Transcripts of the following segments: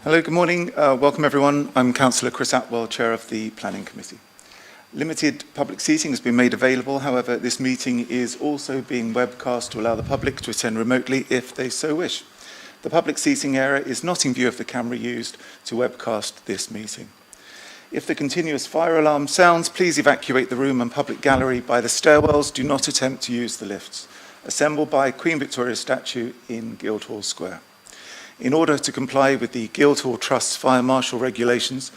Hello, good morning. Welcome everyone. I'm Councillor Chris Atwell, Chair of the Planning Committee. Limited public seating has been made available. However, this meeting is also being webcast to allow the public to attend remotely if they so wish. The public seating area is not in view of the camera used to webcast this meeting. If the continuous fire alarm sounds, please evacuate the room and public gallery by the stairwells. Do not attempt to use the lifts. Assemble by Queen Victoria statue in Guildhall Square. In order to comply with the Guildhall Trust's fire marshal regulations,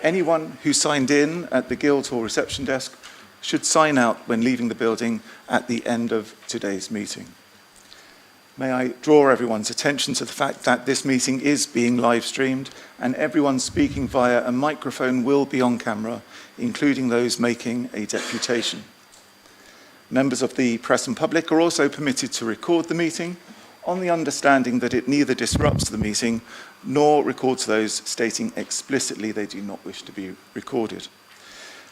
anyone who signed in at the Guildhall reception desk should sign out when leaving the building at the end of today's meeting. May I draw everyone's attention to the fact that this meeting is being live streamed and everyone speaking via a microphone will be on camera, including those making a deputation. Members of the press and public are also permitted to record the meeting on the understanding that it neither disrupts the meeting nor records those stating explicitly they do not wish to be recorded.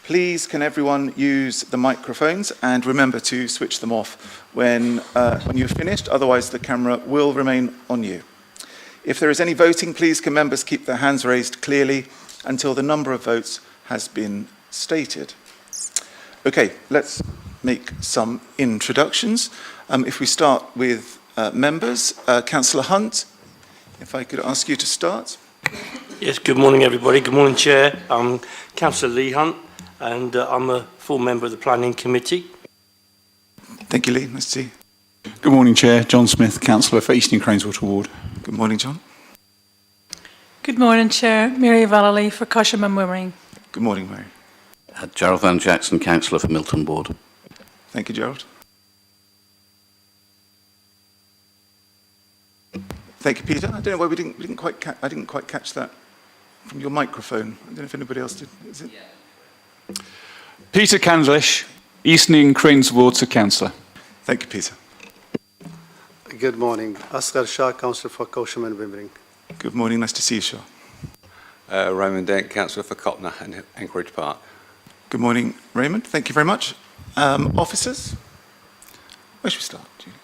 Please can everyone use the microphones and remember to switch them off when you've finished, otherwise the camera will remain on you. If there is any voting, please can members keep their hands raised clearly until the number of votes has been stated. Okay, let's make some introductions. If we start with members, Councillor Hunt, if I could ask you to start. Yes, good morning everybody. Good morning Chair. I'm Councillor Lee Hunt and I'm a full member of the Planning Committee. Thank you, Lee. Nice to see you. Good morning Chair. John Smith, Councillor for Eastern Craneswater Ward. Good morning, John. Good morning Chair. Mary Vallely for Cosham and Wimmering. Good morning, Mary. Gerald Van Jackson, Councillor for Milton Ward. Thank you, Gerald. Thank you, Peter. I don't know why I didn't quite catch that from your microphone. I don't know if anybody else did. Is it? Yeah. Peter Candlish, Eastern Craneswater Councillor. Thank you, Peter. Good morning. Asghar Shah, Councillor for Cosham and Wimmering. Good morning. Nice to see you, Shah. Raymond Dent, Councillor for Copner and Anchorage Park. Good morning, Raymond. Thank you very much. Officers? Where should we start, Julie?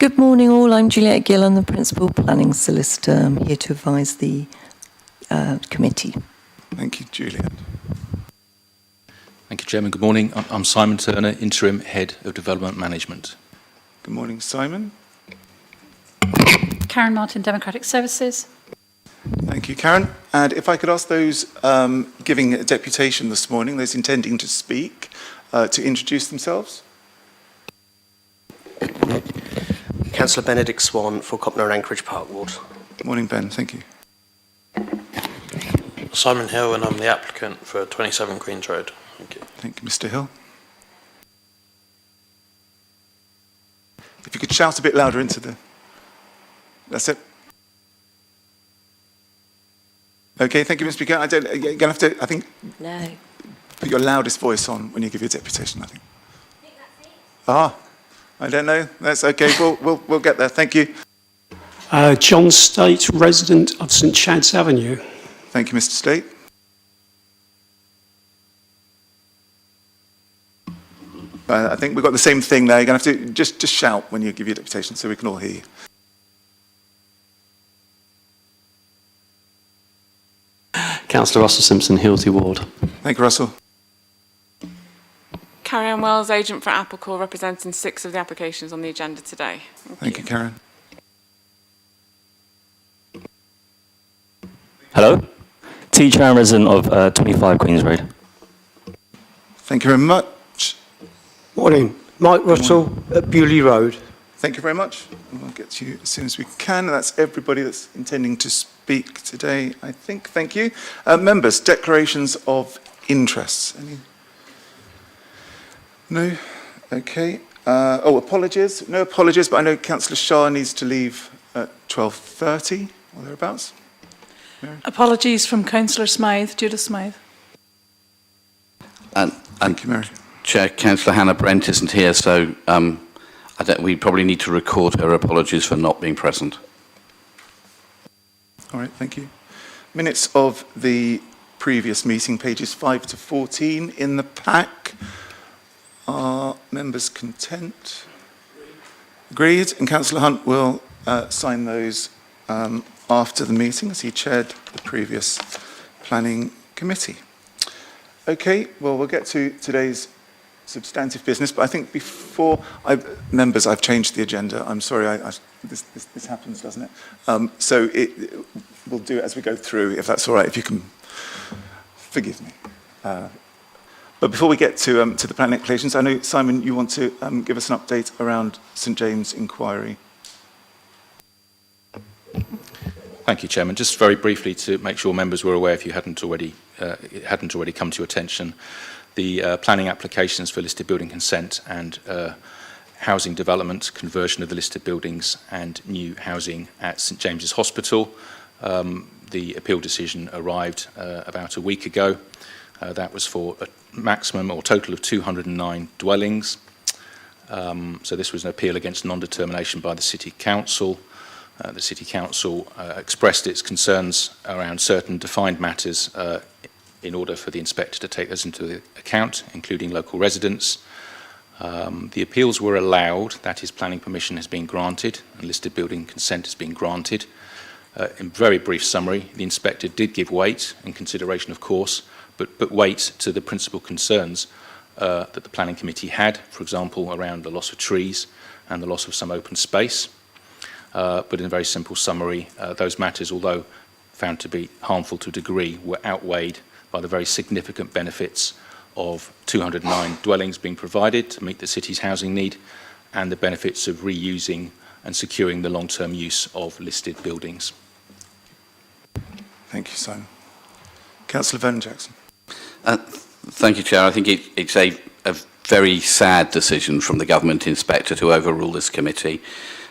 Good morning all, I'm Juliette Gill, I'm the Principal Planning Solicitor. I'm here to advise the committee. Thank you, Juliette. Thank you, Chairman. Good morning. I'm Simon Turner, Interim Head of Development Management. Good morning, Simon. Karen Martin, Democratic Services. Thank you, Karen. And if I could ask those giving a deputation this morning, those intending to speak, to introduce themselves. Councillor Benedict Swan for Copner and Anchorage Park Ward. Good morning, Ben. Thank you. Simon Hill, and I'm the applicant for 27 Queens Road. Thank you. Thank you, Mr. Hill. If you could shout a bit louder into the... That's it. Okay, thank you, Mr. Speaker. You're going to have to, I think, No. put your loudest voice on when you give your deputation, I think. Ah, I don't know. That's okay. We'll get there. Thank you. John State, resident of St Chad's Avenue. Thank you, Mr. State. I think we've got the same thing there. You're going to have to just shout when you give your deputation so we can all hear you. Councillor Russell Simpson, Hilty Ward. Thank you, Russell. Karen Wells, agent for Applecore, representing 6 of the applications on the agenda today. Thank you, Karen. Hello. Teacher and resident of 25 Queens Road. Thank you very much. Morning. Mike Russell at Bewley Road. Thank you very much. We'll get to you as soon as we can. That's everybody that's intending to speak today, I think. Thank you. Members, declarations of interests. Any? No? Okay. Apologies. No apologies, but I know Councillor Shah needs to leave at 12:30 or thereabouts. Mary? Apologies from Councillor Smythe, Judith Smythe. Thank you, Mary. Chair, Councillor Hannah Brent isn't here, so we probably need to record her apologies for not being present. All right, thank you. Minutes of the previous meeting, pages 5 to 14 in the pack. Are members content? Agreed, and Councillor Hunt will sign those after the meeting, as he chaired the previous planning committee. Okay, well, we'll get to today's substantive business, but I think before members, I've changed the agenda. I'm sorry, this happens, doesn't it? So we'll do it as we go through, if that's all right, if you can forgive me. But before we get to the planning applications, I know, Simon, you want to give us an update around St James inquiry. Thank you, Chairman. Just very briefly to make sure members were aware, if you hadn't already, it hadn't already come to your attention, the planning applications for listed building consent and housing development, conversion of the listed buildings and new housing at St James's Hospital. The appeal decision arrived about a week ago. That was for a maximum or total of 209 dwellings. So this was an appeal against non-determination by the City Council. The City Council expressed its concerns around certain defined matters in order for the inspector to take those into account, including local residents. The appeals were allowed, that is, planning permission has been granted and listed building consent has been granted. In very brief summary, the inspector did give weight and consideration, of course, but weight to the principal concerns that the planning committee had, for example, around the loss of trees and the loss of some open space. But in a very simple summary, those matters, although found to be harmful to a degree, were outweighed by the very significant benefits of 209 dwellings being provided to meet the city's housing need and the benefits of reusing and securing the long-term use of listed buildings. Thank you, Simon. Councillor Vernon Jackson. Thank you, Chair. I think it's a very sad decision from the government inspector to overrule this committee.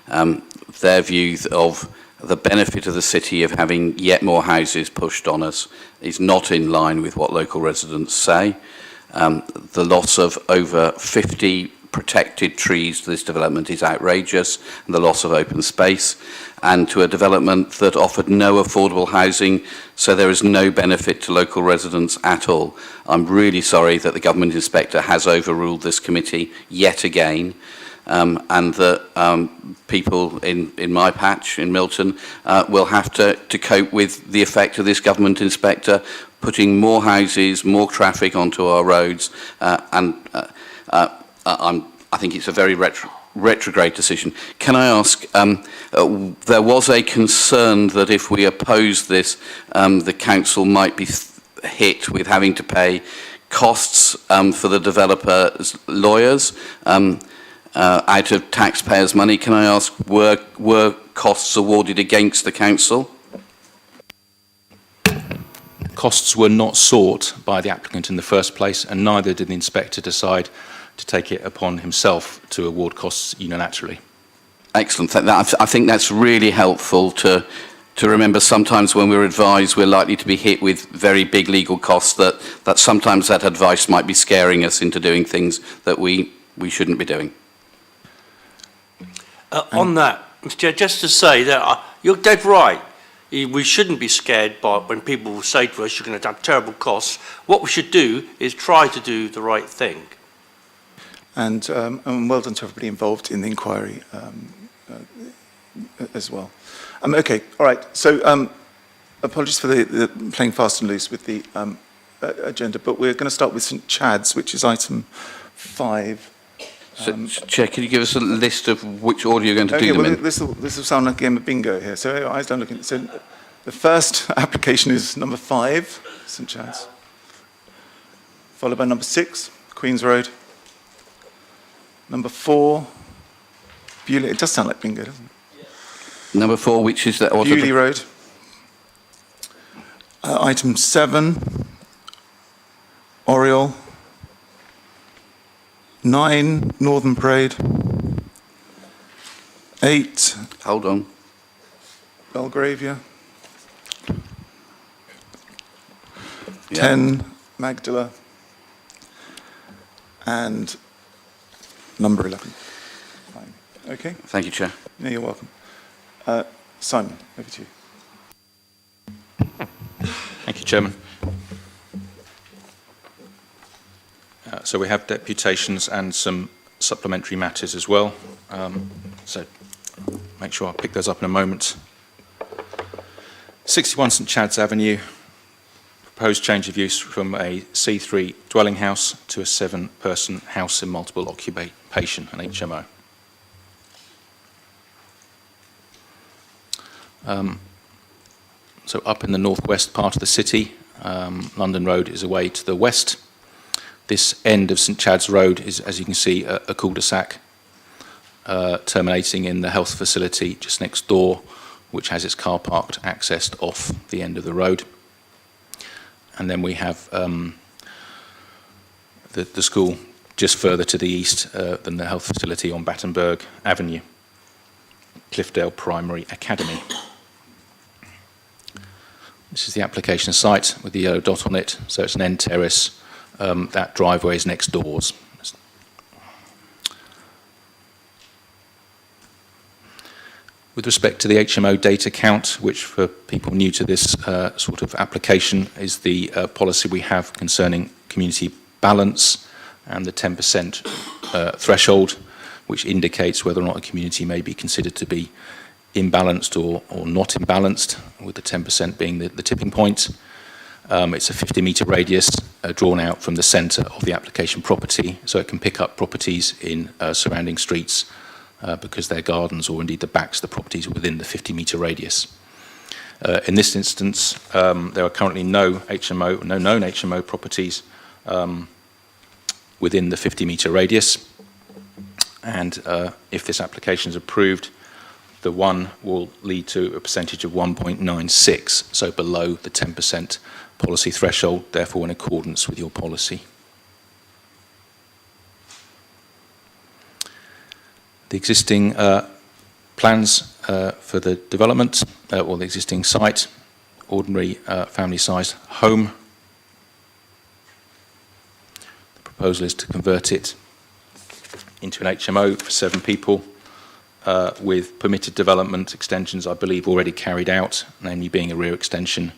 Their view of the benefit of the city of having yet more houses pushed on us is not in line with what local residents say. The loss of over 50 protected trees to this development is outrageous, and the loss of open space, and to a development that offered no affordable housing, so there is no benefit to local residents at all. I'm really sorry that the government inspector has overruled this committee yet again. And that people in my patch in Milton will have to cope with the effect of this government inspector putting more houses, more traffic onto our roads, and I think it's a very retrograde decision. Can I ask, there was a concern that if we oppose this, the council might be hit with having to pay costs for the developer's lawyers, out of taxpayers' money. Can I ask, were costs awarded against the council? Costs were not sought by the applicant in the first place, and neither did the inspector decide to take it upon himself to award costs unilaterally. Excellent. I think that's really helpful to remember. Sometimes when we're advised we're likely to be hit with very big legal costs, that sometimes that advice might be scaring us into doing things that we shouldn't be doing. On that, Mr. Chair, just to say that you're dead right. We shouldn't be scared by when people say to us, you're going to have terrible costs. What we should do is try to do the right thing. And well done to everybody involved in the inquiry as well. Okay, all right. So apologies for the playing fast and loose with the agenda, but we're going to start with St Chad's, which is item 5. So, Chair, can you give us a list of which order you're going to do them in? This will sound like a game of bingo here. So eyes down looking. So the first application is number 5, St Chad's, followed by number 6, Queen's Road. Number 4, Bewley. It does sound like bingo, doesn't it? Number 4, which is that? Bewley Road. Item 7, Oriel. 9, Northern Parade. 8. Hold on. Belgravia. Yeah. 10, Magdala. And number 11. Fine. Okay. Thank you, Chair. No, you're welcome. Simon, over to you. Thank you, Chairman. So we have deputations and some supplementary matters as well. So make sure I'll pick those up in a moment. 61 St Chad's Avenue, proposed change of use from a C3 dwelling house to a 7-person house in multiple occupation, an HMO. So up in the northwest part of the city, London Road is away to the west. This end of St Chad's Road is, as you can see, a cul-de-sac terminating in the health facility just next door, which has its car parked accessed off the end of the road. And then we have the school just further to the east than the health facility on Battenberg Avenue, Cliffdale Primary Academy. This is the application site with the yellow dot on it, so it's an end terrace. That driveway is next doors. With respect to the HMO data count, which for people new to this sort of application is the policy we have concerning community balance and the 10% threshold, which indicates whether or not a community may be considered to be imbalanced or not imbalanced, with the 10% being the tipping point. It's a 50-metre radius drawn out from the centre of the application property, so it can pick up properties in surrounding streets because their gardens or indeed the backs of the properties are within the 50-metre radius. In this instance, there are currently no known HMO properties within the 50-metre radius, and if this application is approved, the one will lead to a percentage of 1.96, so below the 10% policy threshold, therefore in accordance with your policy. The existing plans for the development, or the existing site, ordinary family-sized home. The proposal is to convert it into an HMO for 7 people, with permitted development extensions, I believe, already carried out, namely being a rear extension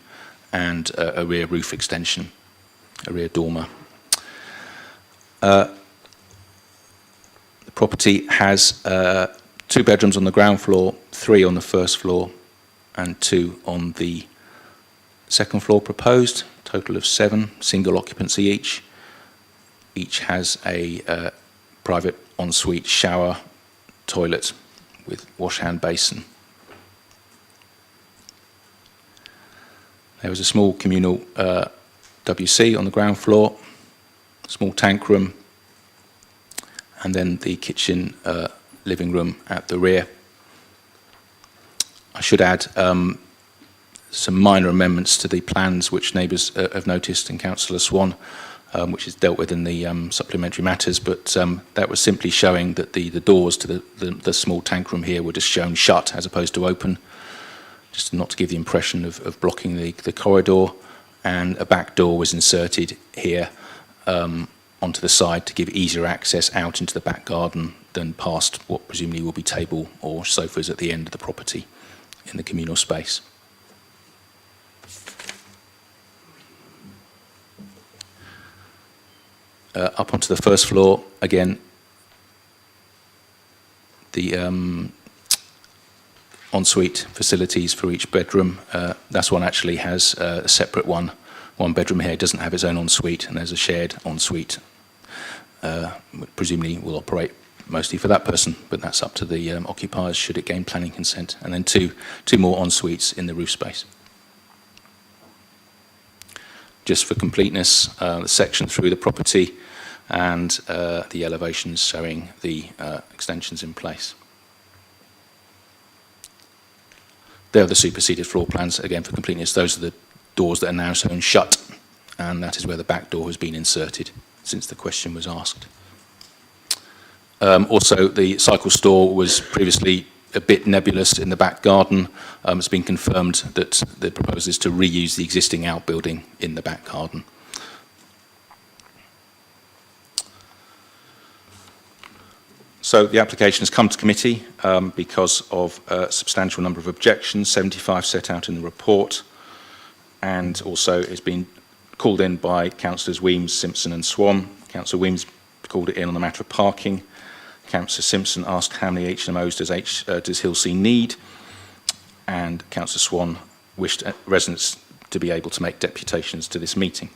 and a rear roof extension, a rear dormer. The property has 2 bedrooms on the ground floor, 3 on the first floor, and 2 on the second floor proposed, total of 7, single occupancy each. Each has a private ensuite shower, toilet with wash-hand basin. There was a small communal WC on the ground floor, small tank room, and then the kitchen living room at the rear. I should add some minor amendments to the plans which neighbours have noticed, and Councillor Swan, which is dealt with in the supplementary matters, but that was simply showing that the doors to the small tank room here were just shown shut as opposed to open, just not to give the impression of blocking the corridor, and a back door was inserted here onto the side to give easier access out into the back garden than past what presumably will be table or sofas at the end of the property in the communal space. Up onto the first floor, again, the ensuite facilities for each bedroom. That one actually has a separate one. One bedroom here doesn't have its own ensuite, and there's a shared ensuite. Presumably will operate mostly for that person, but that's up to the occupiers should it gain planning consent. And then two more ensuites in the roof space. Just for completeness, the section through the property and the elevations showing the extensions in place. There are the superseded floor plans. Again, for completeness, those are the doors that are now shown shut, and that is where the back door has been inserted since the question was asked. Also, the cycle store was previously a bit nebulous in the back garden. It's been confirmed that the proposal is to reuse the existing outbuilding in the back garden. So the application has come to committee because of a substantial number of objections, 75 set out in the report, and also it's been called in by Councillors Weems, Simpson and Swan. Councillor Weems called it in on the matter of parking. Councillor Simpson asked how many HMOs does Hilsea need, and Councillor Swan wished residents to be able to make deputations to this meeting.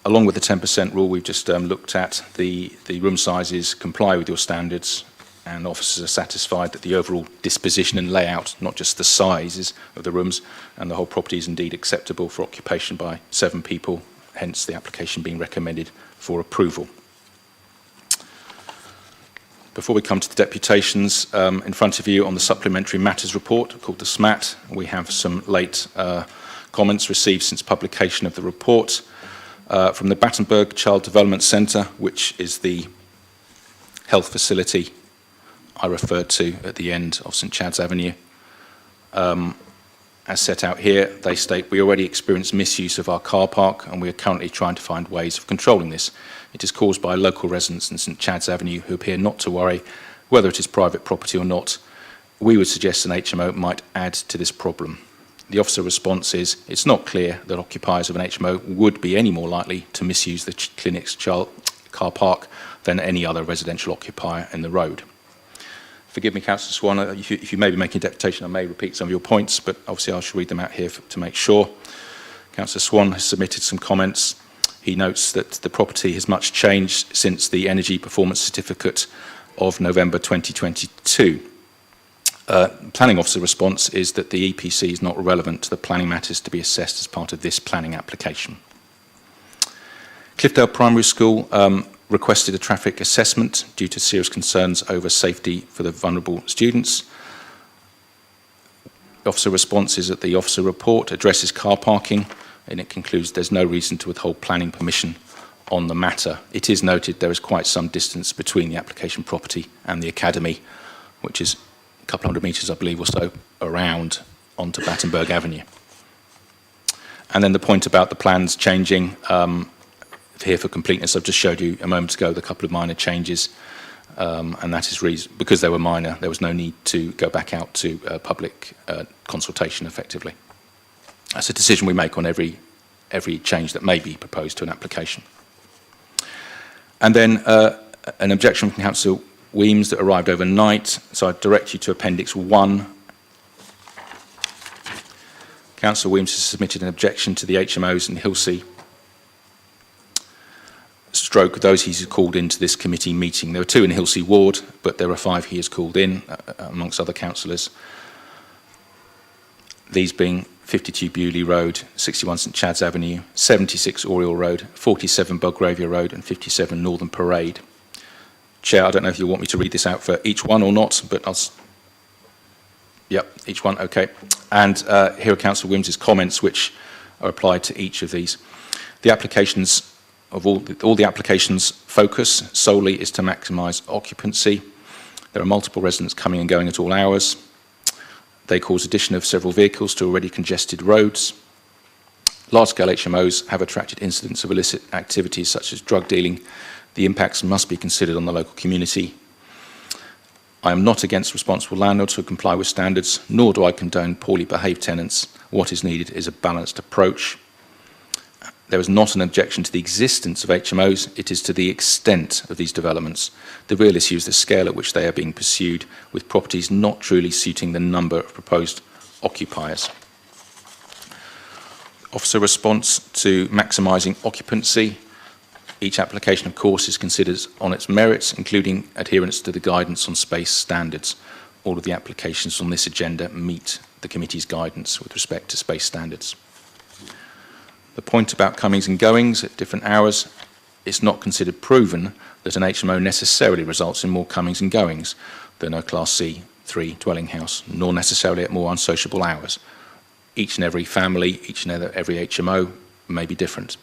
Along with the 10% rule, we've just looked at the room sizes comply with your standards, and officers are satisfied that the overall disposition and layout, not just the sizes of the rooms, and the whole property is indeed acceptable for occupation by 7 people, hence the application being recommended for approval. Before we come to the deputations, in front of you on the Supplementary Matters Report, called the SMAT, we have some late comments received since publication of the report from the Battenberg Child Development Centre, which is the health facility I referred to at the end of St Chad's Avenue. As set out here, they state, we already experience misuse of our car park and we are currently trying to find ways of controlling this. It is caused by local residents in St Chad's Avenue who appear not to worry whether it is private property or not. We would suggest an HMO might add to this problem. The officer response is, it's not clear that occupiers of an HMO would be any more likely to misuse the clinic's car park than any other residential occupier in the road. Forgive me, Councillor Swan, if you may be making a deputation, I may repeat some of your points, but obviously I should read them out here to make sure. Councillor Swan has submitted some comments. He notes that the property has much changed since the Energy Performance Certificate of November 2022. Planning officer response is that the EPC is not relevant to the planning matters to be assessed as part of this planning application. Cliffdale Primary School requested a traffic assessment due to serious concerns over safety for the vulnerable students. The officer response is that the officer report addresses car parking and it concludes there's no reason to withhold planning permission on the matter. It is noted there is quite some distance between the application property and the academy, which is a couple hundred metres, I believe, or so around onto Battenberg Avenue. And then the point about the plans changing, here for completeness, I've just showed you a moment ago the couple of minor changes, and that is because they were minor, there was no need to go back out to public consultation effectively. That's a decision we make on every change that may be proposed to an application. And then an objection from Councillor Weems that arrived overnight, so I direct you to Appendix 1. Councillor Weems has submitted an objection to the HMOs in Hilsea, stroke those he's called into this committee meeting. There were 2 in Hilsea Ward, but there are 5 he has called in, amongst other councillors. These being 52 Bewley Road, 61 St Chad's Avenue, 76 Oriel Road, 47 Belgravia Road and 57 Northern Parade. Chair, I don't know if you want me to read this out for each one or not, but I'll... Yep, each one, okay. And here are Councillor Wims's comments, which are applied to each of these. The applications of all the applications' focus solely is to maximise occupancy. There are multiple residents coming and going at all hours. They cause addition of several vehicles to already congested roads. Large-scale HMOs have attracted incidents of illicit activities such as drug dealing. The impacts must be considered on the local community. I am not against responsible landlords who comply with standards, nor do I condone poorly behaved tenants. What is needed is a balanced approach. There is not an objection to the existence of HMOs, it is to the extent of these developments. The real issue is the scale at which they are being pursued, with properties not truly suiting the number of proposed occupiers. Officer response to maximising occupancy. Each application, of course, is considered on its merits, including adherence to the guidance on space standards. All of the applications on this agenda meet the committee's guidance with respect to space standards. The point about comings and goings at different hours, it's not considered proven that an HMO necessarily results in more comings and goings than a Class C3 dwelling house, nor necessarily at more unsociable hours. Each and every family, each and every HMO may be different.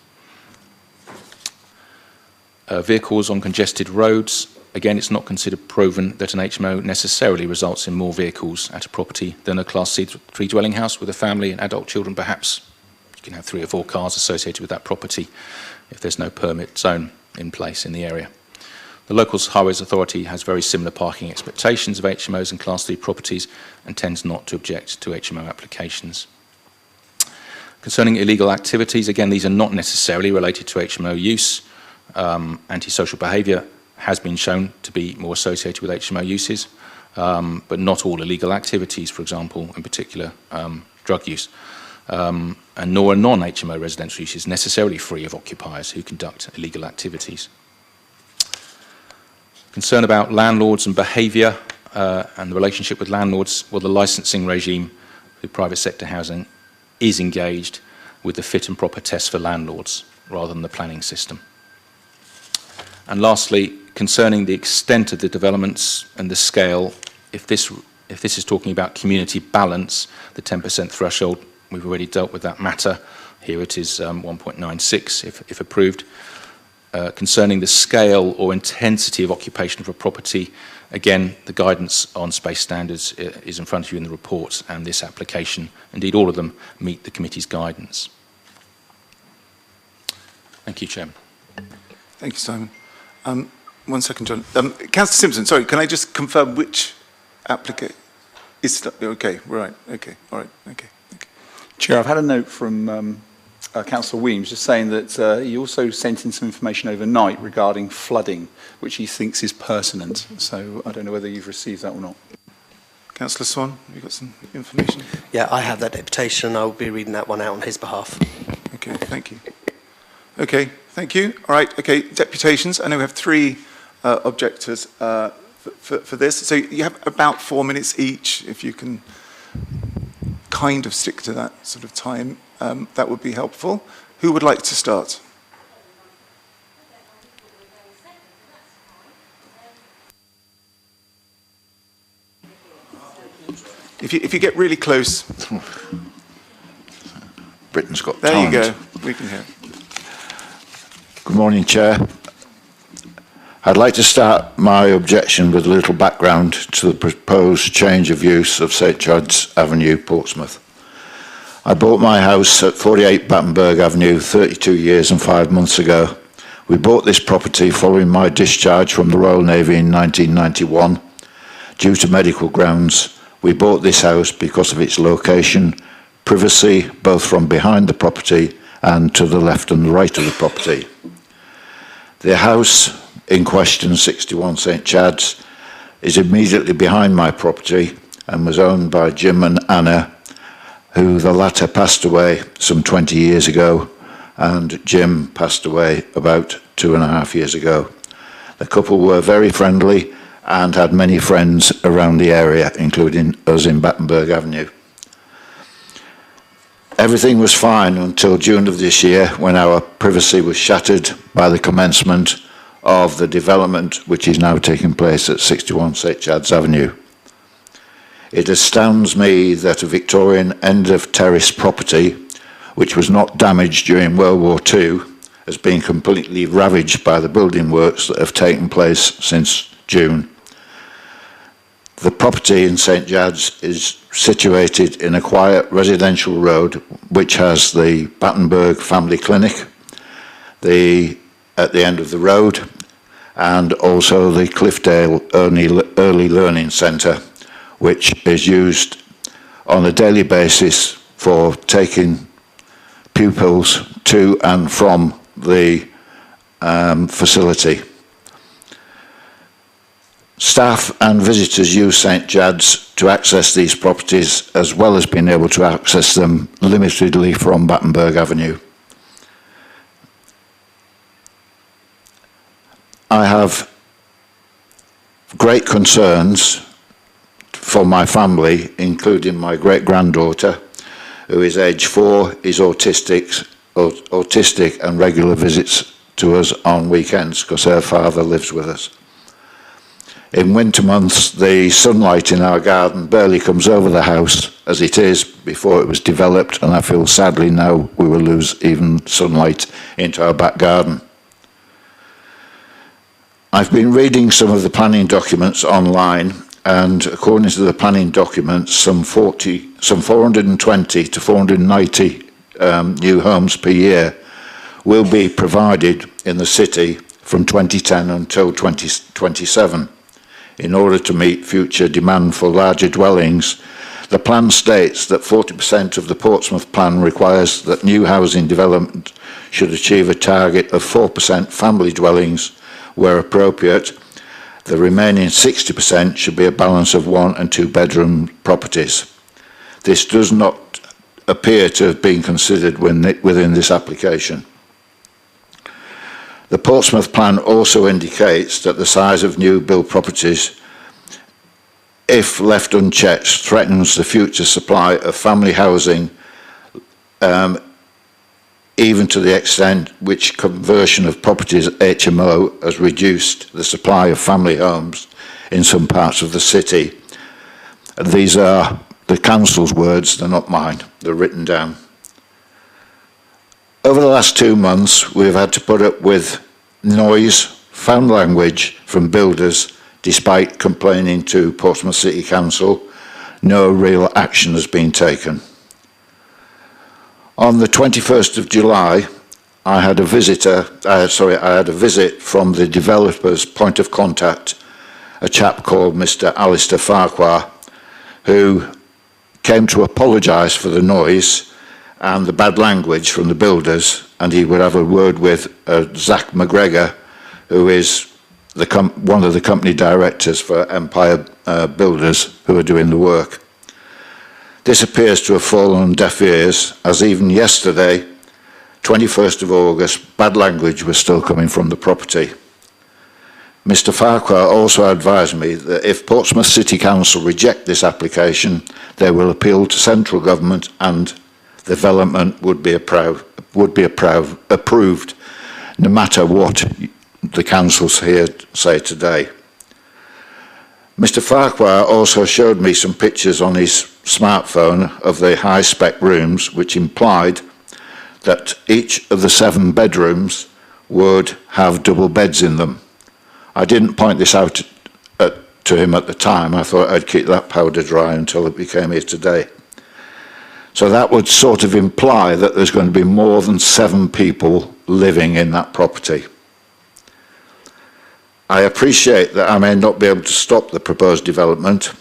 Vehicles on congested roads, again, it's not considered proven that an HMO necessarily results in more vehicles at a property than a Class C3 dwelling house with a family and adult children, perhaps. You can have 3 or 4 cars associated with that property if there's no permit zone in place in the area. The Local Highways Authority has very similar parking expectations of HMOs and Class 3 properties and tends not to object to HMO applications. Concerning illegal activities, again, these are not necessarily related to HMO use. Antisocial behaviour has been shown to be more associated with HMO uses. but not all illegal activities, for example, in particular drug use. And nor are non-HMO residential uses necessarily free of occupiers who conduct illegal activities. Concern about landlords and behaviour and the relationship with landlords. Well, the licensing regime for private sector housing is engaged with the fit and proper tests for landlords rather than the planning system. And lastly, concerning the extent of the developments and the scale, if this is talking about community balance, the 10% threshold, we've already dealt with that matter. Here it is 1.96 if approved. Concerning the scale or intensity of occupation of a property, again, the guidance on space standards is in front of you in the report, and this application, indeed all of them, meet the committee's guidance. Thank you, Chairman. Thank you, Simon. 1 second, John. Councillor Simpson, sorry, can I just confirm which applicant is... Okay, right, okay, all right, okay. Chair, I've had a note from Councillor Weems just saying that he also sent in some information overnight regarding flooding, which he thinks is pertinent. So I don't know whether you've received that or not. Councillor Swan, have you got some information? Yeah, I have that deputation and I'll be reading that one out on his behalf. Okay, thank you. Okay, thank you. All right, okay, deputations. I know we have 3 objectors for this. So you have about 4 minutes each, if you can kind of stick to that sort of time. That would be helpful. Who would like to start? If you get really close. Britain's Got There Talent. you go. We can hear. Good morning, Chair. I'd like to start my objection with a little background to the proposed change of use of St Chad's Avenue, Portsmouth. I bought my house at 48 Battenberg Avenue 32 years and 5 months ago. We bought this property following my discharge from the Royal Navy in 1991. Due to medical grounds, we bought this house because of its location, privacy, both from behind the property and to the left and the right of the property. The house in question, 61 St Chad's, is immediately behind my property and was owned by Jim and Anna, who the latter passed away some 20 years ago, and Jim passed away about 2.5 years ago. The couple were very friendly and had many friends around the area, including us in Battenberg Avenue. Everything was fine until June of this year, when our privacy was shattered by the commencement of the development which is now taking place at 61 St Chad's Avenue. It astounds me that a Victorian end-of-terrace property, which was not damaged during World War II, has been completely ravaged by the building works that have taken place since June. The property in St Chad's is situated in a quiet residential road which has the Battenberg Family Clinic at the end of the road, and also the Cliffdale Early Learning Centre, which is used on a daily basis for taking pupils to and from the facility. Staff and visitors use St Chad's to access these properties, as well as being able to access them limitedly from Battenberg Avenue. I have great concerns for my family, including my great-granddaughter, who is age 4, is autistic and regular visits to us on weekends because her father lives with us. In winter months, the sunlight in our garden barely comes over the house as it is before it was developed, and I feel sadly now we will lose even sunlight into our back garden. I've been reading some of the planning documents online, and according to the planning documents, some 420 to 490 new homes per year will be provided in the city from 2010 until 2027. In order to meet future demand for larger dwellings, the plan states that 40% of the Portsmouth plan requires that new housing development should achieve a target of 4% family dwellings where appropriate, The remaining 60% should be a balance of 1 and 2 bedroom properties. This does not appear to have been considered within this application. The Portsmouth plan also indicates that the size of new build properties, if left unchecked, threatens the future supply of family housing, even to the extent which conversion of properties at HMO has reduced the supply of family homes in some parts of the city. These are the council's words, they're not mine, they're written down. Over the last 2 months, we've had to put up with noise, foul language from builders. Despite complaining to Portsmouth City Council, no real action has been taken. On the 21st of July, I had a visit from the developer's point of contact, a chap called Mr. Alistair Farquhar, who came to apologise for the noise and the bad language from the builders, and he would have a word with Zach McGregor, who is one of the company directors for Empire Builders, who are doing the work. This appears to have fallen on deaf ears, as even yesterday, 21st of August, bad language was still coming from the property. Mr. Farquhar also advised me that if Portsmouth City Council reject this application, they will appeal to central government and development would be approved, no matter what the councils here say today. Mr. Farquhar also showed me some pictures on his smartphone of the high-spec rooms, which implied that each of the 7 bedrooms would have double beds in them. I didn't point this out to him at the time. I thought I'd keep that powder dry until it became here today. So that would sort of imply that there's going to be more than 7 people living in that property. I appreciate that I may not be able to stop the proposed development,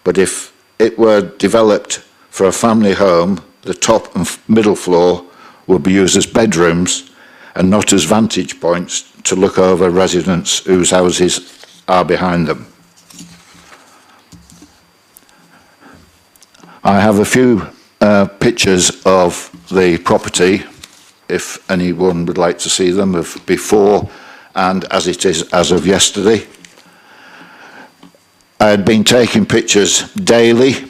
but if it were developed for a family home, the top and middle floor would be used as bedrooms and not as vantage points to look over residents whose houses are behind them. I have a few pictures of the property, if anyone would like to see them, of before and as it is as of yesterday. I had been taking pictures daily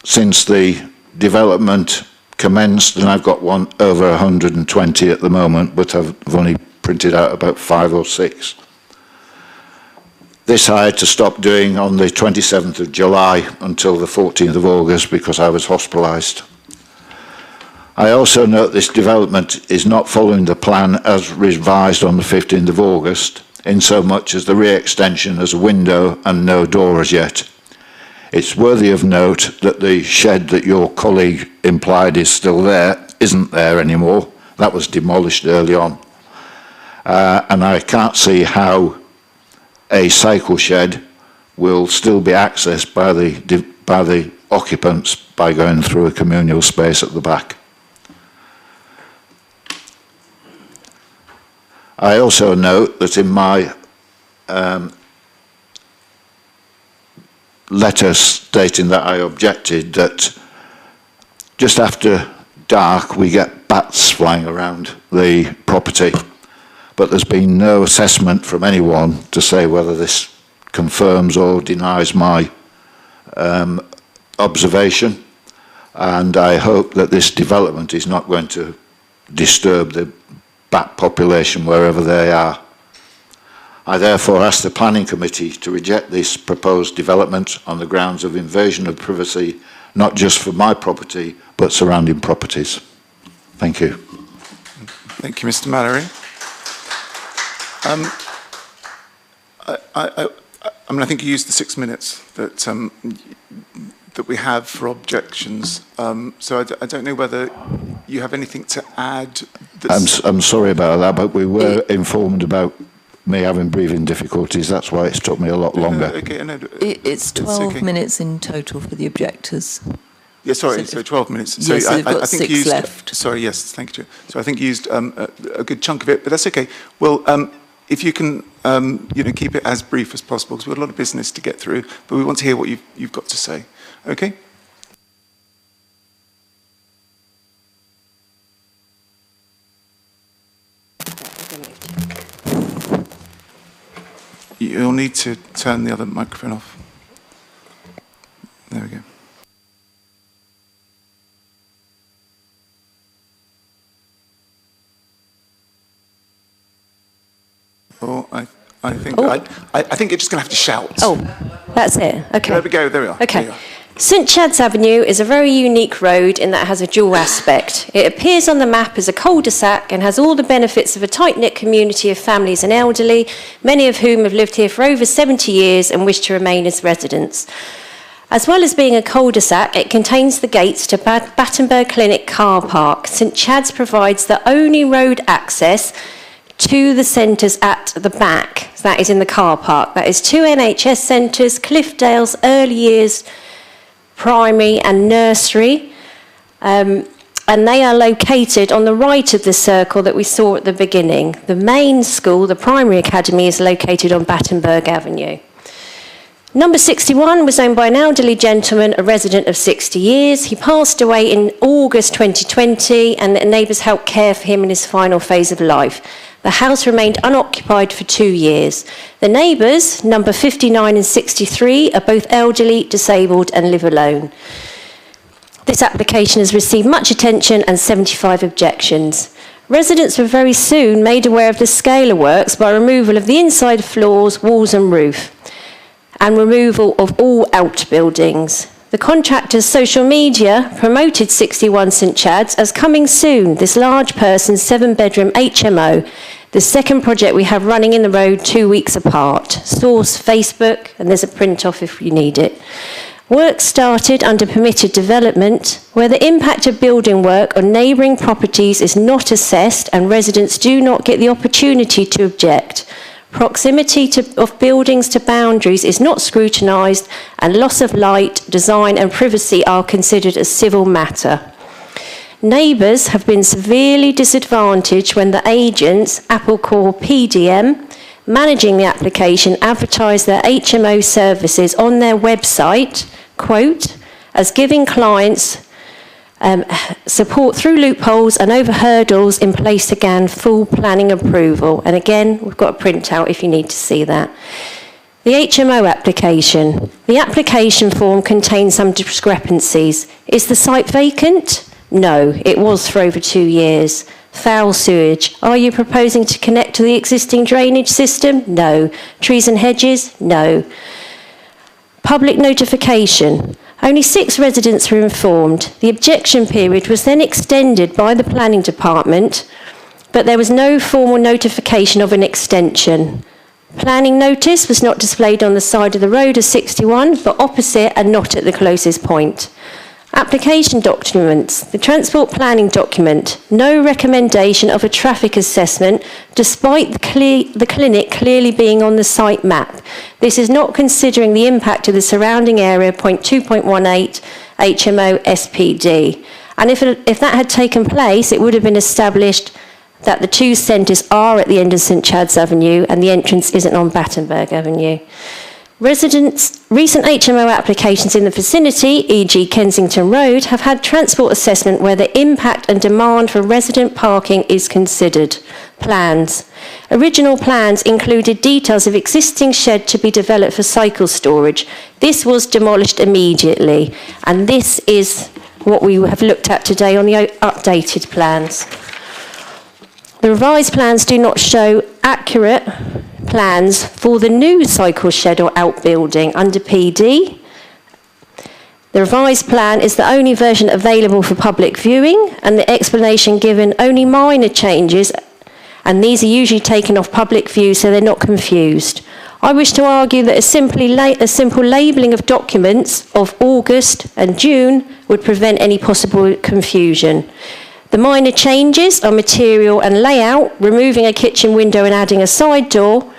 since the development commenced, and I've got one over 120 at the moment, but I've only printed out about 5 or 6. This I had to stop doing on the 27th of July until the 14th of August because I was hospitalised. I also note this development is not following the plan as revised on the 15th of August, in so much as the re-extension has a window and no door as yet. It's worthy of note that the shed that your colleague implied is still there isn't there anymore. That was demolished early on. And I can't see how a cycle shed will still be accessed by the occupants by going through a communal space at the back. I also note that in my letter stating that I objected, that just after dark we get bats flying around the property, but there's been no assessment from anyone to say whether this confirms or denies my observation, and I hope that this development is not going to disturb the bat population wherever they are. I therefore ask the Planning Committee to reject this proposed development on the grounds of invasion of privacy, not just for my property, but surrounding properties. Thank you. Thank you, Mr. Mallory. I mean, I think you used the 6 minutes that that we have for objections. So I don't know whether you have anything to add. I'm sorry about that, but we were informed about me having breathing difficulties. That's why it's took me a lot longer. Okay, no, It's 12 minutes in total for the objectors. Yeah, sorry, so 12 minutes. So yes, I they've got think 6 you used, left. Sorry, yes, thank you. So I think you used a good chunk of it, but that's okay. Well, if you can, keep it as brief as possible, because we've got a lot of business to get through, but we want to hear what you've got to say. Okay? You'll need to turn the other microphone off. There we go. Oh, I think I think you're just going to have to shout. Oh, that's it. Okay. There we go. There we are. Okay. There you are. St Chad's Avenue is a very unique road in that it has a dual aspect. It appears on the map as a cul-de-sac and has all the benefits of a tight-knit community of families and elderly, many of whom have lived here for over 70 years and wish to remain as residents. As well as being a cul-de-sac, it contains the gates to Battenberg Clinic car park. St Chad's provides the only road access to the centres at the back. That is in the car park. That is two NHS centres, Cliffdale's Early Years Primary and Nursery, and they are located on the right of the circle that we saw at the beginning. The main school, the primary academy, is located on Battenberg Avenue. Number 61 was owned by an elderly gentleman, a resident of 60 years. He passed away in August 2020, and the neighbours helped care for him in his final phase of life. The house remained unoccupied for 2 years. The neighbours, number 59 and 63, are both elderly, disabled and live alone. This application has received much attention and 75 objections. Residents were very soon made aware of the scale of works by removal of the inside floors, walls and roof, and removal of all outbuildings. The contractor's social media promoted 61 St Chad's as coming soon, this large person 7-bedroom HMO, the second project we have running in the road 2 weeks apart. Source Facebook, and there's a print off if you need it. Work started under permitted development, where the impact of building work on neighbouring properties is not assessed and residents do not get the opportunity to object. Proximity of buildings to boundaries is not scrutinised, and loss of light, design and privacy are considered a civil matter. Neighbours have been severely disadvantaged when the agents, Applecore PDM, managing the application, advertise their HMO services on their website, quote, as giving clients support through loopholes and over hurdles in place to gain full planning approval. And again, we've got a printout if you need to see that. The HMO application. The application form contains some discrepancies. Is the site vacant? No, it was for over 2 years. Foul sewage. Are you proposing to connect to the existing drainage system? No. Trees and hedges? No. Public notification. Only 6 residents were informed. The objection period was then extended by the planning department, but there was no formal notification of an extension. Planning notice was not displayed on the side of the road as 61, but opposite and not at the closest point. Application documents. The transport planning document. No recommendation of a traffic assessment despite the clinic clearly being on the site map. This is not considering the impact of the surrounding area, point 2.18 HMO SPD. And if that had taken place, it would have been established that the 2 centres are at the end of St Chad's Avenue and the entrance isn't on Battenberg Avenue. Residents' recent HMO applications in the vicinity, e.g. Kensington Road, have had transport assessment where the impact and demand for resident parking is considered. Plans. Original plans included details of existing shed to be developed for cycle storage. This was demolished immediately, and this is what we have looked at today on the updated plans. The revised plans do not show accurate plans for the new cycle shed or outbuilding under PD. The revised plan is the only version available for public viewing, and the explanation given only minor changes, and these are usually taken off public view so they're not confused. I wish to argue that a simple labelling of documents of August and June would prevent any possible confusion. The minor changes are material and layout, removing a kitchen window and adding a side door,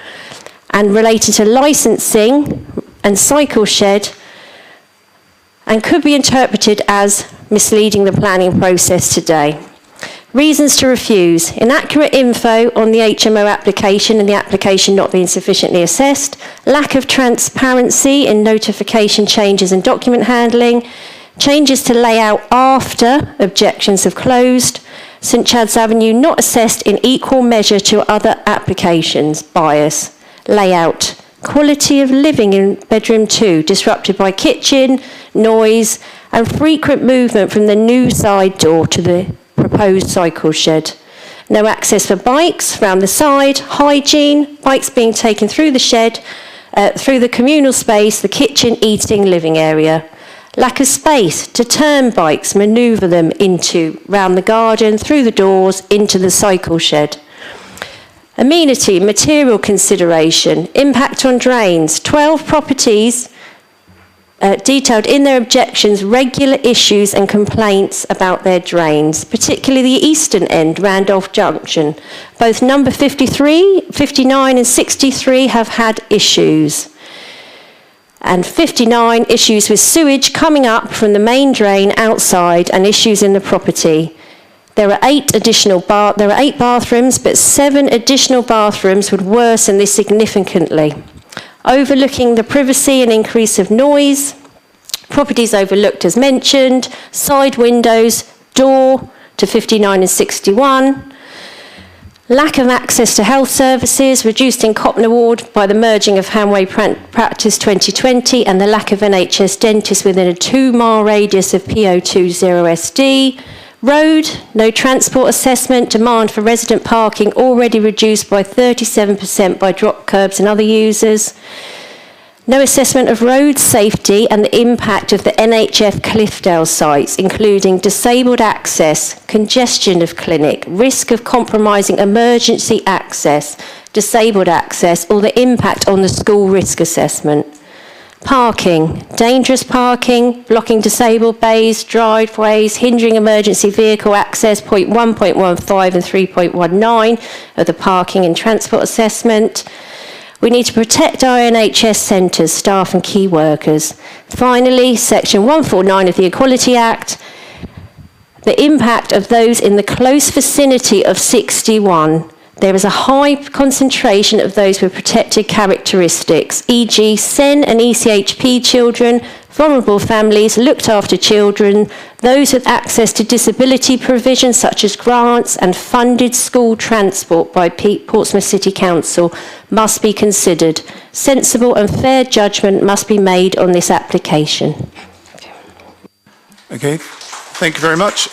and related to licensing and cycle shed, and could be interpreted as misleading the planning process today. Reasons to refuse: inaccurate info on the HMO application and the application not being sufficiently assessed, lack of transparency in notification changes and document handling, changes to layout after objections have closed, St Chad's Avenue not assessed in equal measure to other applications, bias, layout, quality of living in bedroom 2 disrupted by kitchen, noise and frequent movement from the new side door to the proposed cycle shed. No access for bikes round the side, hygiene, bikes being taken through the shed, through the communal space, the kitchen, eating, living area. Lack of space to turn bikes, manoeuvre them round the garden, through the doors, into the cycle shed. Amenity, material consideration, impact on drains. 12 properties detailed in their objections regular issues and complaints about their drains, particularly the eastern end, Randolph Junction. Both number 53, 59 and 63 have had issues. And 59 issues with sewage coming up from the main drain outside and issues in the property. There are 8 bathrooms, but 7 additional bathrooms would worsen this significantly. Overlooking the privacy and increase of noise, properties overlooked as mentioned, side windows, door to 59 and 61, lack of access to health services, reduced in Copner Ward by the merging of Hanway Practice 2020 and the lack of NHS dentists within a 2-mile radius of PO20SD, road, no transport assessment, demand for resident parking already reduced by 37% by drop curbs and other users. No assessment of road safety and the impact of the NHF Cliffdale sites, including disabled access, congestion of clinic, risk of compromising emergency access, disabled access, or the impact on the school risk assessment. Parking, dangerous parking, blocking disabled bays, driveways, hindering emergency vehicle access, point 1.15 and 3.19 of the parking and transport assessment. We need to protect our NHS centres, staff and key workers. Finally, Section 149 of the Equality Act, the impact of those in the close vicinity of 61. There is a high concentration of those with protected characteristics, e.g. SEN and ECHP children, vulnerable families, looked after children, those with access to disability provisions such as grants and funded school transport by Portsmouth City Council must be considered. Sensible and fair judgment must be made on this application. Okay, thank you very much.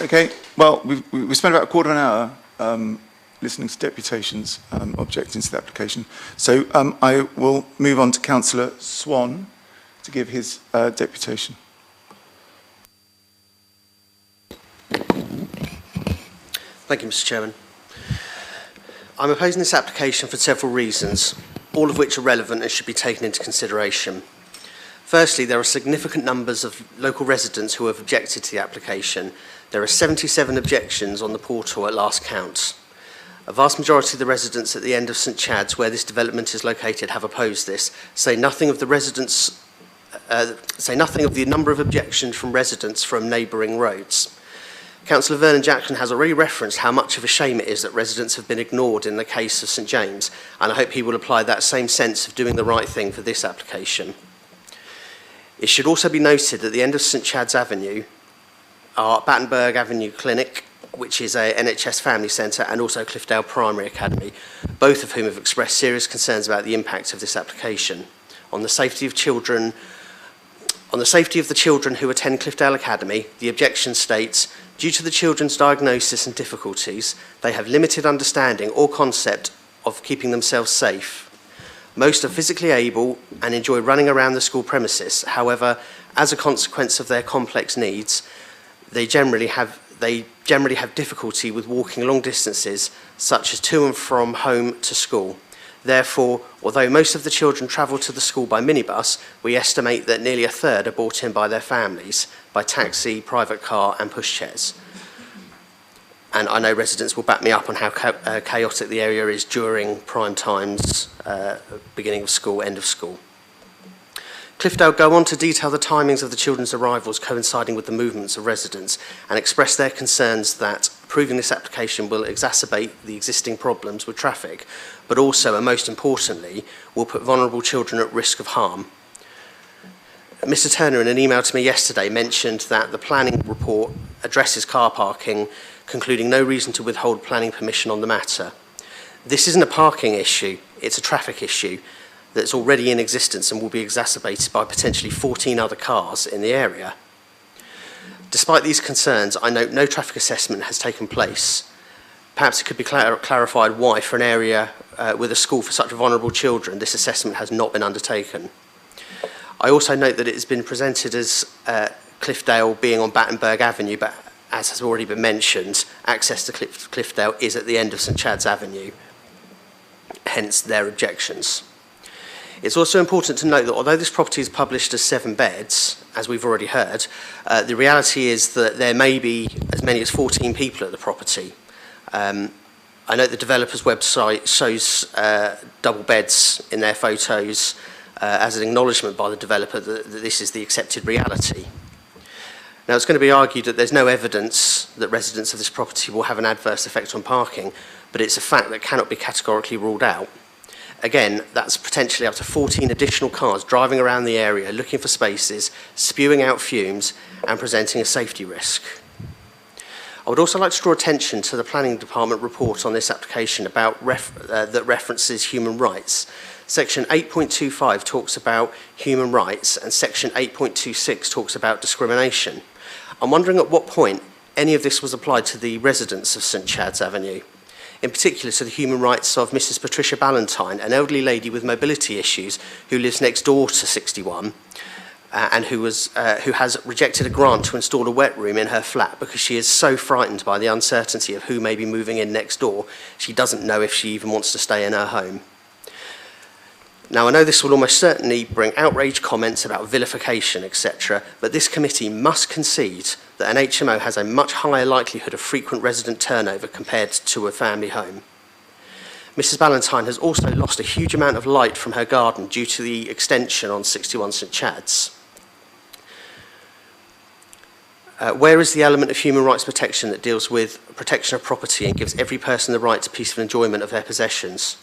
Okay, well, we spent about a quarter of an hour listening to deputations objecting to the application. So I will move on to Councillor Swan to give his deputation. Thank you, Mr. Chairman. I'm opposing this application for several reasons, all of which are relevant and should be taken into consideration. Firstly, there are significant numbers of local residents who have objected to the application. There are 77 objections on the portal at last count. A vast majority of the residents at the end of St Chad's, where this development is located, have opposed this. Say nothing of the number of objections from residents from neighbouring roads. Councillor Vernon Jackson has already referenced how much of a shame it is that residents have been ignored in the case of St James, and I hope he will apply that same sense of doing the right thing for this application. It should also be noted that at the end of St Chad's Avenue are Battenberg Avenue Clinic, which is a NHS family centre, and also Cliffdale Primary Academy, both of whom have expressed serious concerns about the impact of this application on the safety of children. On the safety of the children who attend Cliffdale Academy, the objection states, due to the children's diagnosis and difficulties, they have limited understanding or concept of keeping themselves safe. Most are physically able and enjoy running around the school premises. However, as a consequence of their complex needs, they generally have difficulty with walking long distances, such as to and from home to school. Therefore, although most of the children travel to the school by minibus, we estimate that nearly a third are brought in by their families, by taxi, private car and pushchairs. And I know residents will back me up on how chaotic the area is during prime times, beginning of school, end of school. Cliffdale go on to detail the timings of the children's arrivals coinciding with the movements of residents and express their concerns that approving this application will exacerbate the existing problems with traffic, but also, and most importantly, will put vulnerable children at risk of harm. Mr Turner, in an email to me yesterday, mentioned that the planning report addresses car parking, concluding no reason to withhold planning permission on the matter. This isn't a parking issue, it's a traffic issue that's already in existence and will be exacerbated by potentially 14 other cars in the area. Despite these concerns, I note no traffic assessment has taken place. Perhaps it could be clarified why, for an area with a school for such vulnerable children, this assessment has not been undertaken. I also note that it has been presented as Cliffdale being on Battenberg Avenue, but as has already been mentioned, access to Cliffdale is at the end of St Chad's Avenue, hence their objections. It's also important to note that although this property is published as 7 beds, as we've already heard, the reality is that there may be as many as 14 people at the property. I note the developer's website shows double beds in their photos as an acknowledgement by the developer that this is the accepted reality. Now, it's going to be argued that there's no evidence that residents of this property will have an adverse effect on parking, but it's a fact that cannot be categorically ruled out. Again, that's potentially up to 14 additional cars driving around the area looking for spaces, spewing out fumes and presenting a safety risk. I would also like to draw attention to the Planning Department report on this application about that references human rights. Section 8.25 talks about human rights and Section 8.26 talks about discrimination. I'm wondering at what point any of this was applied to the residents of St Chad's Avenue, in particular to the human rights of Mrs Patricia Ballantyne, an elderly lady with mobility issues who lives next door to 61 and who has rejected a grant to install a wet room in her flat because she is so frightened by the uncertainty of who may be moving in next door, she doesn't know if she even wants to stay in her home. Now, I know this will almost certainly bring outrage comments about vilification, etc., but this committee must concede that an HMO has a much higher likelihood of frequent resident turnover compared to a family home. Mrs Ballantyne has also lost a huge amount of light from her garden due to the extension on 61 St Chad's. Where is the element of human rights protection that deals with protection of property and gives every person the right to peaceful enjoyment of their possessions?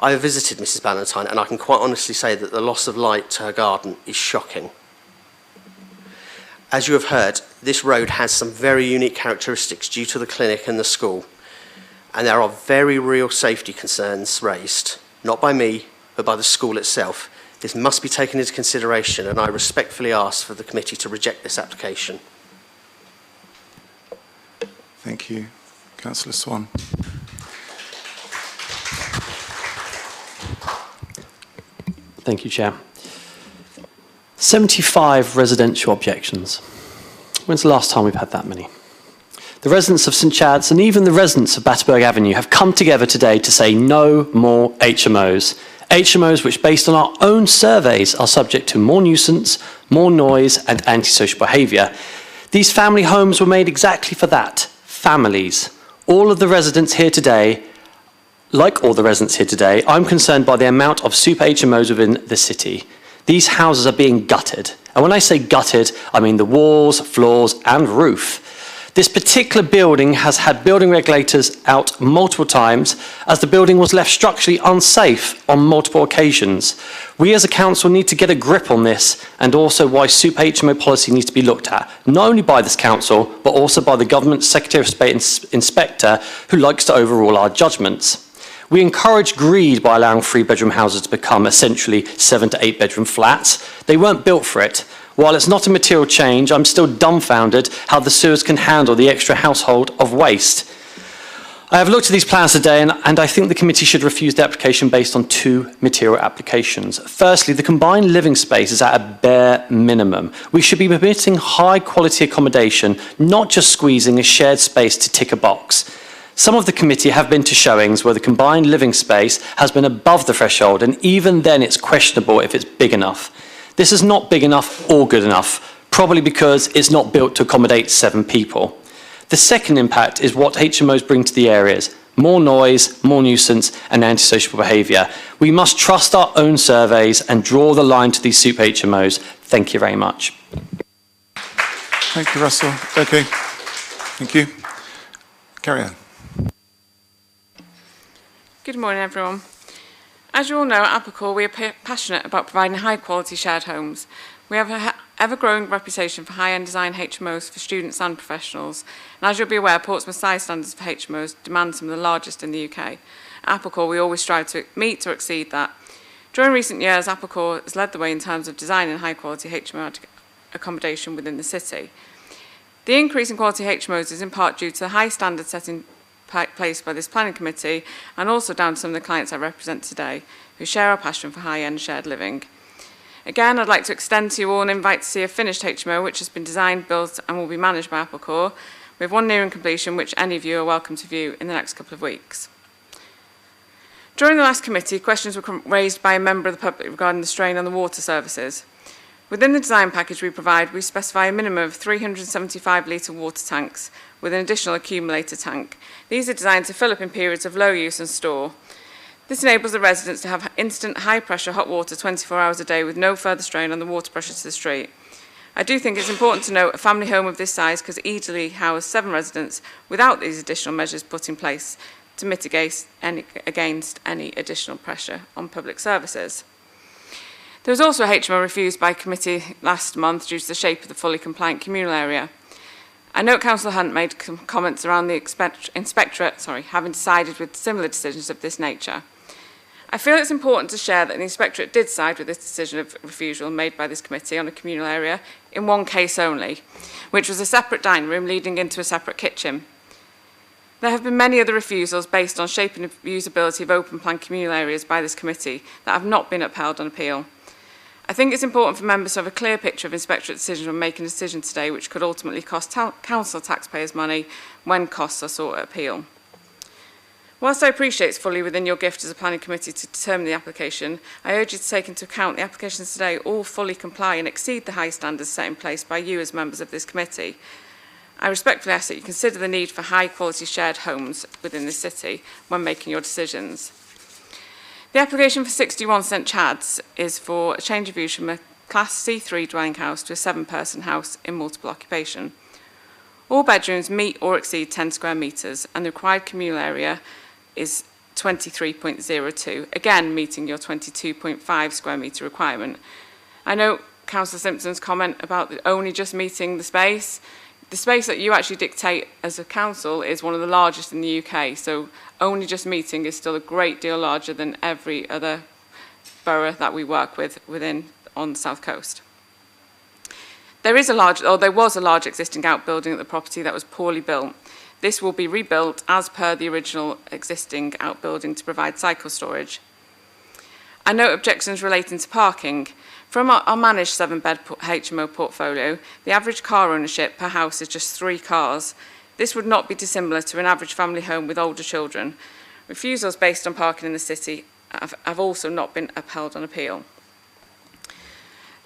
I have visited Mrs Ballantyne and I can quite honestly say that the loss of light to her garden is shocking. As you have heard, this road has some very unique characteristics due to the clinic and the school, and there are very real safety concerns raised, not by me, but by the school itself. This must be taken into consideration, and I respectfully ask for the committee to reject this application. Thank you. Councillor Swan. Thank you, Chair. 75 residential objections. When's the last time we've had that many? The residents of St Chad's and even the residents of Battenberg Avenue have come together today to say no more HMOs. HMOs which, based on our own surveys, are subject to more nuisance, more noise and antisocial behaviour. These family homes were made exactly for that, families. All of the residents here today, like all the residents here today, I'm concerned by the amount of super HMOs within the city. These houses are being gutted. And when I say gutted, I mean the walls, floors and roof. This particular building has had building regulators out multiple times as the building was left structurally unsafe on multiple occasions. We as a council need to get a grip on this and also why super HMO policy needs to be looked at, not only by this council, but also by the Government Secretary of State Inspector who likes to overrule our judgments. We encourage greed by allowing 3-bedroom houses to become essentially 7 to 8 bedroom flats. They weren't built for it. While it's not a material change, I'm still dumbfounded how the sewers can handle the extra household of waste. I have looked at these plans today and I think the committee should refuse the application based on 2 material applications. Firstly, the combined living space is at a bare minimum. We should be permitting high quality accommodation, not just squeezing a shared space to tick a box. Some of the committee have been to showings where the combined living space has been above the threshold, and even then it's questionable if it's big enough. This is not big enough or good enough, probably because it's not built to accommodate 7 people. The second impact is what HMOs bring to the areas. more noise, more nuisance and antisocial behaviour. We must trust our own surveys and draw the line to these super HMOs. Thank you very much. Thank you, Russell. Okay. Thank you. Carry on. Good morning, everyone. As you all know, at Applecore, we are passionate about providing high-quality shared homes. We have an ever-growing reputation for high-end design HMOs for students and professionals. And as you'll be aware, Portsmouth size standards for HMOs demand some of the largest in the UK. At Applecore, we always strive to meet or exceed that. During recent years, Applecore has led the way in terms of designing high-quality HMO accommodation within the city. The increase in quality HMOs is in part due to the high standards set in place by this planning committee and also down to some of the clients I represent today who share our passion for high-end shared living. Again, I'd like to extend to you all an invite to see a finished HMO which has been designed, built and will be managed by Applecore. We have one nearing completion which any of you are welcome to view in the next couple of weeks. During the last committee, questions were raised by a member of the public regarding the strain on the water services. Within the design package we provide, we specify a minimum of 375-litre water tanks with an additional accumulator tank. These are designed to fill up in periods of low use and store. This enables the residents to have instant high-pressure hot water 24 hours a day with no further strain on the water pressure to the street. I do think it's important to note a family home of this size could easily house 7 residents without these additional measures put in place to mitigate against any additional pressure on public services. There was also a HMO refused by committee last month due to the shape of the fully compliant communal area. I note Councillor Hunt made comments around the inspectorate having decided with similar decisions of this nature. I feel it's important to share that the inspectorate did side with this decision of refusal made by this committee on a communal area in one case only, which was a separate dining room leading into a separate kitchen. There have been many other refusals based on shape and usability of open plan communal areas by this committee that have not been upheld on appeal. I think it's important for members to have a clear picture of inspectorate decisions when making a decision today which could ultimately cost council taxpayers money when costs are sought at appeal. Whilst I appreciate it's fully within your gift as a planning committee to determine the application, I urge you to take into account the applications today all fully comply and exceed the high standards set in place by you as members of this committee. I respectfully ask that you consider the need for high quality shared homes within this city when making your decisions. The application for 61 St Chad's is for a change of use from a Class C3 dwelling house to a 7-person house in multiple occupation. All bedrooms meet or exceed 10 square metres and the required communal area is 23.02, again meeting your 22.5 square metre requirement. I know Councillor Simpson's comment about only just meeting the space. The space that you actually dictate as a council is one of the largest in the UK, so only just meeting is still a great deal larger than every other borough that we work with on the South Coast. There was a large existing outbuilding at the property that was poorly built. This will be rebuilt as per the original existing outbuilding to provide cycle storage. I note objections relating to parking. From our managed 7-bed HMO portfolio, the average car ownership per house is just 3 cars. This would not be dissimilar to an average family home with older children. Refusals based on parking in the city have also not been upheld on appeal.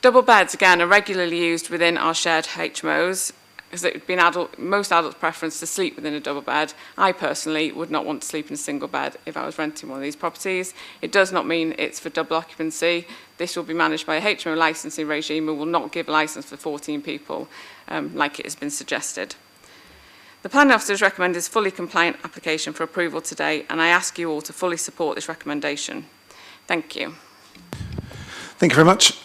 Double beds, again, are regularly used within our shared HMOs, because it would be most adults' preference to sleep within a double bed. I personally would not want to sleep in a single bed if I was renting one of these properties. It does not mean it's for double occupancy. This will be managed by a HMO licensing regime and will not give a licence for 14 people, like it has been suggested. The planning officer's recommended this fully compliant application for approval today, and I ask you all to fully support this recommendation. Thank you. Thank you very much.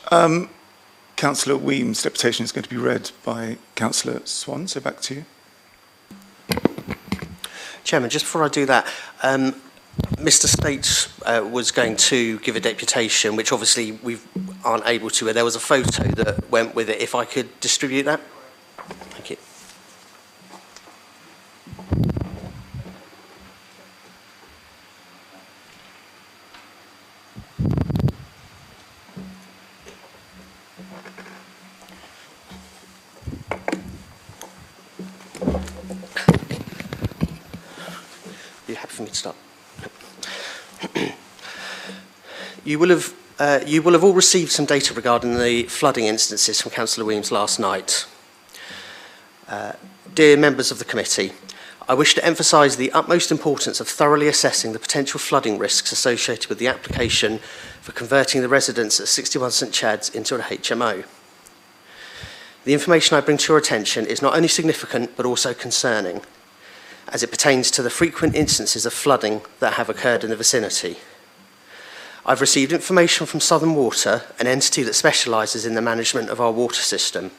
Councillor Weems' deputation is going to be read by Councillor Swan, so back to you. Chairman, just before I do that, Mr States was going to give a deputation, which obviously we aren't able to. There was a photo that went with it. If I could distribute that. Thank you. Are you happy for me to start? You will have all received some data regarding the flooding instances from Councillor Weems last night. Dear members of the committee, I wish to emphasise the utmost importance of thoroughly assessing the potential flooding risks associated with the application for converting the residents at 61 St Chad's into an HMO. The information I bring to your attention is not only significant but also concerning, as it pertains to the frequent instances of flooding that have occurred in the vicinity. I've received information from Southern Water, an entity that specialises in the management of our water system.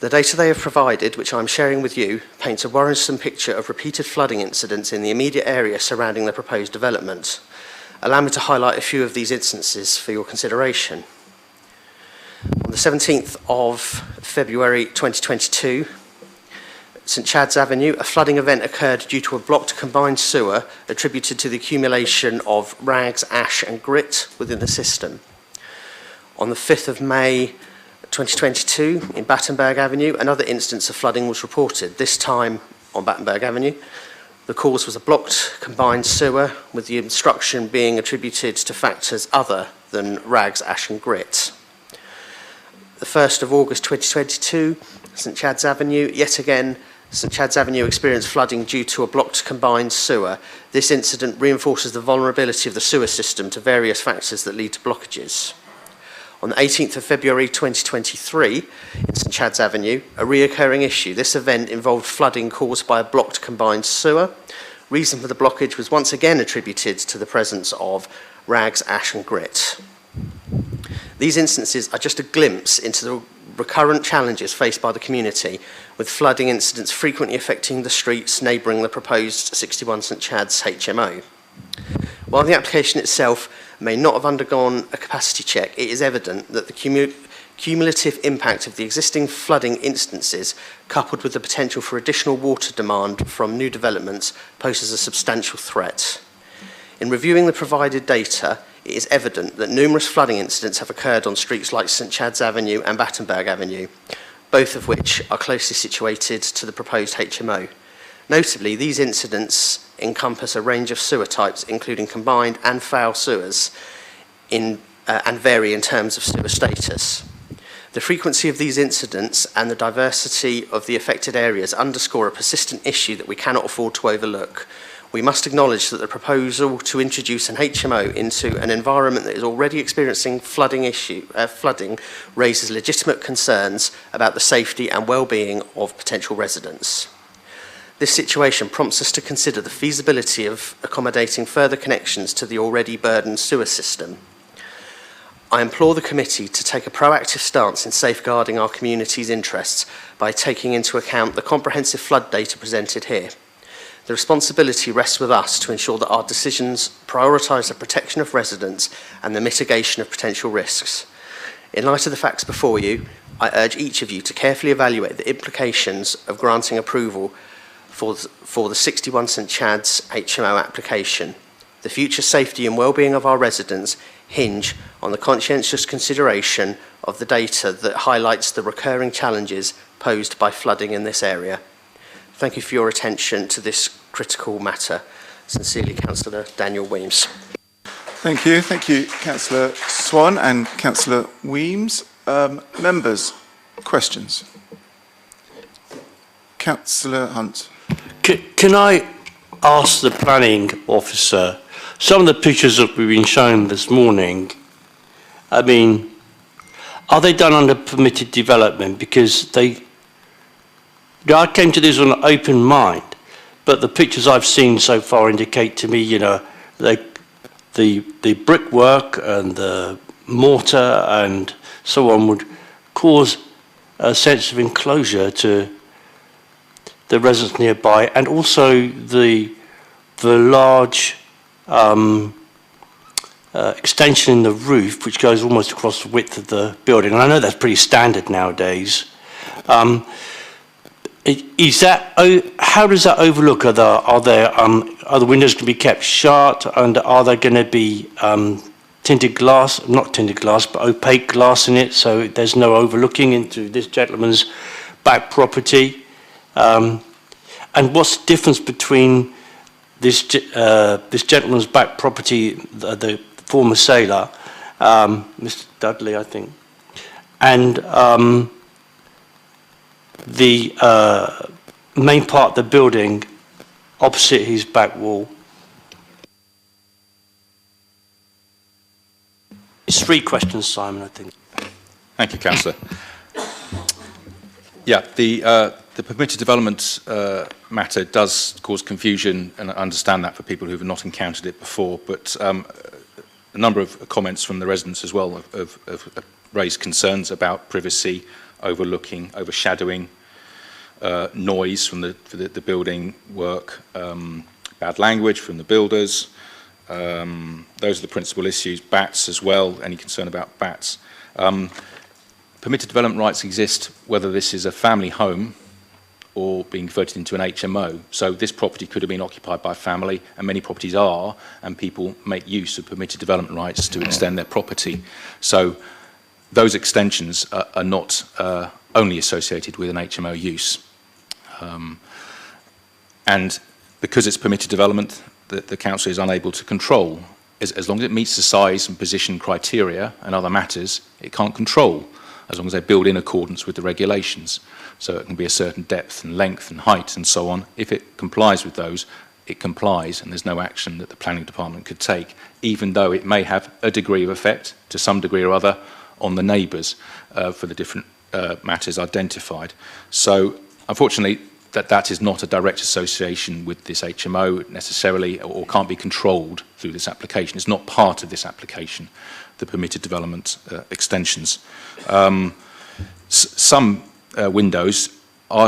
The data they have provided, which I'm sharing with you, paints a worrisome picture of repeated flooding incidents in the immediate area surrounding the proposed development. Allow me to highlight a few of these instances for your consideration. On the 17th of February 2022, St Chad's Avenue, a flooding event occurred due to a blocked combined sewer attributed to the accumulation of rags, ash and grit within the system. On the 5th of May 2022, in Battenberg Avenue, another instance of flooding was reported, this time on Battenberg Avenue. The cause was a blocked combined sewer, with the obstruction being attributed to factors other than rags, ash and grit. The 1st of August 2022, St Chad's Avenue, yet again, St Chad's Avenue experienced flooding due to a blocked combined sewer. This incident reinforces the vulnerability of the sewer system to various factors that lead to blockages. On the 18th of February 2023, in St Chad's Avenue, a reoccurring issue. This event involved flooding caused by a blocked combined sewer. Reason for the blockage was once again attributed to the presence of rags, ash and grit. These instances are just a glimpse into the recurrent challenges faced by the community, with flooding incidents frequently affecting the streets neighbouring the proposed 61 St Chad's HMO. While the application itself may not have undergone a capacity check, it is evident that the cumulative impact of the existing flooding instances, coupled with the potential for additional water demand from new developments, poses a substantial threat. In reviewing the provided data, it is evident that numerous flooding incidents have occurred on streets like St Chad's Avenue and Battenberg Avenue, both of which are closely situated to the proposed HMO. Notably, these incidents encompass a range of sewer types, including combined and foul sewers, and vary in terms of sewer status. The frequency of these incidents and the diversity of the affected areas underscore a persistent issue that we cannot afford to overlook. We must acknowledge that the proposal to introduce an HMO into an environment that is already experiencing flooding raises legitimate concerns about the safety and well-being of potential residents. This situation prompts us to consider the feasibility of accommodating further connections to the already burdened sewer system. I implore the committee to take a proactive stance in safeguarding our community's interests by taking into account the comprehensive flood data presented here. The responsibility rests with us to ensure that our decisions prioritise the protection of residents and the mitigation of potential risks. In light of the facts before you, I urge each of you to carefully evaluate the implications of granting approval for the 61 St Chad's HMO application. The future safety and well-being of our residents hinge on the conscientious consideration of the data that highlights the recurring challenges posed by flooding in this area. Thank you for your attention to this critical matter. Sincerely, Councillor Daniel Weems. Thank you, Councillor Swan and Councillor Weems. Members, questions? Councillor Hunt. Can I ask the planning officer, some of the pictures that we've been shown this morning, I mean, are they done under permitted development? Because I came to this with an open mind, but the pictures I've seen so far indicate to me, you know, the brickwork and the mortar and so on would cause a sense of enclosure to the residents nearby, and also the large extension in the roof, which goes almost across the width of the building. And I know that's pretty standard nowadays. Is that, how does that overlook? Are the windows going to be kept shut, and are there going to be tinted glass, not tinted glass, but opaque glass in it, so there's no overlooking into this gentleman's back property? And what's the difference between this gentleman's back property, the former sailor, Mr. Dudley, I think, and the main part of the building opposite his back wall. It's 3 questions, Simon, I think. Thank you, Councillor. Yeah, the permitted development matter does cause confusion, and I understand that for people who have not encountered it before, but a number of comments from the residents as well have raised concerns about privacy, overlooking, overshadowing, noise from the building work, bad language from the builders. Those are the principal issues. Bats as well, any concern about bats. Permitted development rights exist whether this is a family home or being converted into an HMO. So this property could have been occupied by a family, and many properties are, and people make use of permitted development rights to extend their property. So those extensions are not only associated with an HMO use. And because it's permitted development, the council is unable to control. As long as it meets the size and position criteria and other matters, it can't control, as long as they build in accordance with the regulations. So it can be a certain depth and length and height and so on. If it complies with those, it complies, and there's no action that the planning department could take, even though it may have a degree of effect, to some degree or other, on the neighbours for the different matters identified. So unfortunately, that is not a direct association with this HMO necessarily, or can't be controlled through this application. It's not part of this application, the permitted development extensions. Some windows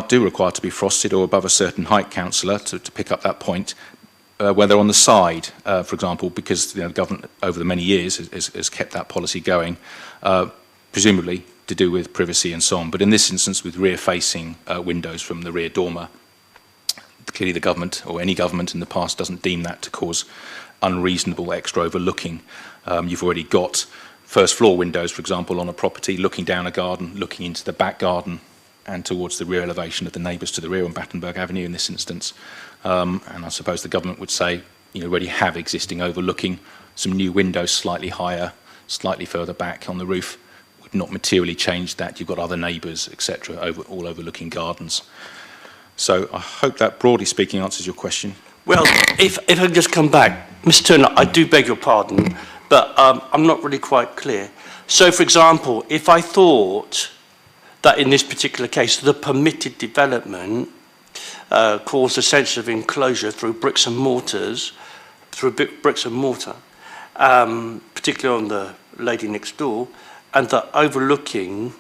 do require to be frosted or above a certain height, councillor, to pick up that point, where they're on the side, for example, because the government over the many years has kept that policy going, presumably to do with privacy and so on. But in this instance, with rear-facing windows from the rear dormer, clearly the government, or any government in the past, doesn't deem that to cause unreasonable extra overlooking. You've already got first floor windows, for example, on a property, looking down a garden, looking into the back garden and towards the rear elevation of the neighbours to the rear on Battenberg Avenue in this instance. And I suppose the government would say, you already have existing overlooking, some new windows slightly higher, slightly further back on the roof would not materially change that. You've got other neighbours, etc., all overlooking gardens. So I hope that, broadly speaking, answers your question. Well, if I can just come back, Mr. Turner, I do beg your pardon, but I'm not really quite clear. So, for example, if I thought that in this particular case, the permitted development caused a sense of enclosure through bricks and mortar, particularly on the lady next door, and that overlooking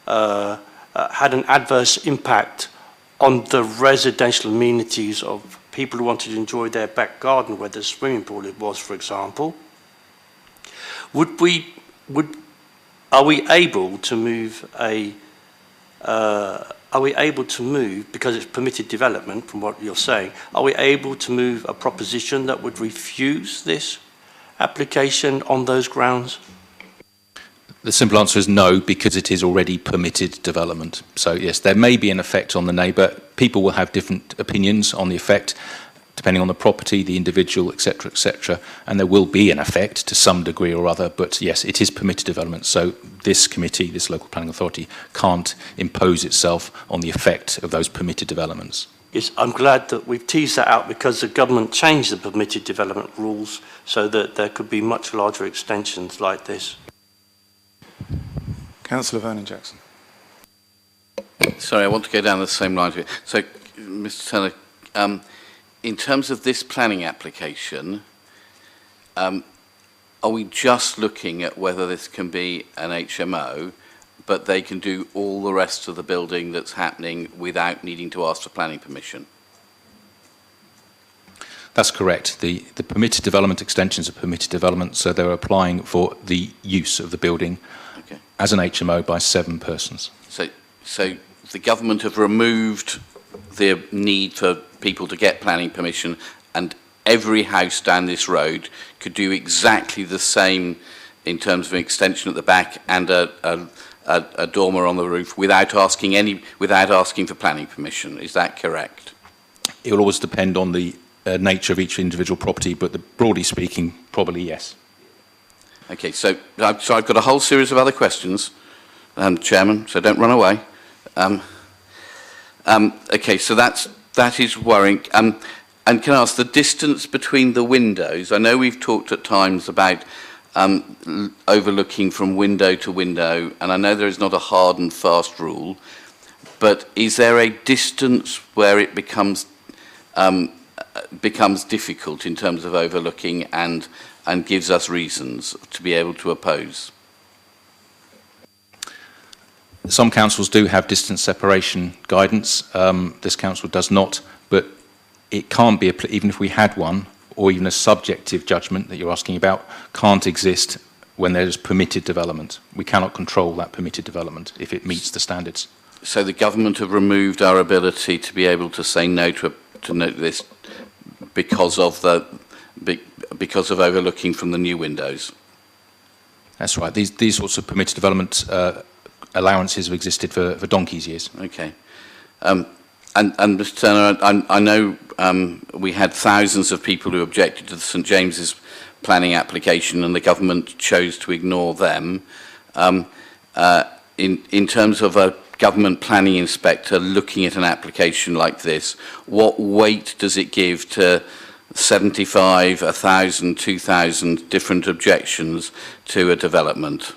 had an adverse impact on the residential amenities of people who wanted to enjoy their back garden where the swimming pool it was, for example, are we able to move because it's permitted development, from what you're saying, are we able to move a proposition that would refuse this application on those grounds? The simple answer is no, because it is already permitted development. So yes, there may be an effect on the neighbour. People will have different opinions on the effect, depending on the property, the individual, etc., and there will be an effect to some degree or other, but yes, it is permitted development, so this committee, this local planning authority, can't impose itself on the effect of those permitted developments. Yes, I'm glad that we've teased that out, because the government changed the permitted development rules so that there could be much larger extensions like this. Councillor Vernon Jackson. Sorry, I want to go down the same line. So, Mr. Turner, in terms of this planning application, are we just looking at whether this can be an HMO, but they can do all the rest of the building that's happening without needing to ask for planning permission? That's correct. The permitted development extensions are permitted development, so they're applying for the use of the building as an HMO by 7 persons. So the government have removed the need for people to get planning permission, and every house down this road could do exactly the same in terms of an extension at the back and a dormer on the roof without asking for planning permission. Is that correct? It will always depend on the nature of each individual property, but broadly speaking, probably yes. Okay, so I've got a whole series of other questions, Chairman, so don't run away. Okay, so that is worrying. And can I ask, the distance between the windows, I know we've talked at times about overlooking from window to window, and I know there is not a hard and fast rule, but is there a distance where it becomes difficult in terms of overlooking and gives us reasons to be able to oppose? Some councils do have distance separation guidance. This council does not, but it can't be, even if we had one, or even a subjective judgment that you're asking about, can't exist when there's permitted development. We cannot control that permitted development if it meets the standards. So the government have removed our ability to be able to say no to this because of overlooking from the new windows. That's right. These sorts of permitted development allowances have existed for donkey's years. Okay. And Mr. Turner, I know we had thousands of people who objected to the St James's planning application, and the government chose to ignore them. In terms of a government planning inspector looking at an application like this, what weight does it give to 75, 1,000, 2,000 different objections to a development?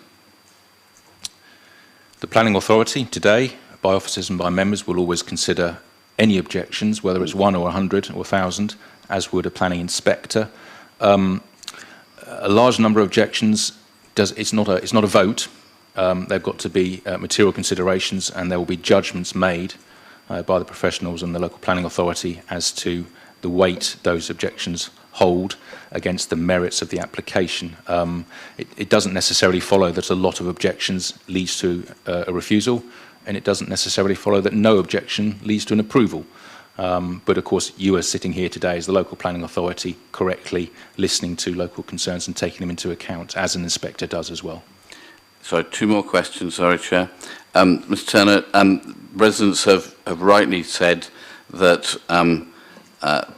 The planning authority today, by officers and by members, will always consider any objections, whether it's 1 or 100 or 1,000, as would a planning inspector. A large number of objections, it's not a vote. They've got to be material considerations, and there will be judgments made by the professionals and the local planning authority as to the weight those objections hold against the merits of the application. It doesn't necessarily follow that a lot of objections leads to a refusal, and it doesn't necessarily follow that no objection leads to an approval. But of course, you are sitting here today as the local planning authority, correctly listening to local concerns and taking them into account, as an inspector does as well. Sorry, two more questions, sorry, Chair. Mr. Turner, residents have rightly said that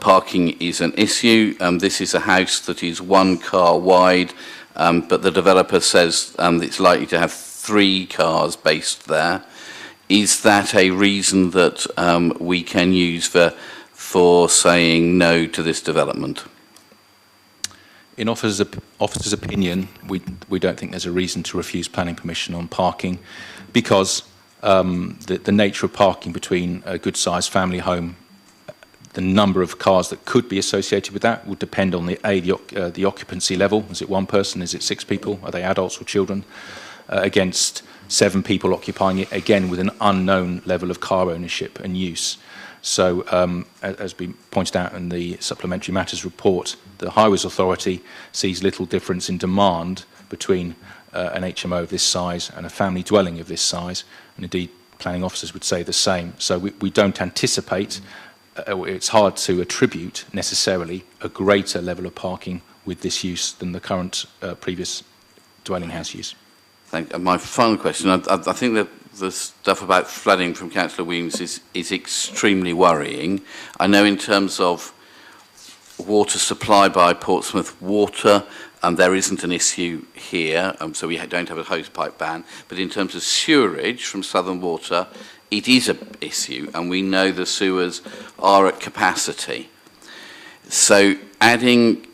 parking is an issue. This is a house that is 1 car wide, but the developer says it's likely to have 3 cars based there. Is that a reason that we can use for saying no to this development? In officer's opinion, we don't think there's a reason to refuse planning permission on parking, because the nature of parking between a good-sized family home, the number of cars that could be associated with that would depend on the occupancy level. Is it 1 person? Is it 6 people? Are they adults or children? Against 7 people occupying it, again with an unknown level of car ownership and use. So, as we pointed out in the Supplementary Matters report, the Highways Authority sees little difference in demand between an HMO of this size and a family dwelling of this size, and indeed planning officers would say the same. So we don't anticipate, it's hard to attribute necessarily a greater level of parking with this use than the current previous dwelling house use. My final question, I think that the stuff about flooding from Councillor Weems is extremely worrying. I know in terms of water supply by Portsmouth Water, there isn't an issue here, so we don't have a hosepipe ban, but in terms of sewerage from Southern Water, it is an issue, and we know the sewers are at capacity. So adding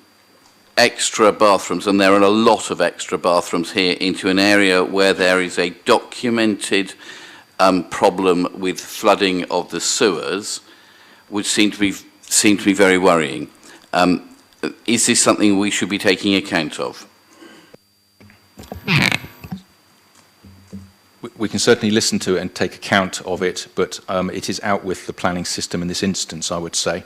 extra bathrooms, and there are a lot of extra bathrooms here, into an area where there is a documented problem with flooding of the sewers would seem to be very worrying. Is this something we should be taking account of? We can certainly listen to it and take account of it, but it is out with the planning system in this instance, I would say.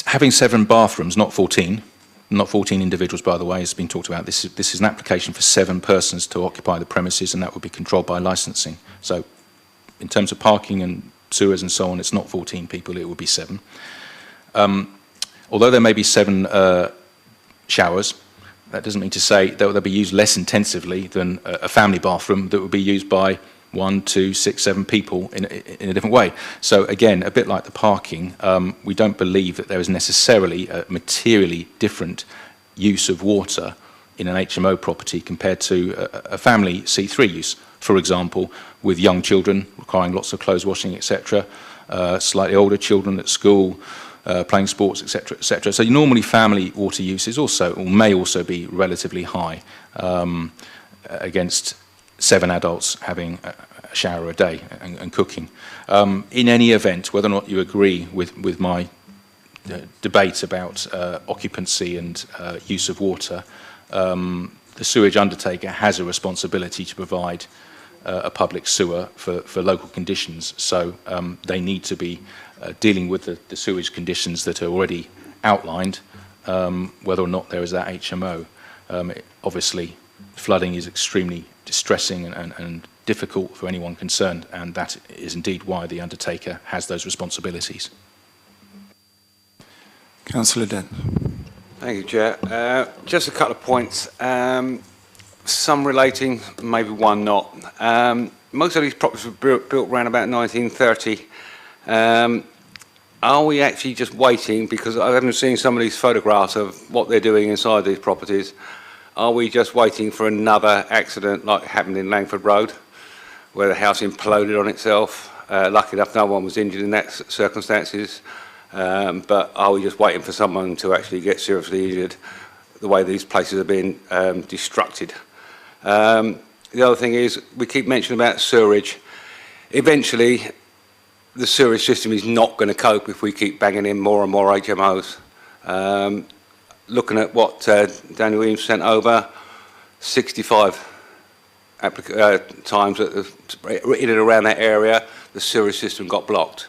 Having 7 bathrooms, not 14 individuals, by the way, has been talked about. This is an application for 7 persons to occupy the premises, and that would be controlled by licensing. So in terms of parking and sewers and so on, it's not 14 people, it would be 7. Although there may be 7 showers, that doesn't mean to say that they'll be used less intensively than a family bathroom that would be used by 1, 2, 6, 7 people in a different way. So again, a bit like the parking, we don't believe that there is necessarily a materially different use of water in an HMO property compared to a family C3 use. for example, with young children requiring lots of clothes washing, etc., slightly older children at school, playing sports, etc., etc. So normally family water use is also, or may also be relatively high, against 7 adults having a shower a day and cooking. In any event, whether or not you agree with my debate about occupancy and use of water, the sewage undertaker has a responsibility to provide a public sewer for local conditions. So they need to be dealing with the sewage conditions that are already outlined, whether or not there is that HMO. Obviously, flooding is extremely distressing and difficult for anyone concerned, and that is indeed why the undertaker has those responsibilities. Councillor Dent. Thank you, Chair. Just a couple of points. Some relating, maybe one not. Most of these properties were built around about 1930. Are we actually just waiting, because I haven't seen some of these photographs of what they're doing inside these properties, are we just waiting for another accident like happened in Langford Road, where the house imploded on itself? Lucky enough, no one was injured in that circumstances. But are we just waiting for someone to actually get seriously injured, the way these places are being destructed? The other thing is, we keep mentioning about sewerage. Eventually, the sewerage system is not going to cope if we keep banging in more and more HMOs. Looking at what Daniel Eames sent over, 65 times in and around that area, the sewerage system got blocked.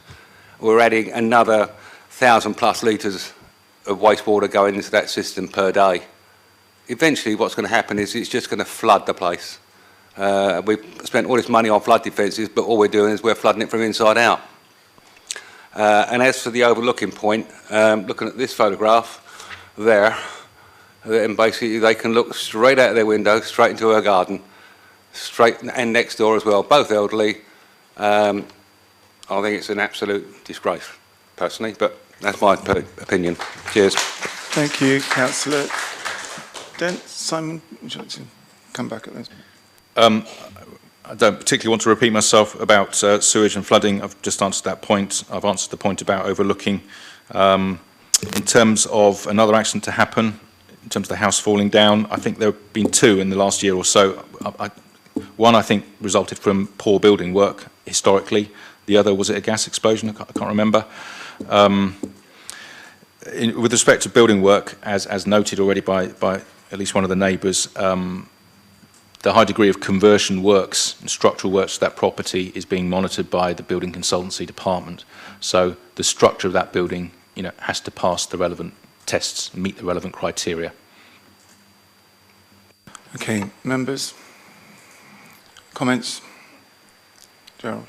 We're adding another 1,000+ litres of wastewater going into that system per day. Eventually what's going to happen is it's just going to flood the place. We've spent all this money on flood defences, but all we're doing is we're flooding it from inside out. And as for the overlooking point, looking at this photograph there, and basically they can look straight out of their window, straight into her garden, straight, and next door as well, both elderly. I think it's an absolute disgrace, personally, but that's my opinion. Cheers. Thank you, Councillor Dent. Simon, would you like to come back at this? I don't particularly want to repeat myself about sewage and flooding. I've just answered that point. I've answered the point about overlooking. In terms of another accident to happen, in terms of the house falling down, I think there have been 2 in the last year or so. One, I think, resulted from poor building work historically. The other, was it a gas explosion? I can't remember. With respect to building work, as noted already by at least one of the neighbours, the high degree of conversion works and structural works to that property is being monitored by the building consultancy department. So the structure of that building, has to pass the relevant tests, meet the relevant criteria. Okay, members, comments? Gerald.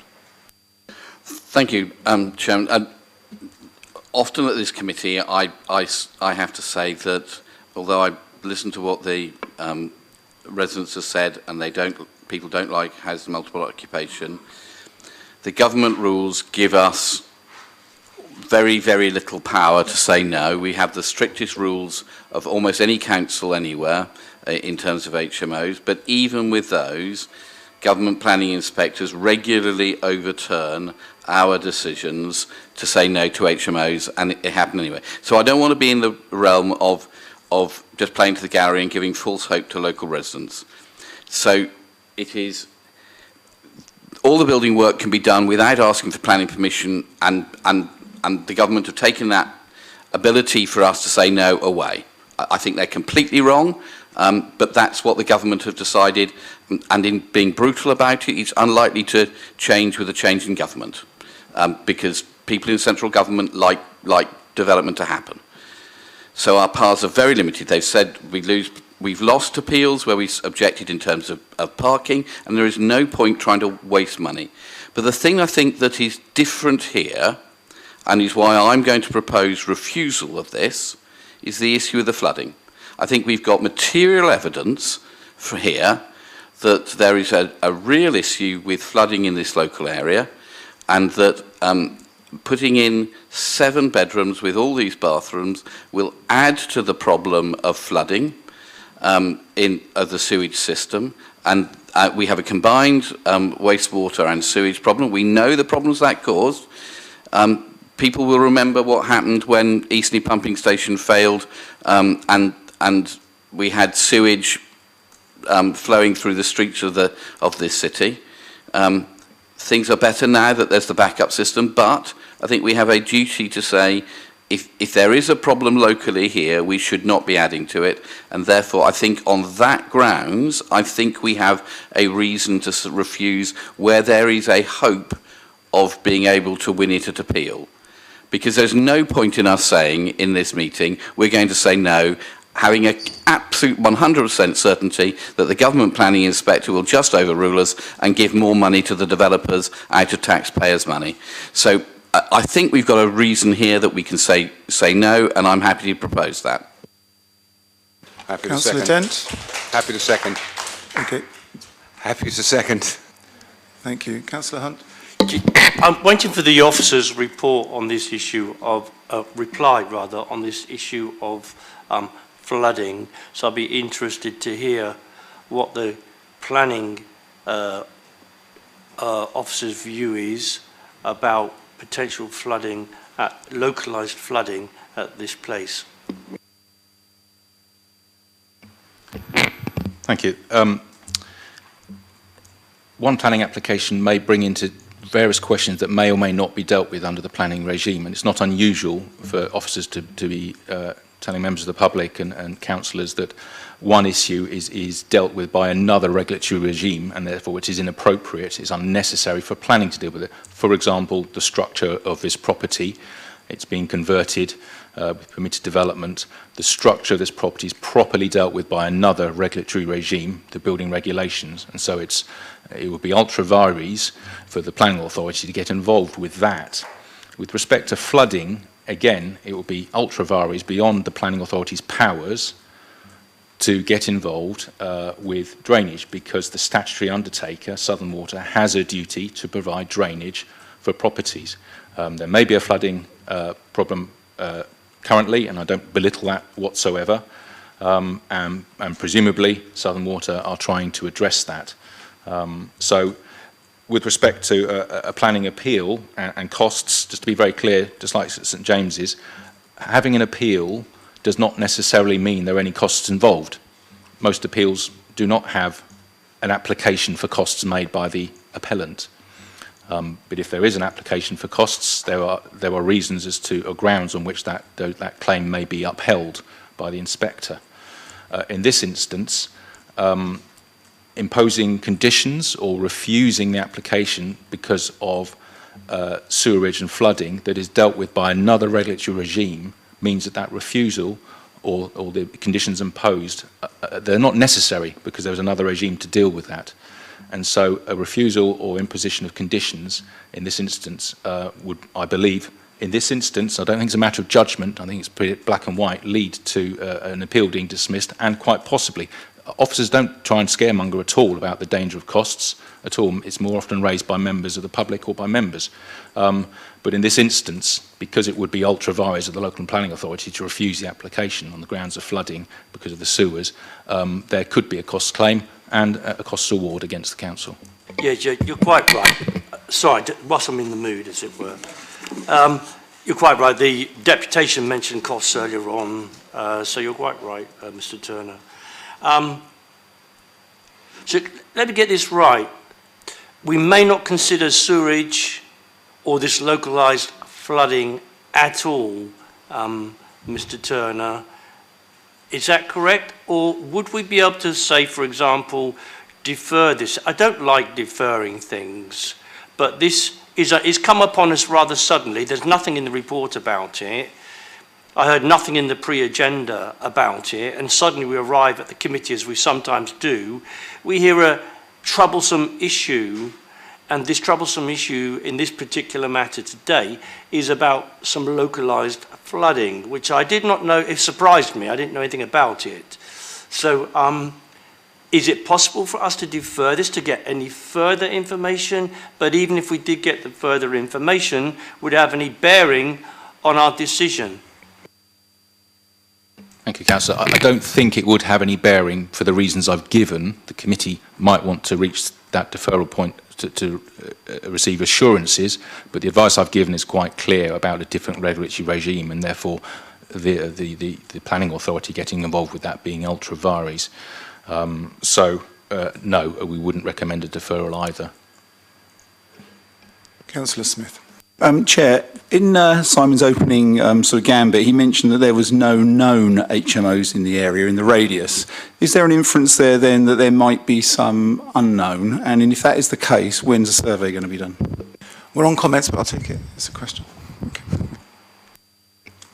Thank you, Chairman. Often at this committee, I have to say that although I listen to what the residents have said, and people don't like has multiple occupation, the government rules give us very, very little power to say no. We have the strictest rules of almost any council anywhere in terms of HMOs, but even with those, government planning inspectors regularly overturn our decisions to say no to HMOs, and it happened anyway. So I don't want to be in the realm of just playing to the gallery and giving false hope to local residents. So it is, all the building work can be done without asking for planning permission, and the government have taken that ability for us to say no away. I think they're completely wrong, but that's what the government have decided, and in being brutal about it, it's unlikely to change with a change in government, because people in central government like development to happen. So our powers are very limited. They've said we've lost appeals where we objected in terms of parking, and there is no point trying to waste money. But the thing I think that is different here, and is why I'm going to propose refusal of this, is the issue of the flooding. I think we've got material evidence for here that there is a real issue with flooding in this local area, and that putting in 7 bedrooms with all these bathrooms will add to the problem of flooding of the sewage system, and We have a combined wastewater and sewage problem. We know the problems that caused. People will remember what happened when Eastney Pumping Station failed, and we had sewage flowing through the streets of this city. Things are better now that there's the backup system, but I think we have a duty to say if there is a problem locally here, we should not be adding to it, and therefore I think on that grounds, I think we have a reason to refuse where there is a hope of being able to win it at appeal. Because there's no point in us saying in this meeting, we're going to say no, having an absolute 100% certainty that the government planning inspector will just overrule us and give more money to the developers out of taxpayers' money. So I think we've got a reason here that we can say no, and I'm happy to propose that. Happy to Councillor second. Dent. Happy to second. Okay. Happy to second. Thank you. Councillor Hunt. I'm waiting for the officer's report on this issue of, reply rather, on this issue of flooding. So I'll be interested to hear what the planning officer's view is about potential flooding, localised flooding at this place. Thank you. One planning application may bring into various questions that may or may not be dealt with under the planning regime, and it's not unusual for officers to be telling members of the public and councillors that one issue is dealt with by another regulatory regime, and therefore which is inappropriate, it's unnecessary for planning to deal with it. For example, the structure of this property, it's been converted with permitted development. The structure of this property is properly dealt with by another regulatory regime, the building regulations, and so it would be ultra vires for the planning authority to get involved with that. With respect to flooding, again, it would be ultra vires beyond the planning authority's powers to get involved with drainage, because the statutory undertaker, Southern Water, has a duty to provide drainage for properties. There may be a flooding problem currently, and I don't belittle that whatsoever, and presumably Southern Water are trying to address that. So with respect to a planning appeal and costs, just to be very clear, just like St James's, having an appeal does not necessarily mean there are any costs involved. Most appeals do not have an application for costs made by the appellant. But if there is an application for costs, there are reasons as to, or grounds on which that claim may be upheld by the inspector. In this instance, imposing conditions or refusing the application because of sewerage and flooding that is dealt with by another regulatory regime means that refusal or the conditions imposed, they're not necessary because there's another regime to deal with that. And so a refusal or imposition of conditions in this instance would, I believe, in this instance, I don't think it's a matter of judgment, I think it's pretty black and white, lead to an appeal being dismissed, and quite possibly. Officers don't try and scaremonger at all about the danger of costs at all. It's more often raised by members of the public or by members. But in this instance, because it would be ultra vires of the local planning authority to refuse the application on the grounds of flooding because of the sewers, there could be a cost claim and a costs award against the council. Yeah, you're quite right. Sorry, whilst I'm in the mood, as it were. You're quite right. The deputation mentioned costs earlier on, so you're quite right, Mr. Turner. So let me get this right. We may not consider sewerage or this localised flooding at all, Mr. Turner. Is that correct? Or would we be able to say, for example, defer this? I don't like deferring things, but this is come upon us rather suddenly. There's nothing in the report about it. I heard nothing in the pre-agenda about it, and suddenly we arrive at the committee, as we sometimes do. We hear a troublesome issue, and this troublesome issue in this particular matter today is about some localised flooding, which I did not know. It surprised me. I didn't know anything about it. So is it possible for us to defer this to get any further information? But even if we did get the further information, would it have any bearing on our decision? Thank Thank you, Councillor. I don't think it would have any bearing for the reasons I've given. The committee might want to reach that deferral point to receive assurances, but the advice I've given is quite clear about a different regulatory regime, and therefore the planning authority getting involved with that being ultra vires. No, we wouldn't recommend a deferral either. Councillor Smith. Chair, in Simon's opening sort of gambit, he mentioned that there was no known HMOs in the area, in the radius. Is there an inference there then that there might be some unknown? And if that is the case, when's the survey going to be done? We're on comments, but I'll take it as a question. Okay.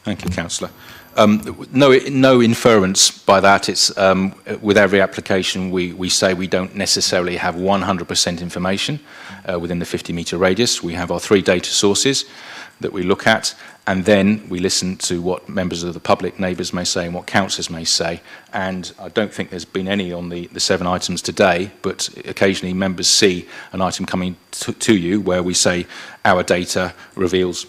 Thank you, Councillor. No inference by that. It's with every application we say we don't necessarily have 100% information within the 50-metre radius. We have our 3 data sources that we look at, and then we listen to what members of the public, neighbours may say and what councillors may say. And I don't think there's been any on the 7 items today, but occasionally members see an item coming to you where we say our data reveals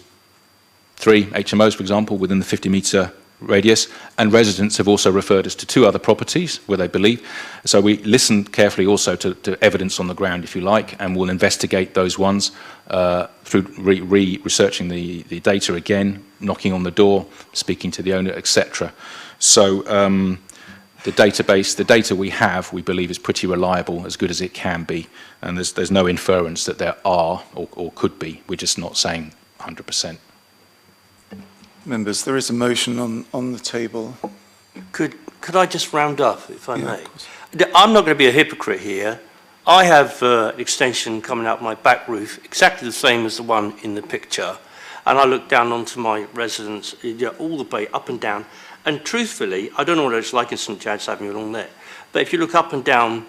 3 HMOs, for example, within the 50-metre radius, and residents have also referred us to 2 other properties where they believe. So we listen carefully also to evidence on the ground, if you like, and we'll investigate those ones through researching the data again, knocking on the door, speaking to the owner, etc. So the database, the data we have, we believe is pretty reliable, as good as it can be, and there's no inference that there are or could be. We're just not saying 100%. Members, there is a motion on the table. Could I just round up, if I may? I'm not going to be a hypocrite here. I have an extension coming out my back roof, exactly the same as the one in the picture, and I look down onto my residence all the way up and down. And truthfully, I don't know what it's like in St Chad's Avenue along there, but if you look up and down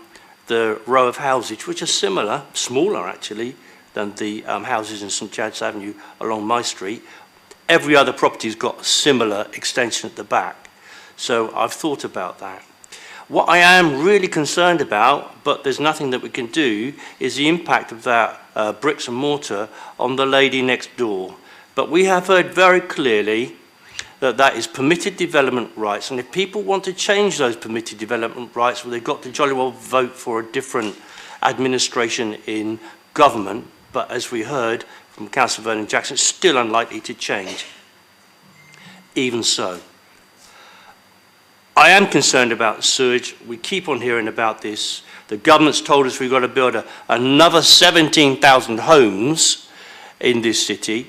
the row of houses, which are similar, smaller actually, than the houses in St Chad's Avenue along my street, every other property's got a similar extension at the back. So I've thought about that. What I am really concerned about, but there's nothing that we can do, is the impact of that bricks and mortar on the lady next door. But we have heard very clearly that that is permitted development rights, and if people want to change those permitted development rights, well, they've got to jolly well vote for a different administration in government. But as we heard from Councillor Vernon Jackson, it's still unlikely to change. Even so, I am concerned about sewage. We keep on hearing about this. The government's told us we've got to build another 17,000 homes in this city.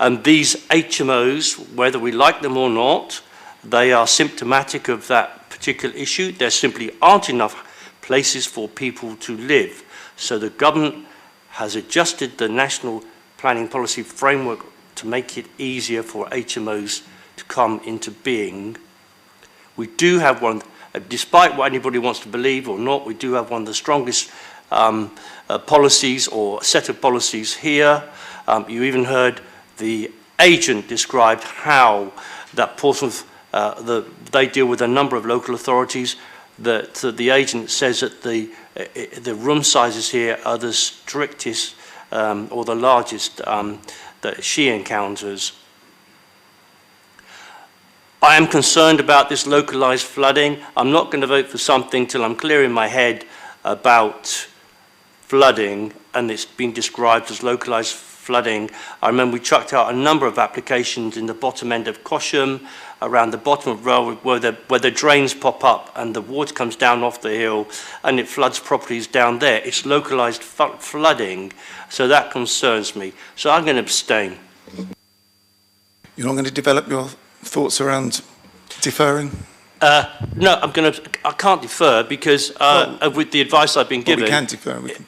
And these HMOs, whether we like them or not, they are symptomatic of that particular issue. There simply aren't enough places for people to live. So the government has adjusted the national planning policy framework to make it easier for HMOs to come into being. We do have one, despite what anybody wants to believe or not, we do have one of the strongest policies or set of policies here. You even heard the agent describe how that Portsmouth, they deal with a number of local authorities, that the agent says that the room sizes here are the strictest or the largest that she encounters. I am concerned about this localised flooding. I'm not going to vote for something till I'm clear in my head about flooding, and it's been described as localised flooding. I remember we chucked out a number of applications in the bottom end of Cosham, around the bottom of railway, where the drains pop up and the water comes down off the hill and it floods properties down there. It's localised flooding, so that concerns me. So I'm going to abstain. You're not going to develop your thoughts around deferring? No, I can't defer because with the advice I've been given. We can defer. We can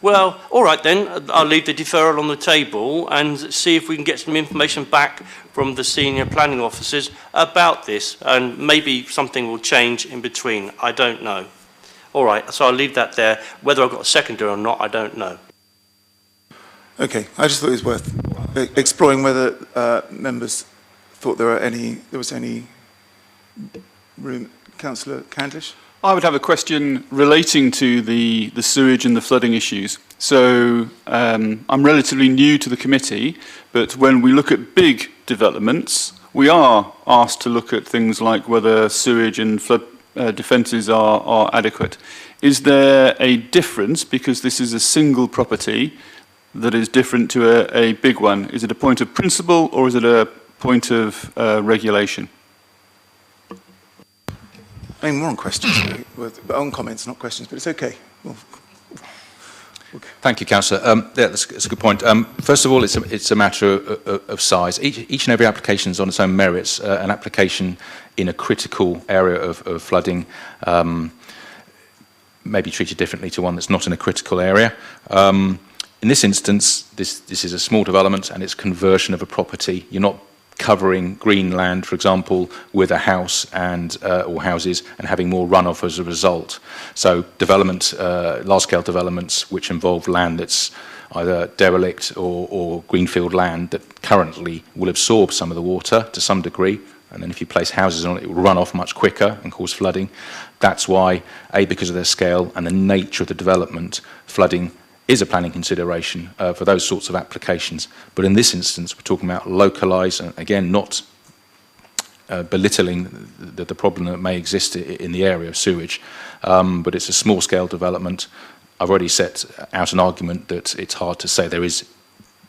well, all right then. I'll leave the deferral on the table and see if we can get some information back from the senior planning officers about this, and maybe something will change in between. I don't know. All right, so I'll leave that there. Whether I've got a seconder or not, I don't know. Okay, I just thought it was worth exploring whether members thought there was any room. Councillor Candlish? I would have a question relating to the sewage and the flooding issues. So I'm relatively new to the committee, but when we look at big developments, we are asked to look at things like whether sewage and flood defences are adequate. Is there a difference, because this is a single property, that is different to a big one? Is it a point of principle or is it a point of regulation? I mean, we're on questions, on comments, not questions, but it's okay. Thank you, Councillor. Yeah, that's a good point. First of all, it's a matter of size. Each and every application is on its own merits. An application in a critical area of flooding may be treated differently to one that's not in a critical area. In this instance, this is a small development and it's conversion of a property. You're not covering green land, for example, with a house and or houses and having more runoff as a result. So development, large-scale developments which involve land that's either derelict or greenfield land that currently will absorb some of the water to some degree, and then if you place houses on it, it will run off much quicker and cause flooding. That's why, because of their scale and the nature of the development, flooding is a planning consideration for those sorts of applications. But in this instance, we're talking about localised, and again, not belittling the problem that may exist in the area of sewage, but it's a small-scale development. I've already set out an argument that it's hard to say there is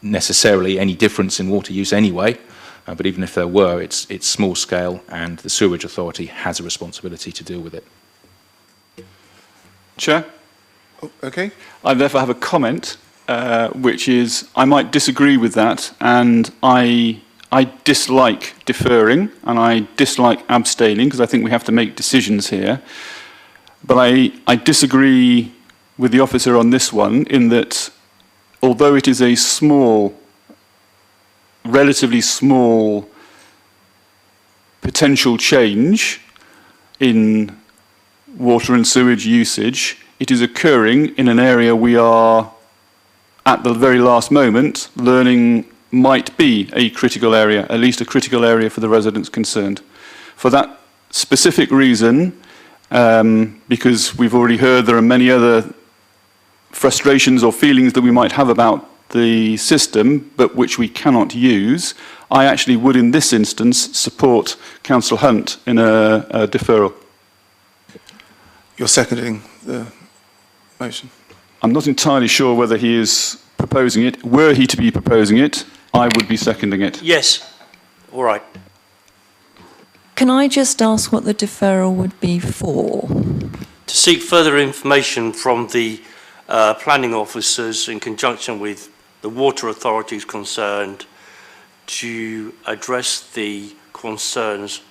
necessarily any difference in water use anyway, but even if there were, it's small-scale, and the Sewerage Authority has a responsibility to deal with it. Chair? Oh, okay. I therefore have a comment, which is I might disagree with that, and I dislike deferring and I dislike abstaining because I think we have to make decisions here. But I disagree with the officer on this one in that although it is a small, relatively small potential change in water and sewage usage, it is occurring in an area we are, at the very last moment, learning might be a critical area, at least a critical area for the residents concerned. For that specific reason, because we've already heard there are many other frustrations or feelings that we might have about the system, but which we cannot use, I actually would, in this instance, support Councillor Hunt in a deferral. You're seconding the motion? I'm not entirely sure whether he is proposing it. Were he to be proposing it, I would be seconding it. Yes. All right. Can I just ask what the deferral would be for? To seek further information from the planning officers in conjunction with the water authorities concerned to address the concerns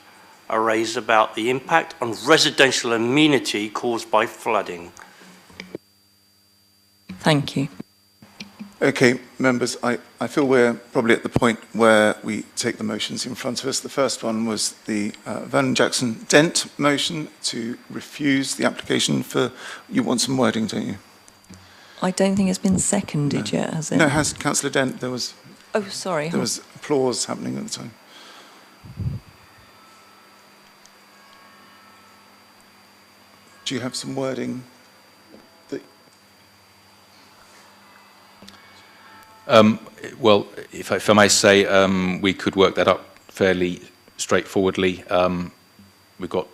raised about the impact on residential amenity caused by flooding. Thank you. Okay, members, I feel we're probably at the point where we take the motions in front of us. The first one was the Vernon Jackson Dent motion to refuse the application for, you want some wording, don't you? I don't think it's been seconded yet, has it? No, it has. Councillor Dent, there was... Oh, sorry. There was applause happening at the time. Do you have some wording? Well, if I may say, we could work that up fairly straightforwardly. We've got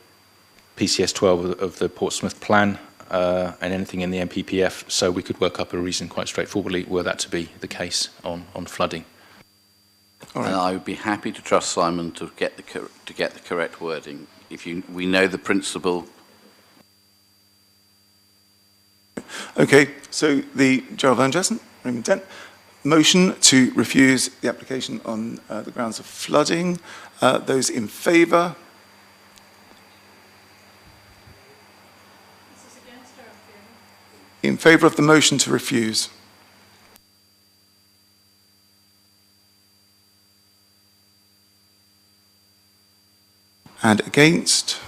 PCS 12 of the Portsmouth plan and anything in the MPPF, so we could work up a reason quite straightforwardly were that to be the case on flooding. All right. And I would be happy to trust Simon to get the correct wording. We know the principle. Okay, so the Gerald Vernon Jackson, Raymond Dent, motion to refuse the application on the grounds of flooding. Those in favour? In favour of the motion to refuse? And against?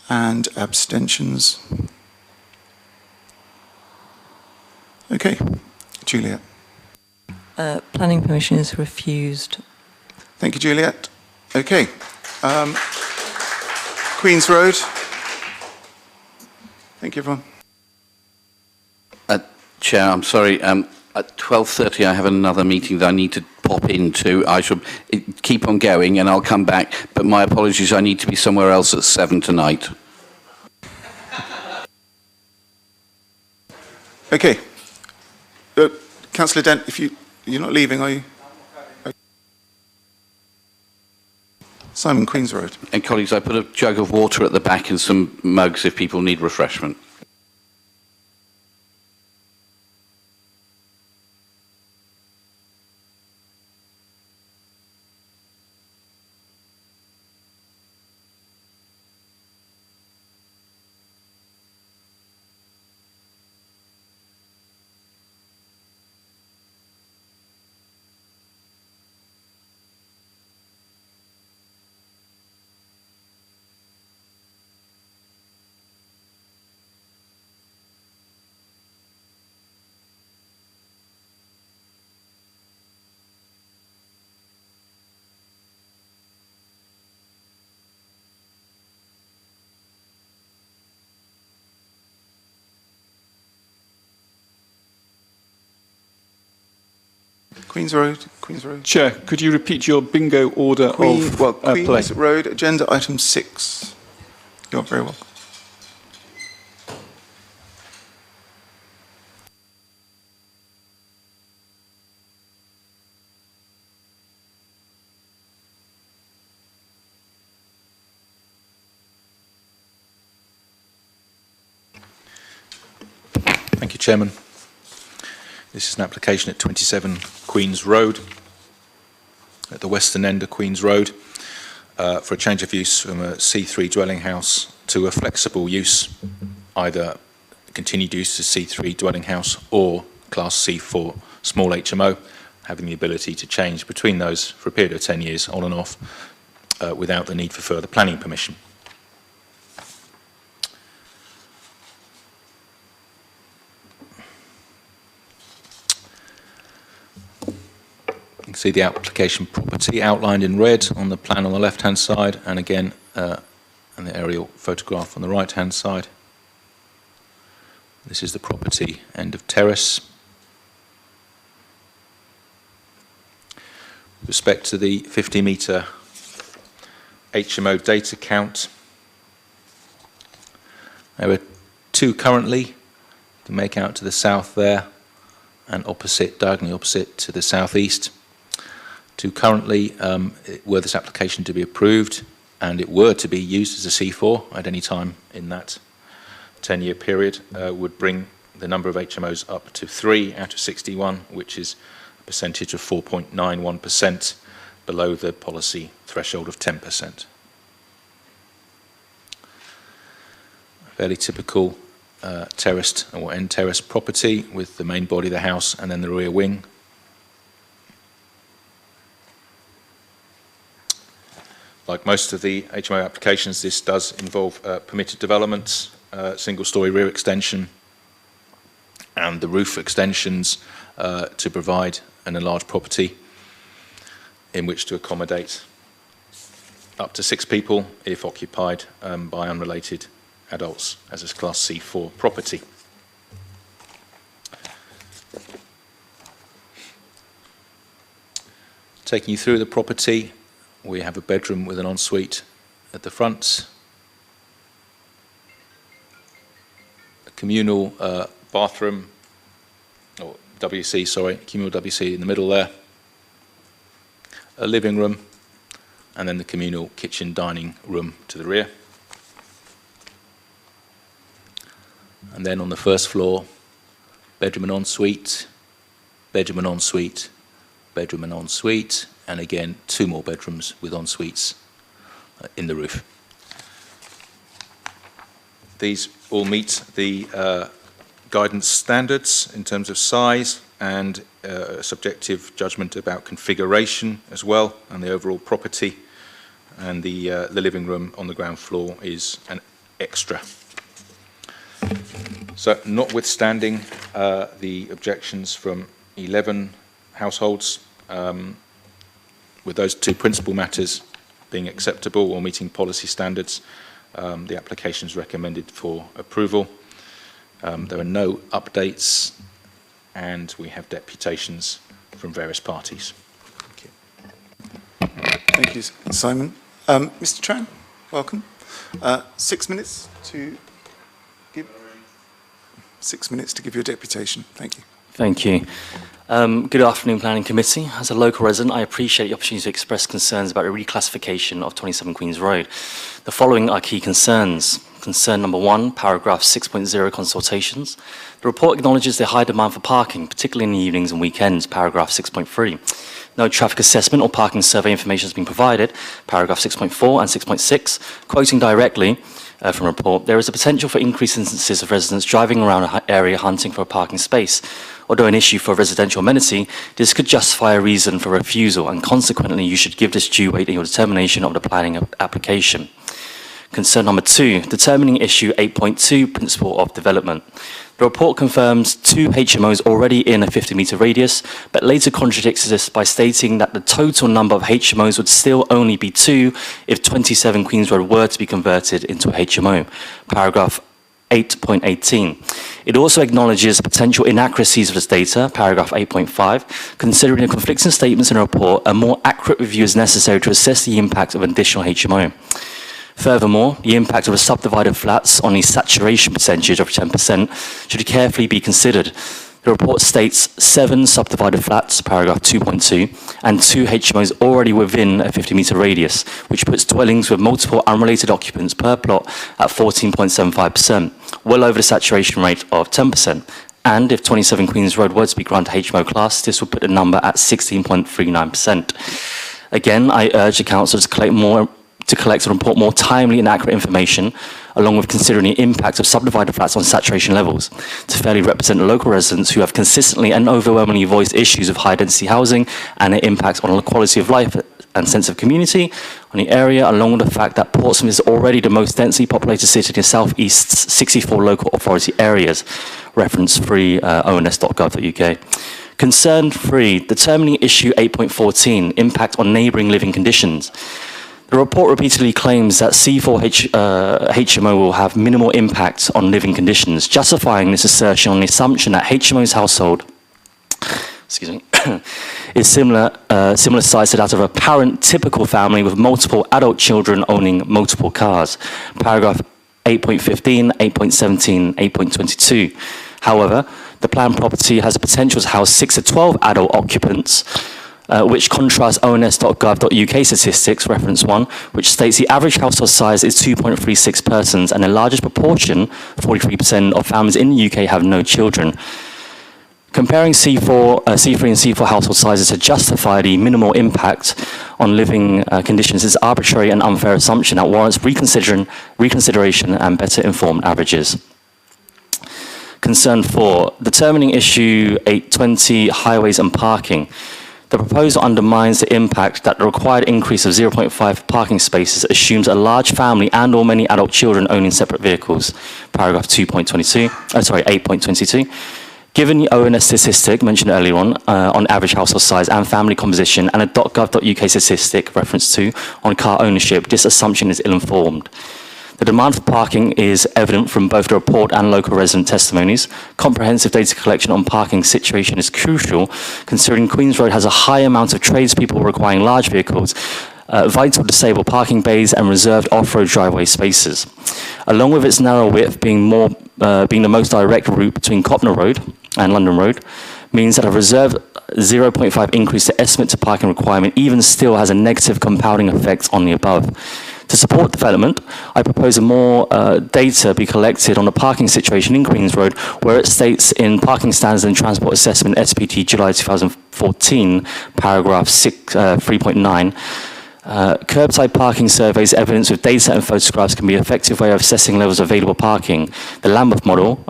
And abstentions? Okay, Juliet. Planning permission is refused. Thank you, Juliet. Okay. Queen's Road. Thank you, everyone. Chair, I'm sorry. At 12:30, I have another meeting that I need to pop into. I shall keep on going and I'll come back, but my apologies, I need to be somewhere else at 7 tonight. Okay. Councillor Dent, if you're not leaving, are you? Simon, Queen's Road. And colleagues, I put a jug of water at the back and some mugs if people need refreshment. Queen's Road, Queen's Road. Chair, could you repeat your bingo order of Queen's play? Road, agenda item 6. You're very welcome. Thank you, Chairman. This is an application at 27 Queen's Road, at the western end of Queen's Road, for a change of use from a C3 dwelling house to a flexible use, either continued use as C3 dwelling house or Class C4 small HMO, having the ability to change between those for a period of 10 years on and off without the need for further planning permission. You can see the application property outlined in red on the plan on the left-hand side, and again, and the aerial photograph on the right-hand side. This is the property end of terrace. With respect to the 50-metre HMO data count, there are 2 currently. You can make out to the south there, and opposite, diagonally opposite to the southeast. 2 currently, were this application to be approved and it were to be used as a C4 at any time in that 10-year period, would bring the number of HMOs up to 3 out of 61, which is a percentage of 4.91% below the policy threshold of 10%. Fairly typical terraced or end terrace property with the main body of the house and then the rear wing. Like most of the HMO applications, this does involve permitted developments, single-storey rear extension, and the roof extensions to provide an enlarged property in which to accommodate up to 6 people if occupied by unrelated adults as a Class C4 property. Taking you through the property, we have a bedroom with an ensuite at the front, a communal bathroom, or WC, sorry, communal WC in the middle there, a living room, and then the communal kitchen dining room to the rear. And then on the first floor, bedroom and ensuite, bedroom and ensuite, bedroom and ensuite, and again 2 more bedrooms with en-suites in the roof. These all meet the guidance standards in terms of size and subjective judgment about configuration as well, and the overall property, and the living room on the ground floor is an extra. So notwithstanding the objections from 11 households, with those 2 principal matters being acceptable or meeting policy standards, the application is recommended for approval. There are no updates, and we have deputations from various parties. Thank you, Simon. Mr. Tran, welcome. 6 minutes to give. 6 minutes to give your deputation. Thank you. Thank you. Good afternoon, Planning Committee. As a local resident, I appreciate the opportunity to express concerns about the reclassification of 27 Queen's Road. The following are key concerns. Concern number 1, paragraph 6.0 consultations. The report acknowledges the high demand for parking, particularly in the evenings and weekends, paragraph 6.3. No traffic assessment or parking survey information has been provided, paragraph 6.4 and 6.6. Quoting directly from the report, there is a potential for increased instances of residents driving around an area hunting for a parking space. Although an issue for a residential amenity, this could justify a reason for refusal, and consequently you should give this due weight in your determination of the planning application. Concern number 2, determining issue 8.2, principle of development. The report confirms 2 HMOs already in a 50-metre radius, but later contradicts this by stating that the total number of HMOs would still only be 2 if 27 Queen's Road were to be converted into a HMO. Paragraph 8.18. It also acknowledges potential inaccuracies of this data, paragraph 8.5. Considering the conflicting statements in the report, a more accurate review is necessary to assess the impact of an additional HMO. Furthermore, the impact of the subdivided flats on the saturation percentage of 10% should carefully be considered. The report states 7 subdivided flats, paragraph 2.2, and 2 HMOs already within a 50-metre radius, which puts dwellings with multiple unrelated occupants per plot at 14.75%, well over the saturation rate of 10%. And if 27 Queen's Road were to be granted HMO class, this would put the number at 16.39%. Again, I urge the Council to collect and report more timely and accurate information, along with considering the impact of subdivided flats on saturation levels, to fairly represent the local residents who have consistently and overwhelmingly voiced issues of high-density housing and their impact on the quality of life and sense of community on the area, along with the fact that Portsmouth is already the most densely populated city in the South East's 64 local authority areas, reference free ons.gov.uk. Concern 3, determining issue 8.14, impact on neighbouring living conditions. The report repeatedly claims that C4 HMO will have minimal impact on living conditions, justifying this assertion on the assumption that HMO's household is similar size to that of a parent typical family with multiple adult children owning multiple cars. Paragraph 8.15, 8.17, 8.22. However, the planned property has a potential to house 6 to 12 adult occupants, which contrasts ons.gov.uk statistics, reference 1, which states the average household size is 2.36 persons, and the largest proportion, 43% of families in the UK have no children. Comparing C3 and C4 household sizes to justify the minimal impact on living conditions is arbitrary and unfair assumption that warrants reconsideration and better informed averages. Concern 4, determining issue 820, highways and parking. The proposal undermines the impact that the required increase of 0.5 parking spaces assumes a large family and or many adult children owning separate vehicles. Paragraph 8.22. Given the ONS statistic mentioned earlier on average household size and family composition, and a .gov.uk statistic, reference 2, on car ownership, this assumption is ill-informed. The demand for parking is evident from both the report and local resident testimonies. Comprehensive data collection on parking situation is crucial, considering Queen's Road has a high amount of tradespeople requiring large vehicles, vital disabled parking bays and reserved off-road driveway spaces. Along with its narrow width being the most direct route between Copner Road and London Road, means that a reserved 0.5 increase to estimate to parking requirement even still has a negative compounding effect on the above. To support development, I propose more data be collected on the parking situation in Queen's Road, where it states in Parking Standards and Transport Assessment SPT July 2014, paragraph 3.9, curbside parking surveys, evidence with data and photographs can be an effective way of assessing levels of available parking. The Lambeth model,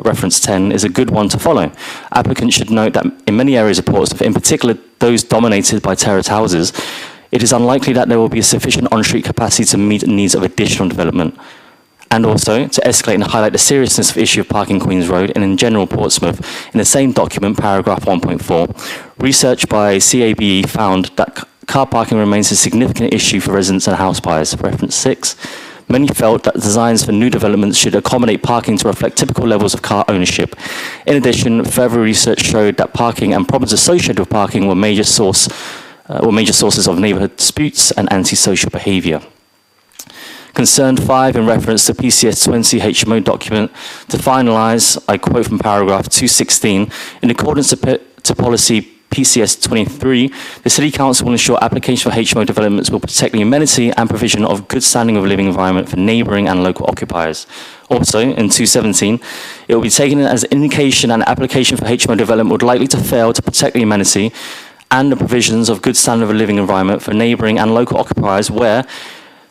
reference 10, is a good one to follow. Applicants should note that in many areas of Portsmouth, in particular those dominated by terraced houses, it is unlikely that there will be sufficient on-street capacity to meet the needs of additional development. And also, to escalate and highlight the seriousness of the issue of parking Queen's Road and in general Portsmouth, in the same document, paragraph 1.4, research by CABE found that car parking remains a significant issue for residents and house buyers, reference 6. Many felt that designs for new developments should accommodate parking to reflect typical levels of car ownership. In addition, further research showed that parking and problems associated with parking were a major source or major sources of neighbourhood disputes and antisocial behaviour. Concern 5, in reference to PCS 20 HMO document, to finalise, I quote from paragraph 216, in accordance to policy PCS 23, the City Council will ensure application for HMO developments will protect the amenity and provision of good standing of living environment for neighbouring and local occupiers. Also, in 217, it will be taken as an indication an application for HMO development would likely to fail to protect the amenity and the provisions of good standard of living environment for neighbouring and local occupiers where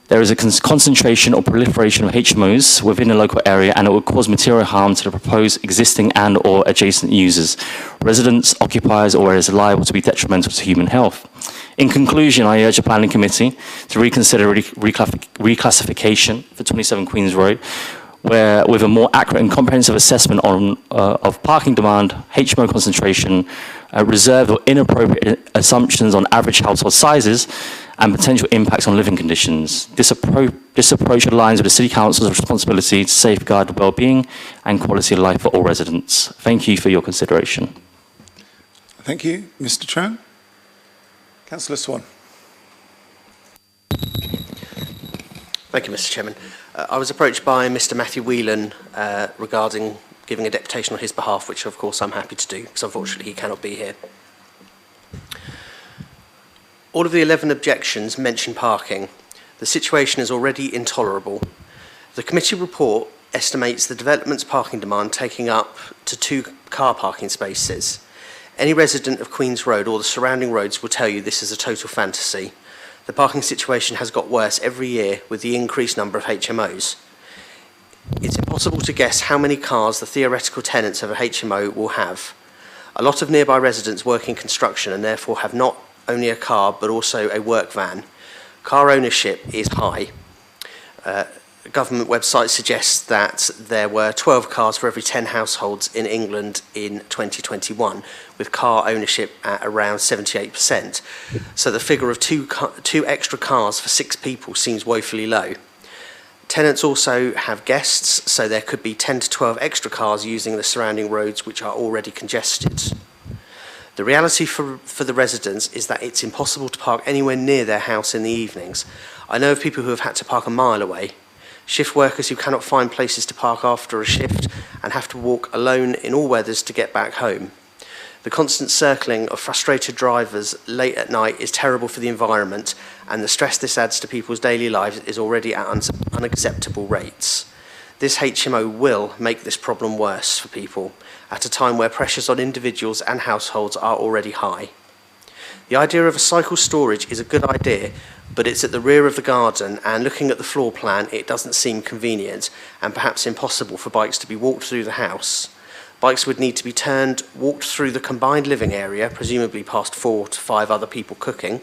there is a concentration or proliferation of HMOs within the local area and it would cause material harm to the proposed existing and or adjacent users, residents, occupiers, or is liable to be detrimental to human health. In conclusion, I urge the Planning Committee to reconsider reclassification for 27 Queen's Road, where with a more accurate and comprehensive assessment on, of parking demand, HMO concentration, reserved or inappropriate assumptions on average household sizes, and potential impacts on living conditions. This approach aligns with the City Council's responsibility to safeguard the well-being and quality of life for all residents. Thank you for your consideration. Thank you, Mr. Tran. Councillor Swan. Thank you, Mr. Chairman. I was approached by Mr. Matthew Whelan regarding giving a deputation on his behalf, which of course I'm happy to do, because unfortunately he cannot be here. All of the 11 objections mention parking. The situation is already intolerable. The committee report estimates the development's parking demand taking up to 2 car parking spaces. Any resident of Queen's Road or the surrounding roads will tell you this is a total fantasy. The parking situation has got worse every year with the increased number of HMOs. It's impossible to guess how many cars the theoretical tenants of a HMO will have. A lot of nearby residents work in construction and therefore have not only a car but also a work van. Car ownership is high. Government website suggests that there were 12 cars for every 10 households in England in 2021, with car ownership at around 78%. So the figure of two extra cars for 6 people seems woefully low. Tenants also have guests, so there could be 10 to 12 extra cars using the surrounding roads, which are already congested. The reality for the residents is that it's impossible to park anywhere near their house in the evenings. I know of people who have had to park a mile away. Shift workers who cannot find places to park after a shift and have to walk alone in all weathers to get back home. The constant circling of frustrated drivers late at night is terrible for the environment, and the stress this adds to people's daily lives is already at unacceptable rates. This HMO will make this problem worse for people at a time where pressures on individuals and households are already high. The idea of a cycle storage is a good idea, but it's at the rear of the garden, and looking at the floor plan, it doesn't seem convenient and perhaps impossible for bikes to be walked through the house. Bikes would need to be walked through the combined living area, presumably past 4 to 5 other people cooking,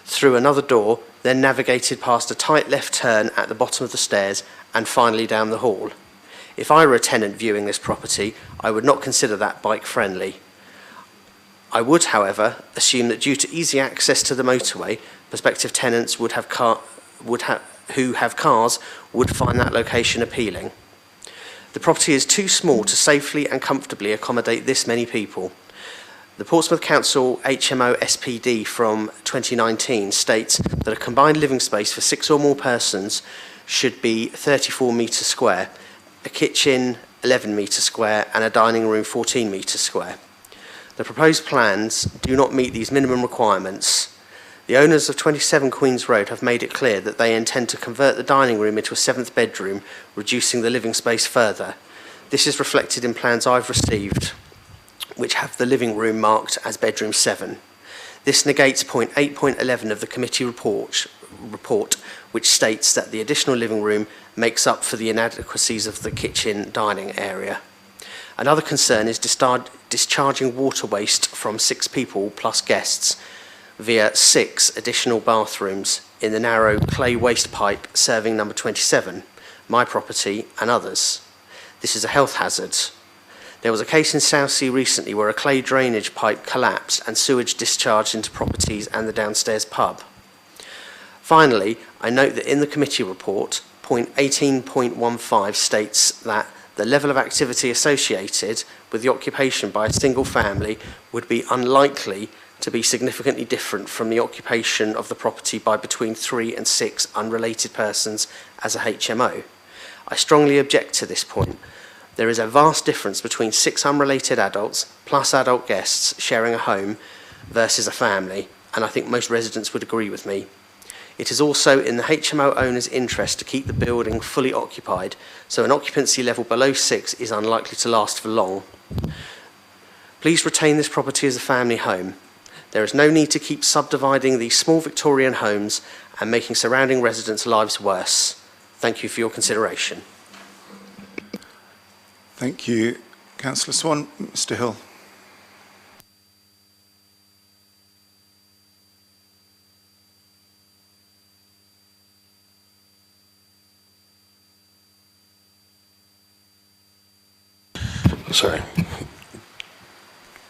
through another door, then navigated past a tight left turn at the bottom of the stairs, and finally down the hall. If I were a tenant viewing this property, I would not consider that bike friendly. I would, however, assume that due to easy access to the motorway, prospective tenants who have cars would find that location appealing. The property is too small to safely and comfortably accommodate this many people. The Portsmouth Council HMO SPD from 2019 states that a combined living space for 6 or more persons should be 34 metres square, a kitchen 11 metres square and a dining room 14 metres square. The proposed plans do not meet these minimum requirements. The owners of 27 Queen's Road have made it clear that they intend to convert the dining room into a 7th bedroom, reducing the living space further. This is reflected in plans I've received, which have the living room marked as bedroom 7. This negates point 8.11 of the committee report, which states that the additional living room makes up for the inadequacies of the kitchen dining area. Another concern is discharging water waste from 6 people plus guests via 6 additional bathrooms in the narrow clay waste pipe serving number 27, my property and others. This is a health hazard. There was a case in Southsea recently where a clay drainage pipe collapsed and sewage discharged into properties and the downstairs pub. Finally, I note that in the committee report, point 18.15 states that the level of activity associated with the occupation by a single family would be unlikely to be significantly different from the occupation of the property by between 3 and 6 unrelated persons as a HMO. I strongly object to this point. There is a vast difference between 6 unrelated adults plus adult guests sharing a home versus a family, and I think most residents would agree with me. It is also in the HMO owner's interest to keep the building fully occupied, so an occupancy level below 6 is unlikely to last for long. Please retain this property as a family home. There is no need to keep subdividing these small Victorian homes and making surrounding residents' lives worse. Thank you for your consideration. Thank you, Councillor Swan. Mr Hill. Sorry.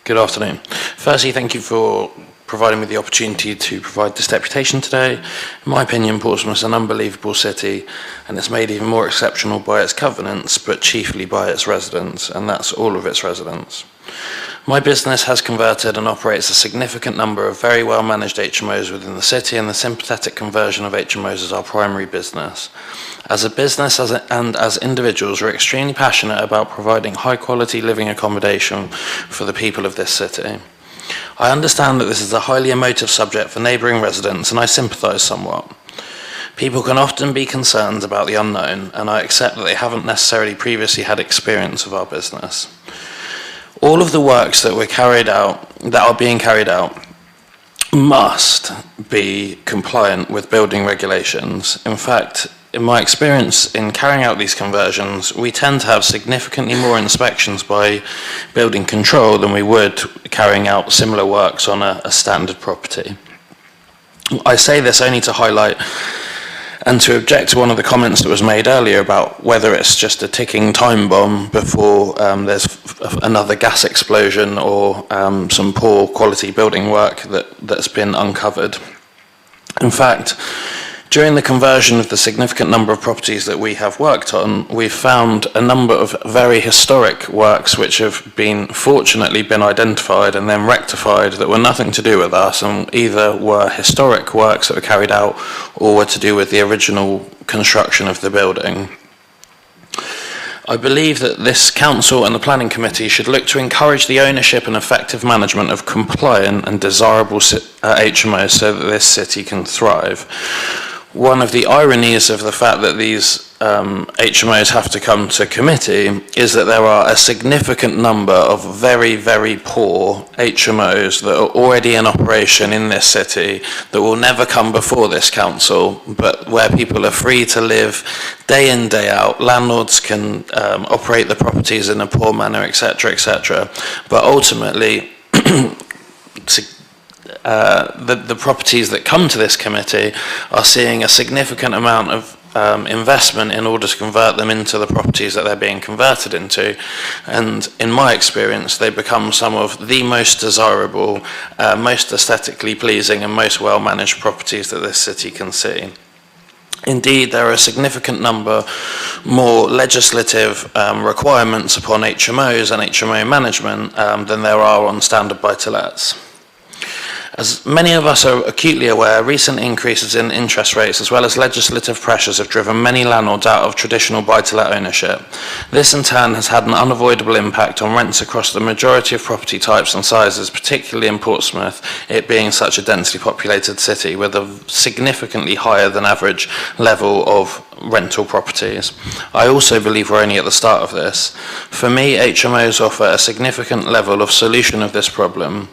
Good afternoon. Firstly, thank you for providing me the opportunity to provide this deputation today. In my opinion, Portsmouth is an unbelievable city, and it's made even more exceptional by its covenants, but chiefly by its residents, and that's all of its residents. My business has converted and operates a significant number of very well managed HMOs within the city, and the sympathetic conversion of HMOs is our primary business. As a business and as individuals, we're extremely passionate about providing high quality living accommodation for the people of this city. I understand that this is a highly emotive subject for neighbouring residents, and I sympathise somewhat. People can often be concerned about the unknown, and I accept that they haven't necessarily previously had experience of our business. All of the works that are being carried out must be compliant with building regulations. In fact, in my experience in carrying out these conversions, we tend to have significantly more inspections by building control than we would carrying out similar works on a standard property. I say this only to highlight and to object to one of the comments that was made earlier about whether it's just a ticking time bomb before there's another gas explosion or some poor quality building work that's been uncovered. In fact, during the conversion of the significant number of properties that we have worked on, we've found a number of very historic works which have fortunately been identified and then rectified that were nothing to do with us, and either were historic works that were carried out or were to do with the original construction of the building. I believe that this council and the planning committee should look to encourage the ownership and effective management of compliant and desirable HMOs so that this city can thrive. One of the ironies of the fact that these HMOs have to come to committee is that there are a significant number of very, very poor HMOs that are already in operation in this city that will never come before this council, but where people are free to live day in, day out. Landlords can operate the properties in a poor manner, etc., etc. But ultimately, the properties that come to this committee are seeing a significant amount of investment in order to convert them into the properties that they're being converted into, and in my experience they become some of the most desirable, most aesthetically pleasing and most well managed properties that this city can see. Indeed, there are a significant number more legislative requirements upon HMOs and HMO management than there are on standard buy-to-lets. As many of us are acutely aware, recent increases in interest rates as well as legislative pressures have driven many landlords out of traditional buy-to-let ownership. This in turn has had an unavoidable impact on rents across the majority of property types and sizes, particularly in Portsmouth, it being such a densely populated city with a significantly higher than average level of rental properties. I also believe we're only at the start of this. For me, HMOs offer a significant level of solution of this problem.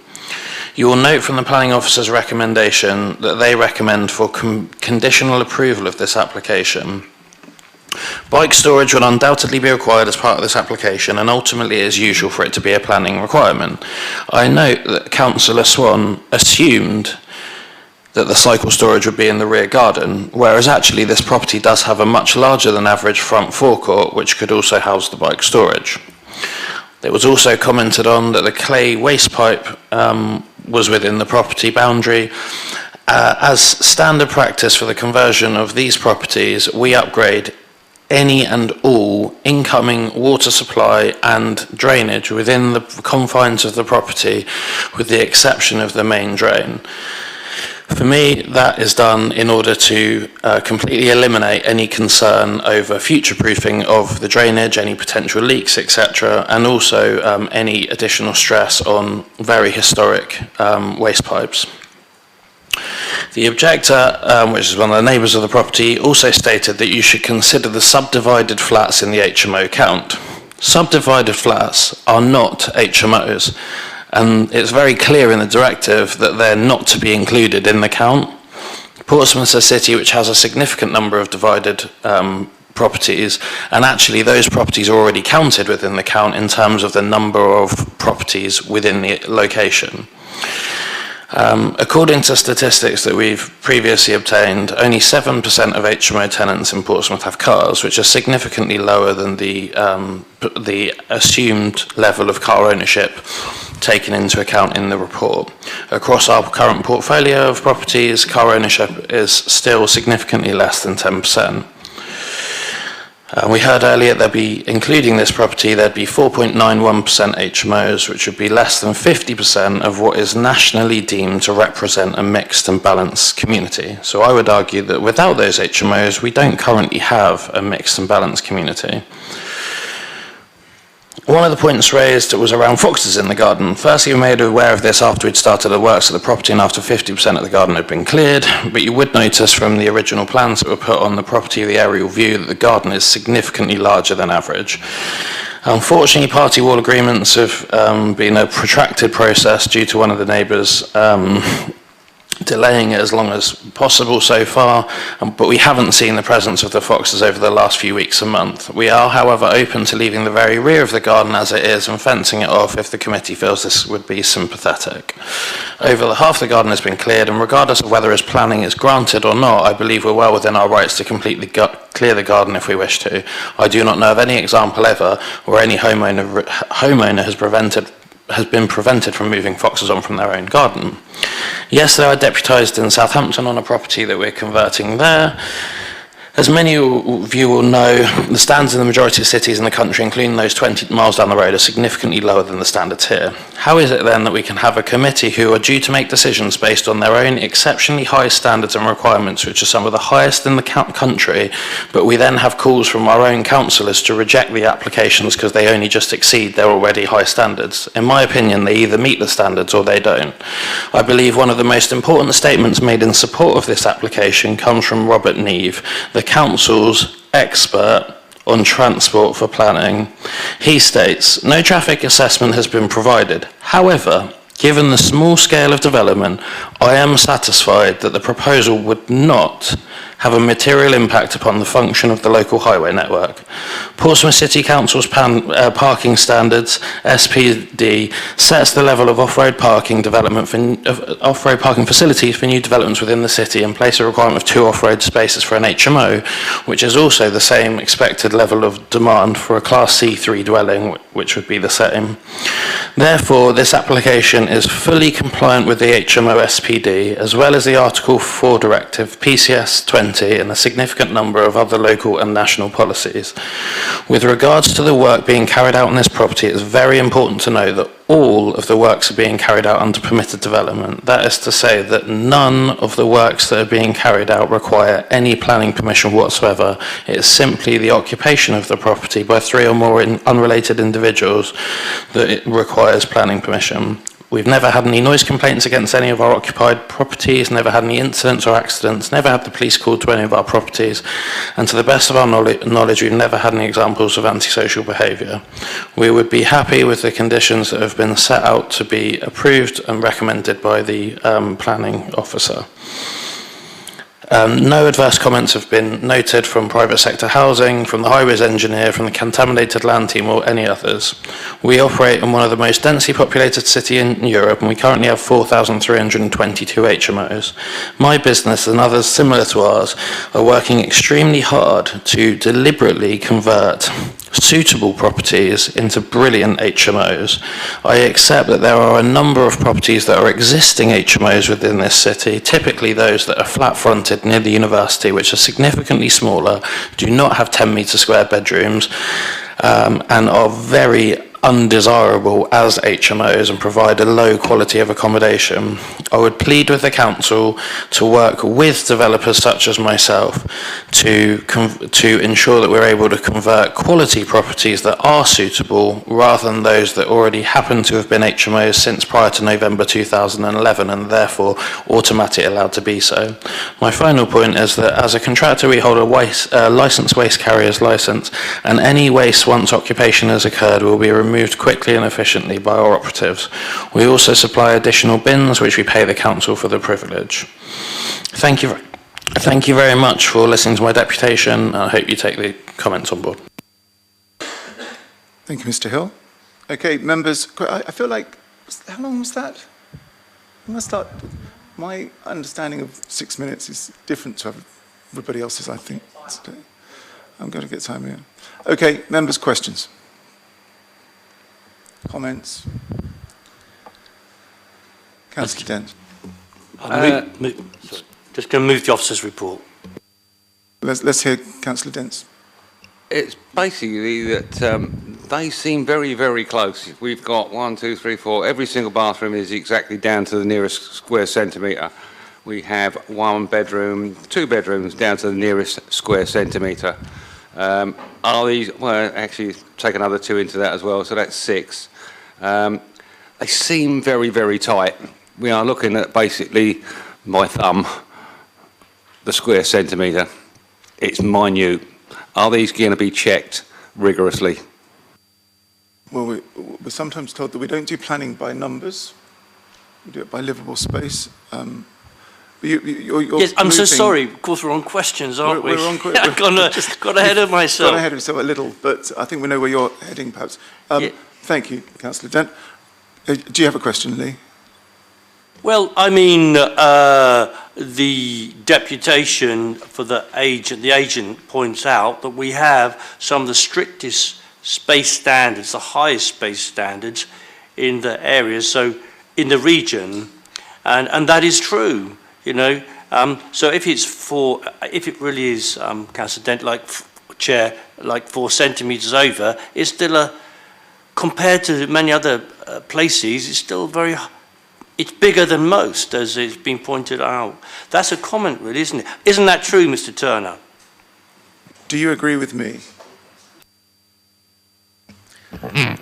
You will note from the planning officer's recommendation that they recommend for conditional approval of this application. Bike storage will undoubtedly be required as part of this application, and ultimately it is usual for it to be a planning requirement. I note that Councillor Swan assumed that the cycle storage would be in the rear garden, whereas actually this property does have a much larger than average front forecourt, which could also house the bike storage. It was also commented on that the clay waste pipe was within the property boundary. As standard practice for the conversion of these properties, we upgrade any and all incoming water supply and drainage within the confines of the property, with the exception of the main drain. For me, that is done in order to completely eliminate any concern over future-proofing of the drainage, any potential leaks, etc., and also any additional stress on very historic waste pipes. The objector, which is one of the neighbours of the property, also stated that you should consider the subdivided flats in the HMO count. Subdivided flats are not HMOs. And it's very clear in the directive that they're not to be included in the count. Portsmouth is a city which has a significant number of divided properties, and actually those properties are already counted within the count in terms of the number of properties within the location. According to statistics that we've previously obtained, only 7% of HMO tenants in Portsmouth have cars, which are significantly lower than the assumed level of car ownership taken into account in the report. Across our current portfolio of properties, car ownership is still significantly less than 10%. We heard earlier there'd be, including this property, there'd be 4.91% HMOs, which would be less than 50% of what is nationally deemed to represent a mixed and balanced community. So I would argue that without those HMOs, we don't currently have a mixed and balanced community. One of the points raised was around foxes in the garden. Firstly, we were made aware of this after we'd started the works at the property and after 50% of the garden had been cleared, but you would notice from the original plans that were put on the property, the aerial view, that the garden is significantly larger than average. Unfortunately, party wall agreements have been a protracted process due to one of the neighbours delaying it as long as possible so far, but we haven't seen the presence of the foxes over the last few weeks and months. We are, however, open to leaving the very rear of the garden as it is and fencing it off if the committee feels this would be sympathetic. Over half the garden has been cleared, and regardless of whether its planning is granted or not, I believe we're well within our rights to completely clear the garden if we wish to. I do not know of any example ever where any homeowner has been prevented from moving foxes on from their own garden. Yesterday I deputised in Southampton on a property that we're converting there. As many of you will know, the standards in the majority of cities in the country, including those 20 miles down the road, are significantly lower than the standards here. How is it then that we can have a committee who are due to make decisions based on their own exceptionally high standards and requirements, which are some of the highest in the country, but we then have calls from our own councillors to reject the applications because they only just exceed their already high standards? In my opinion, they either meet the standards or they don't. I believe one of the most important statements made in support of this application comes from Robert Neve, the council's expert on transport for planning. He states, "No traffic assessment has been provided. However, given the small scale of development, I am satisfied that the proposal would not have a material impact upon the function of the local highway network. Portsmouth City Council's parking standards, SPD, sets the level of off-road parking off-road parking facilities for new developments within the city and place a requirement of 2 off-road spaces for an HMO, which is also the same expected level of demand for a Class C3 dwelling, which would be the same. Therefore, this application is fully compliant with the HMO SPD, as well as the Article 4 Directive, PCS 20, and a significant number of other local and national policies. With regards to the work being carried out on this property, it is very important to know that all of the works are being carried out under permitted development. That is to say that none of the works that are being carried out require any planning permission whatsoever. It is simply the occupation of the property by 3 or more unrelated individuals that it requires planning permission. We've never had any noise complaints against any of our occupied properties, never had any incidents or accidents, never had the police called to any of our properties, and to the best of our knowledge, we've never had any examples of antisocial behaviour. We would be happy with the conditions that have been set out to be approved and recommended by the planning officer. No adverse comments have been noted from private sector housing, from the highways engineer, from the contaminated land team or any others. We operate in one of the most densely populated cities in Europe, and we currently have 4,322 HMOs. My business and others similar to ours are working extremely hard to deliberately convert suitable properties into brilliant HMOs. I accept that there are a number of properties that are existing HMOs within this city, typically those that are flat-fronted near the university, which are significantly smaller, do not have 10-metre square bedrooms, and are very undesirable as HMOs and provide a low quality of accommodation. I would plead with the council to work with developers such as myself to ensure that we're able to convert quality properties that are suitable rather than those that already happen to have been HMOs since prior to November 2011 and therefore automatically allowed to be so. My final point is that as a contractor we hold a licensed waste carrier's licence, and any waste once occupation has occurred will be removed quickly and efficiently by our operatives. We also supply additional bins which we pay the council for the privilege. Thank you very much for listening to my deputation. I hope you take the comments on board. Thank you, Mr. Hill. Okay, members, I feel like, how long was that? I'm going to start. My understanding of 6 minutes is different to everybody else's, I think. I'm going to get time here. Okay, members, questions? Comments? Councillor Dent. Just going to move the officer's report. Let's hear Councillor Dent's. It's basically that they seem very, very close. We've got 1, 2, 3, 4. Every single bathroom is exactly down to the nearest square centimetre. We have 1 bedroom, 2 bedrooms down to the nearest square centimetre. Are these, well, actually take another 2 into that as well, so that's 6. They seem very, very tight. We are looking at basically my thumb, the square centimetre. It's minute. Are these going to be checked rigorously? Well, we're sometimes told that we don't do planning by numbers. We do it by livable space. Yes, I'm so sorry. Of course, we're on questions, aren't we? We're on I've got ahead of myself. Got ahead of yourself a little, but I think we know where you're heading, perhaps. Thank you, Councillor Dent. Do you have a question, Lee? Well, I mean, the deputation for the agent points out that we have some of the strictest space standards, the highest space standards in the areas, so in the region, and that is true, you know. So if it really is, Councillor Dent, like Chair, like 4 centimetres over, it's still compared to many other places, it's still it's bigger than most, as it's been pointed out. That's a comment, really, isn't it? Isn't that true, Mr. Turner? Do you agree with me?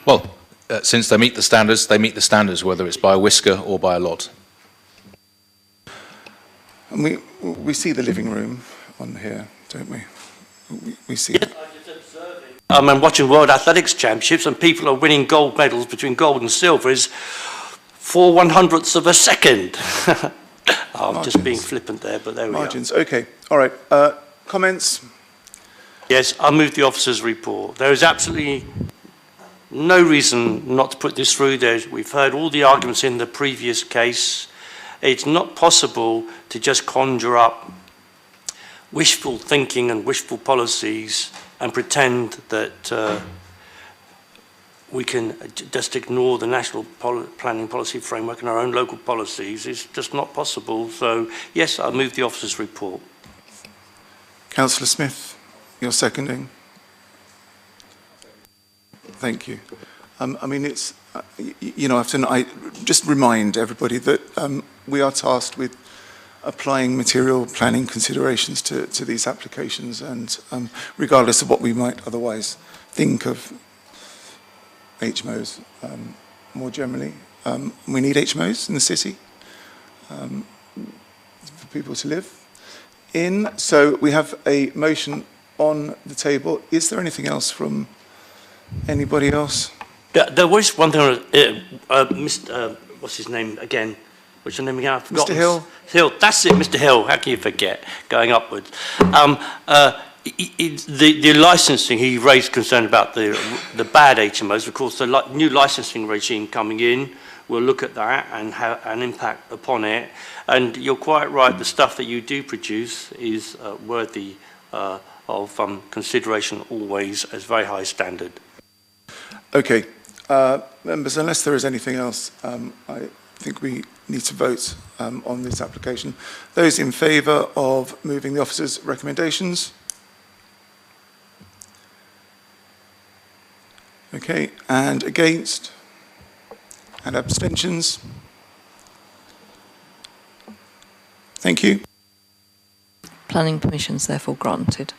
Well, since they meet the standards, whether it's by a whisker or by a lot. And we see the living room on here, don't we? We see it. I'm watching World Athletics Championships and people are winning gold medals between gold and silver is 4/100ths of a second. I'm just being flippant there, but there we Margins, are. okay. All right. Comments? Yes, I'll move the officer's report. There is absolutely no reason not to put this through. We've heard all the arguments in the previous case. It's not possible to just conjure up wishful thinking and wishful policies and pretend that we can just ignore the national planning policy framework and our own local policies. It's just not possible. So, yes, I'll move the officer's report. Councillor Smith, you're seconding. Thank you. I mean, it's, you know, I just remind everybody that we are tasked with applying material planning considerations to these applications, and regardless of what we might otherwise think of HMOs more generally. We need HMOs in the city for people to live in. So we have a motion on the table. Is there anything else from anybody else? Yeah, there was one thing, Mr. What's his name again? What's your name again? I've forgotten. Mr. Hill. Hill, that's it, Mr. Hill. How can you forget? Going upwards. The licensing, he raised concern about the bad HMOs. Of course, the new licensing regime coming in will look at that and have an impact upon it. And you're quite right, the stuff that you do produce is worthy consideration always as very high standard. Okay. Members, unless there is anything else, I think we need to vote on this application. Those in favour of moving the officer's recommendations? Okay. And against? And abstentions? Thank you. Planning permission is therefore granted.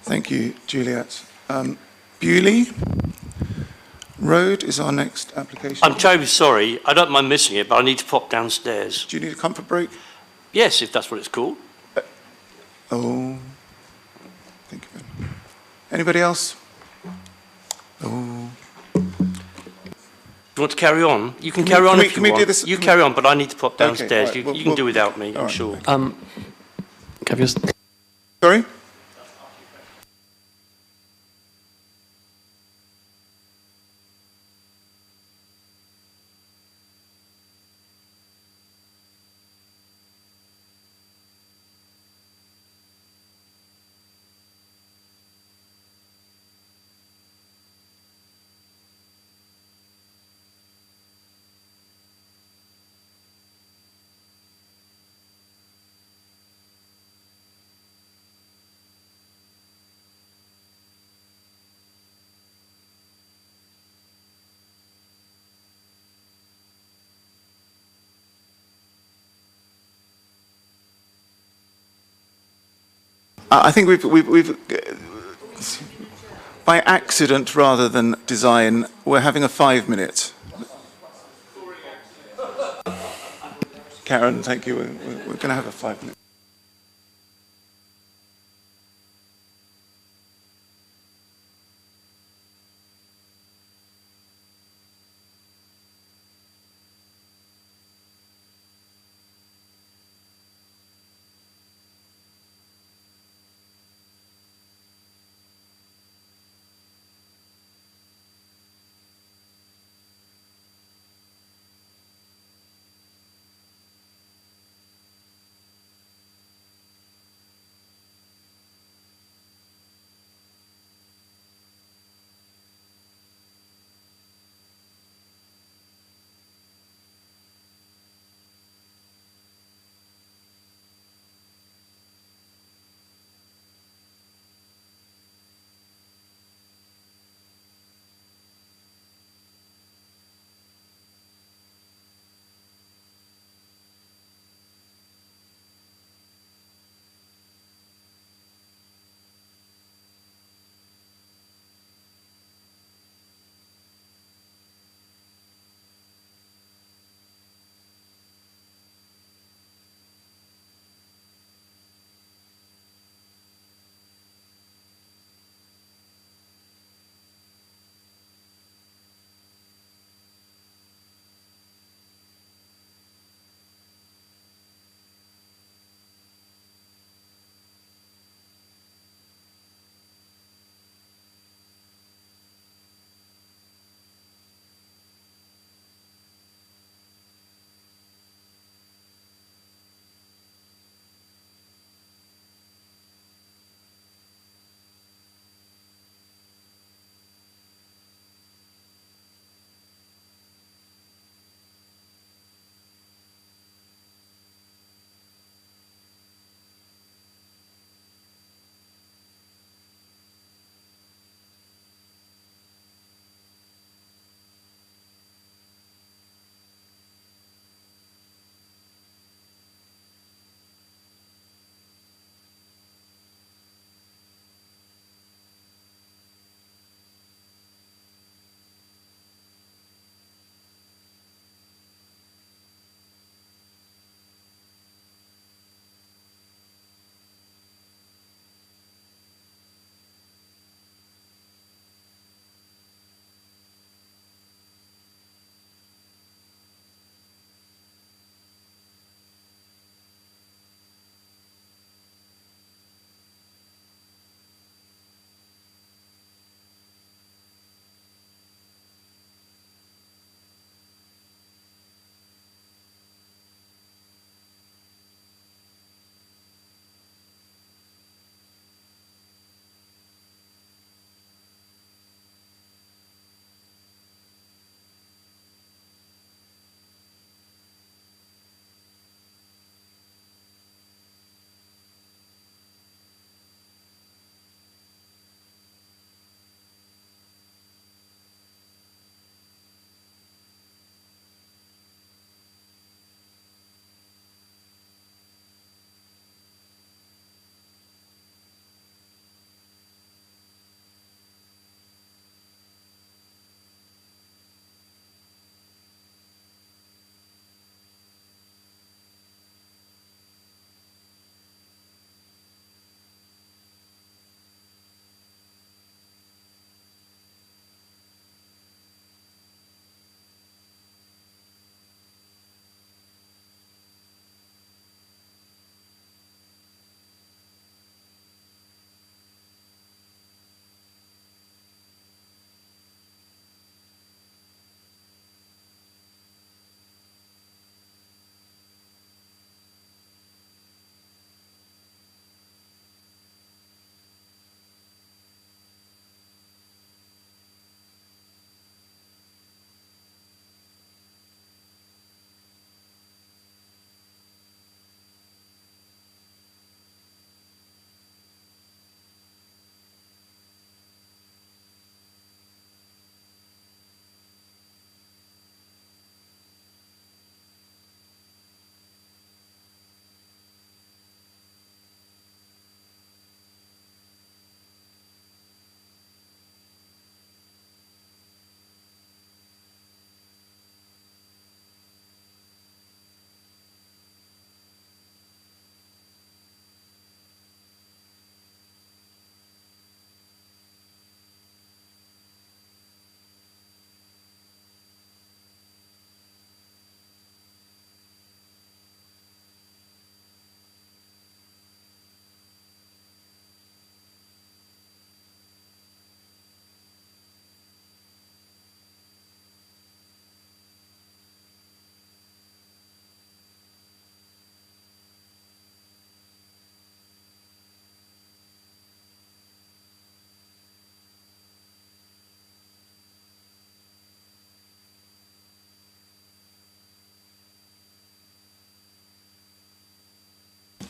Thank you, Juliet. Bewley Road is our next application. I'm terribly sorry. I don't mind missing it, but I need to pop downstairs. Do you need a comfort break? Yes, if that's what it's called. Oh, thank you. Anybody else? Oh. You want to carry on? You can carry on if you want. do this? You carry on, but I need to pop downstairs. Okay, all right, You can do without me, I'm right, sure. Sorry? I think we've by accident rather than design, we're having a 5-minute. Karen, thank you. We're going to have a 5-minute.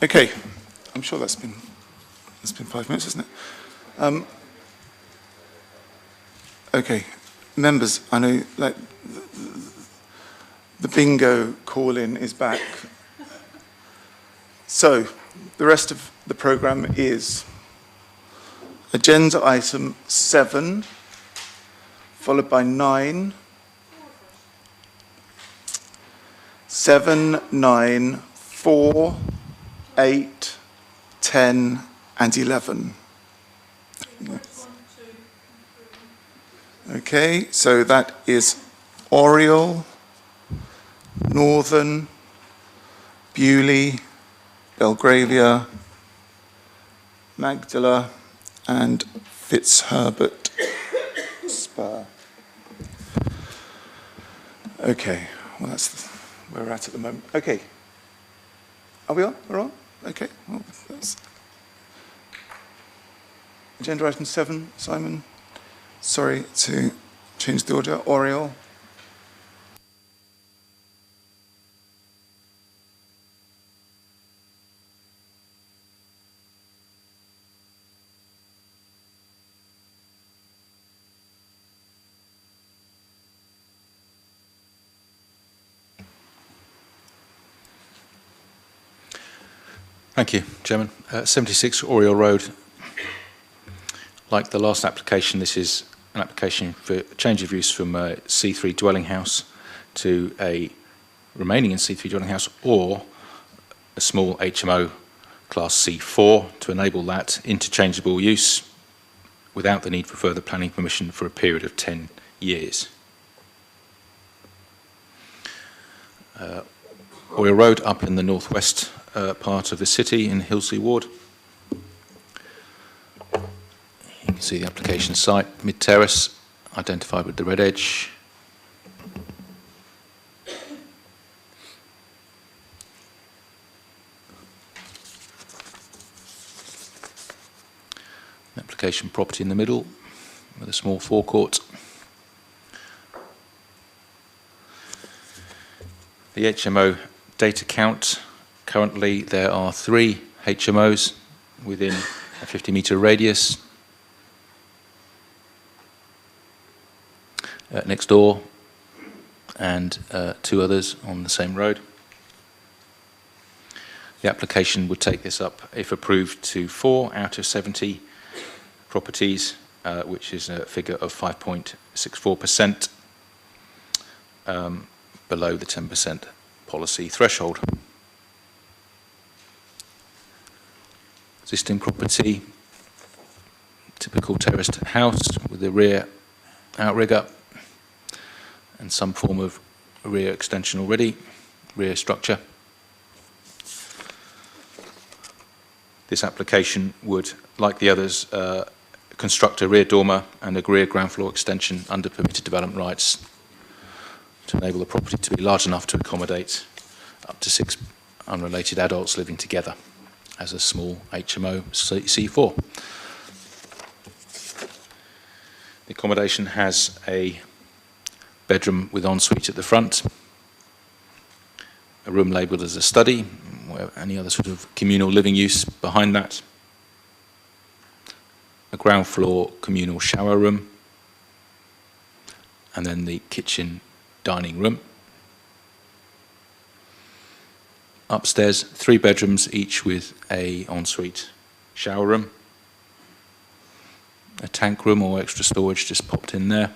Okay, I'm sure that's been 5 minutes, isn't it? Okay, members, I know like the bingo call-in is back. So the rest of the programme is agenda item 7, followed by 9, 7, 9, 4, 8, 10, and 11. Okay, so that is Oriel, Northern, Bewley, Belgravia, Magdala, and Fitzherbert Spur. Okay, well that's where we're at the moment. Okay, are we on? We're on? Okay, well, that's agenda item 7, Simon. Sorry to change the order. Oriel. Thank you, Chairman. 76 Oriel Road. Like the last application, this is an application for change of use from a C3 dwelling house to a remaining in C3 dwelling house or a small HMO class C4 to enable that interchangeable use without the need for further planning permission for a period of 10 years. Oriel Road up in the northwest part of the city in Hillsey Ward. You can see the application site, mid-terrace, identified with the red edge. Application property in the middle with a small forecourt. The HMO data count, currently there are 3 HMOs within a 50-metre radius. Next door, and 2 others on the same road. The application would take this up, if approved, to 4 out of 70 properties, which is a figure of 5.64%, below the 10% policy threshold. Existing property, typical terraced house with a rear outrigger and some form of rear extension already, rear structure. This application would, like the others, construct a rear dormer and a rear ground floor extension under permitted development rights to enable the property to be large enough to accommodate up to 6 unrelated adults living together as a small HMO C4. The accommodation has a bedroom with ensuite at the front, a room labelled as a study, where any other sort of communal living use behind that, a ground floor communal shower room, and then the kitchen dining room. Upstairs, 3 bedrooms, each with a ensuite shower room, a tank room or extra storage just popped in there,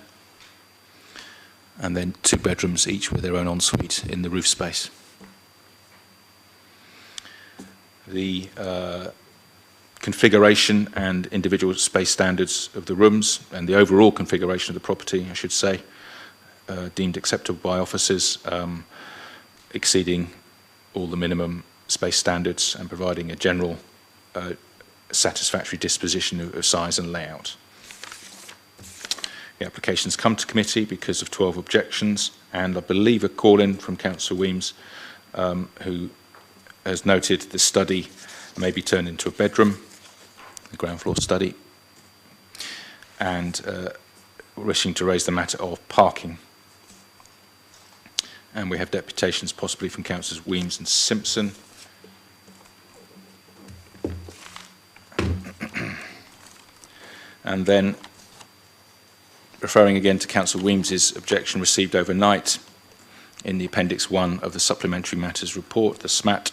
and then 2 bedrooms each with their own ensuite in the roof space. The configuration and individual space standards of the rooms and the overall configuration of the property, I should say, deemed acceptable by officers, exceeding all the minimum space standards and providing a general satisfactory disposition of size and layout. The application's come to committee because of 12 objections, and I believe a call-in from Councillor Weems, who has noted the study may be turned into a bedroom, the ground floor study, and wishing to raise the matter of parking. And we have deputations possibly from Councillors Weems and Simpson. And then, referring again to Councillor Weems's objection received overnight in the Appendix 1 of the Supplementary Matters Report, the SMAT,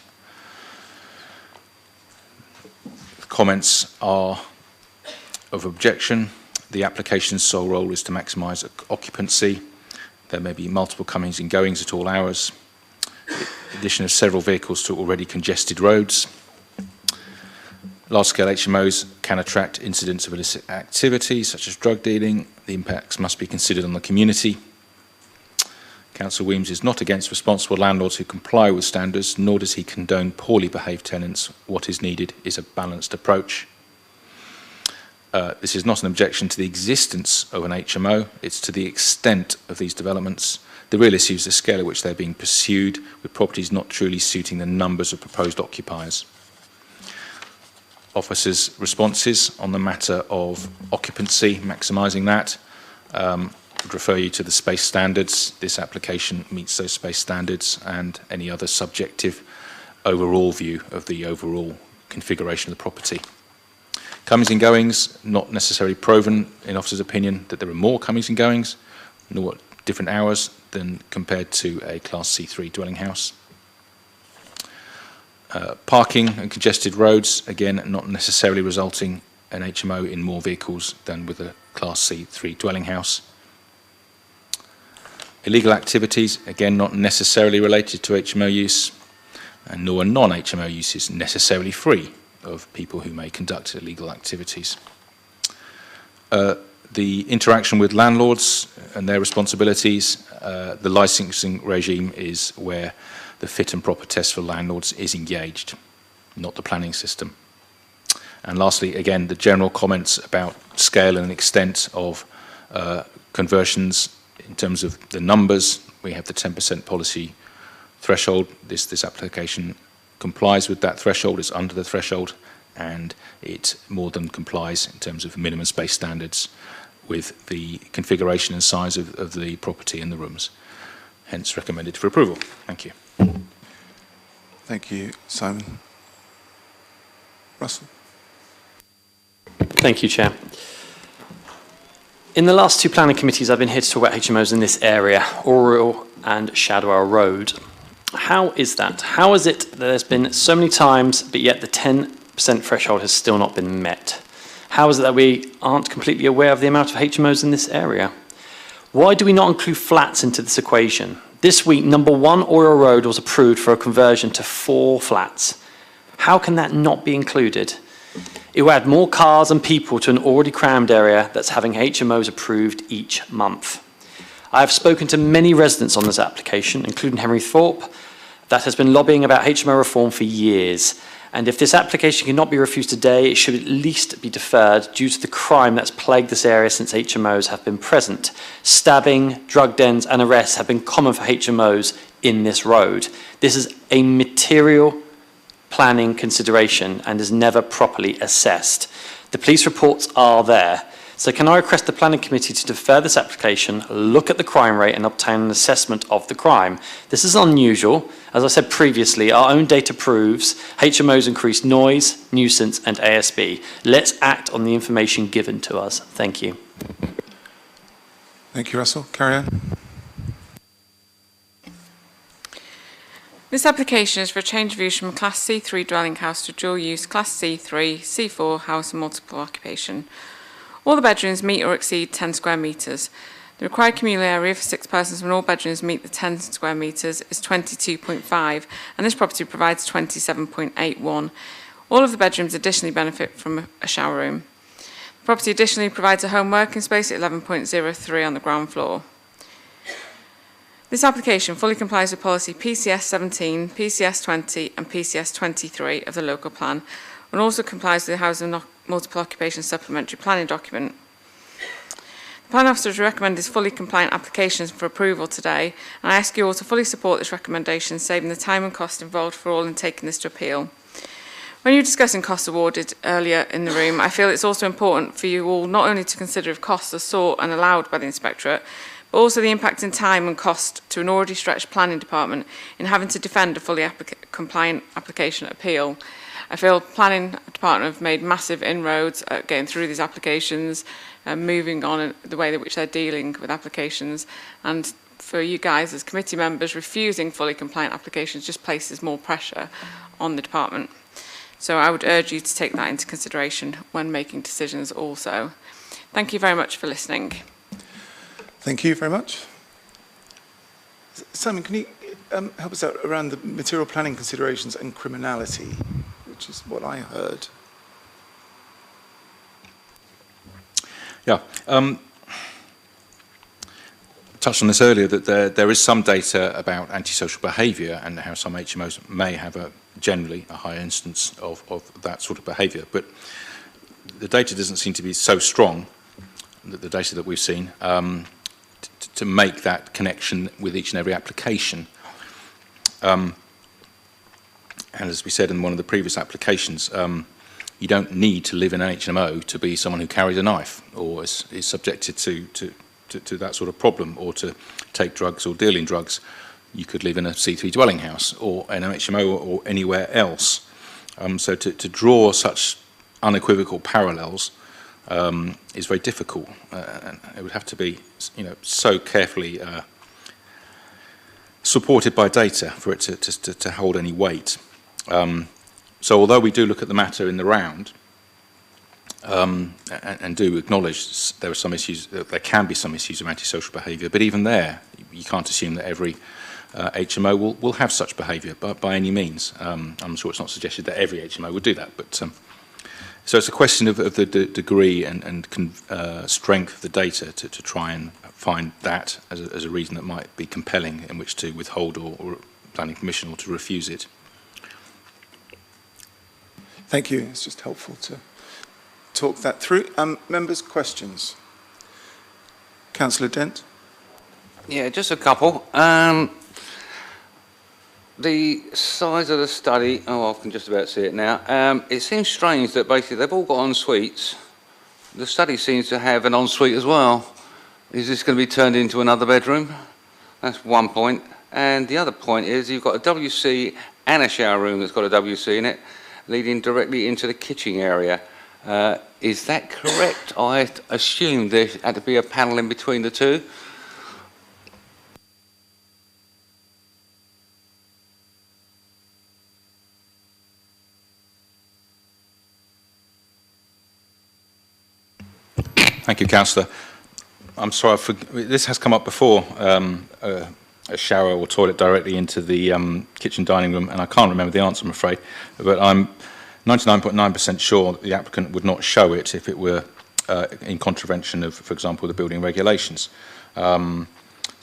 the comments are of objection. The application's sole role is to maximise occupancy. There may be multiple comings and goings at all hours. The addition of several vehicles to already congested roads. Large-scale HMOs can attract incidents of illicit activity, such as drug dealing. The impacts must be considered on the community. Councillor Weems is not against responsible landlords who comply with standards, nor does he condone poorly behaved tenants. What is needed is a balanced approach. This is not an objection to the existence of an HMO, it's to the extent of these developments. The real issue is the scale at which they're being pursued, with properties not truly suiting the numbers of proposed occupiers. Officers' responses on the matter of occupancy, maximising that, would refer you to the space standards. This application meets those space standards, and any other subjective overall view of the overall configuration of the property. Comings and goings, not necessarily proven in officers' opinion that there are more comings and goings, nor at different hours than compared to a Class C3 dwelling house. Parking and congested roads, again, not necessarily resulting an HMO in more vehicles than with a Class C3 dwelling house. Illegal activities, again, not necessarily related to HMO use, and nor are non-HMO uses necessarily free of people who may conduct illegal activities. The interaction with landlords and their responsibilities, the licensing regime is where the fit and proper test for landlords is engaged, not the planning system. And lastly, again, the general comments about scale and extent of conversions in terms of the numbers. We have the 10% policy threshold. This application complies with that threshold, it's under the threshold, and it more than complies in terms of minimum space standards with the configuration and size of the property and the rooms. Hence recommended for approval. Thank you. Thank you, Simon. Russell. Thank you, Chair. In the last two planning committees, I've been here to talk about HMOs in this area, Oriel and Shadwell Road. How is that? How is it that there's been so many times, but yet the 10% threshold has still not been met? How is it that we aren't completely aware of the amount of HMOs in this area? Why do we not include flats into this equation? This week, number 1 Oriel Road was approved for a conversion to 4 flats. How can that not be included? It will add more cars and people to an already crammed area that's having HMOs approved each month. I have spoken to many residents on this application, including Henry Thorpe, that has been lobbying about HMO reform for years. And if this application cannot be refused today, it should at least be deferred due to the crime that's plagued this area since HMOs have been present. Stabbing, drug dens and arrests have been common for HMOs in this road. This is a material planning consideration and is never properly assessed. The police reports are there. So can I request the planning committee to defer this application, look at the crime rate and obtain an assessment of the crime? This is unusual. As I said previously, our own data proves HMOs increase noise, nuisance and ASB. Let's act on the information given to us. Thank you. Thank you, Russell. Carry on. This application is for a change of use from Class C3 dwelling house to dual use Class C3, C4 house and multiple occupation. All the bedrooms meet or exceed 10 square metres. The required communal area for 6 persons when all bedrooms meet the 10 square metres is 22.5, and this property provides 27.81. All of the bedrooms additionally benefit from a shower room. The property additionally provides a home working space at 11.03 on the ground floor. This application fully complies with policy PCS 17, PCS 20 and PCS 23 of the local plan, and also complies with the Housing Multiple Occupation Supplementary Planning document. The Planning Officer has recommended fully compliant applications for approval today, and I ask you all to fully support this recommendation, saving the time and cost involved for all in taking this to appeal. When you were discussing costs awarded earlier in the room, I feel it's also important for you all not only to consider if costs are sought and allowed by the Inspectorate, but also the impact in time and cost to an already stretched planning department in having to defend a fully compliant application at appeal. I feel planning department have made massive inroads at getting through these applications and moving on in the way in which they're dealing with applications. And for you guys as committee members, refusing fully compliant applications just places more pressure on the department. So I would urge you to take that into consideration when making decisions also. Thank you very much for listening. Thank you very much. Simon, can you help us out around the material planning considerations and criminality, which is what I heard? Yeah. Touched on this earlier, that there is some data about antisocial behaviour and how some HMOs may have generally a higher instance of that sort of behaviour. But the data doesn't seem to be so strong, the data that we've seen, to make that connection with each and every application. And as we said in one of the previous applications, you don't need to live in an HMO to be someone who carries a knife or is subjected to that sort of problem, or to take drugs or deal in drugs. You could live in a C3 dwelling house or in an HMO or anywhere else. So to draw such unequivocal parallels is very difficult, and it would have to be, so carefully supported by data for it to hold any weight. So although we do look at the matter in the round, and do acknowledge there are some issues, there can be some issues of antisocial behaviour, but even there, you can't assume that every HMO will have such behaviour by any means. I'm sure it's not suggested that every HMO would do that, but so it's a question of the degree and strength of the data to try and find that as a reason that might be compelling in which to withhold or planning permission or to refuse it. Thank you. It's just helpful to talk that through. Members, questions? Councillor Dent? Yeah, just a couple. The size of the study, I can just about see it now. It seems strange that basically they've all got en suites. The study seems to have an ensuite as well. Is this going to be turned into another bedroom? That's one point. And the other point is you've got a WC and a shower room that's got a WC in it, leading directly into the kitchen area. Is that correct? I assumed there had to be a panel in between the two. Thank you, Councillor. I'm sorry, this has come up before, a shower or toilet directly into the kitchen dining room, and I can't remember the answer, I'm afraid, but I'm 99.9% sure that the applicant would not show it if it were in contravention of, for example, the building regulations. So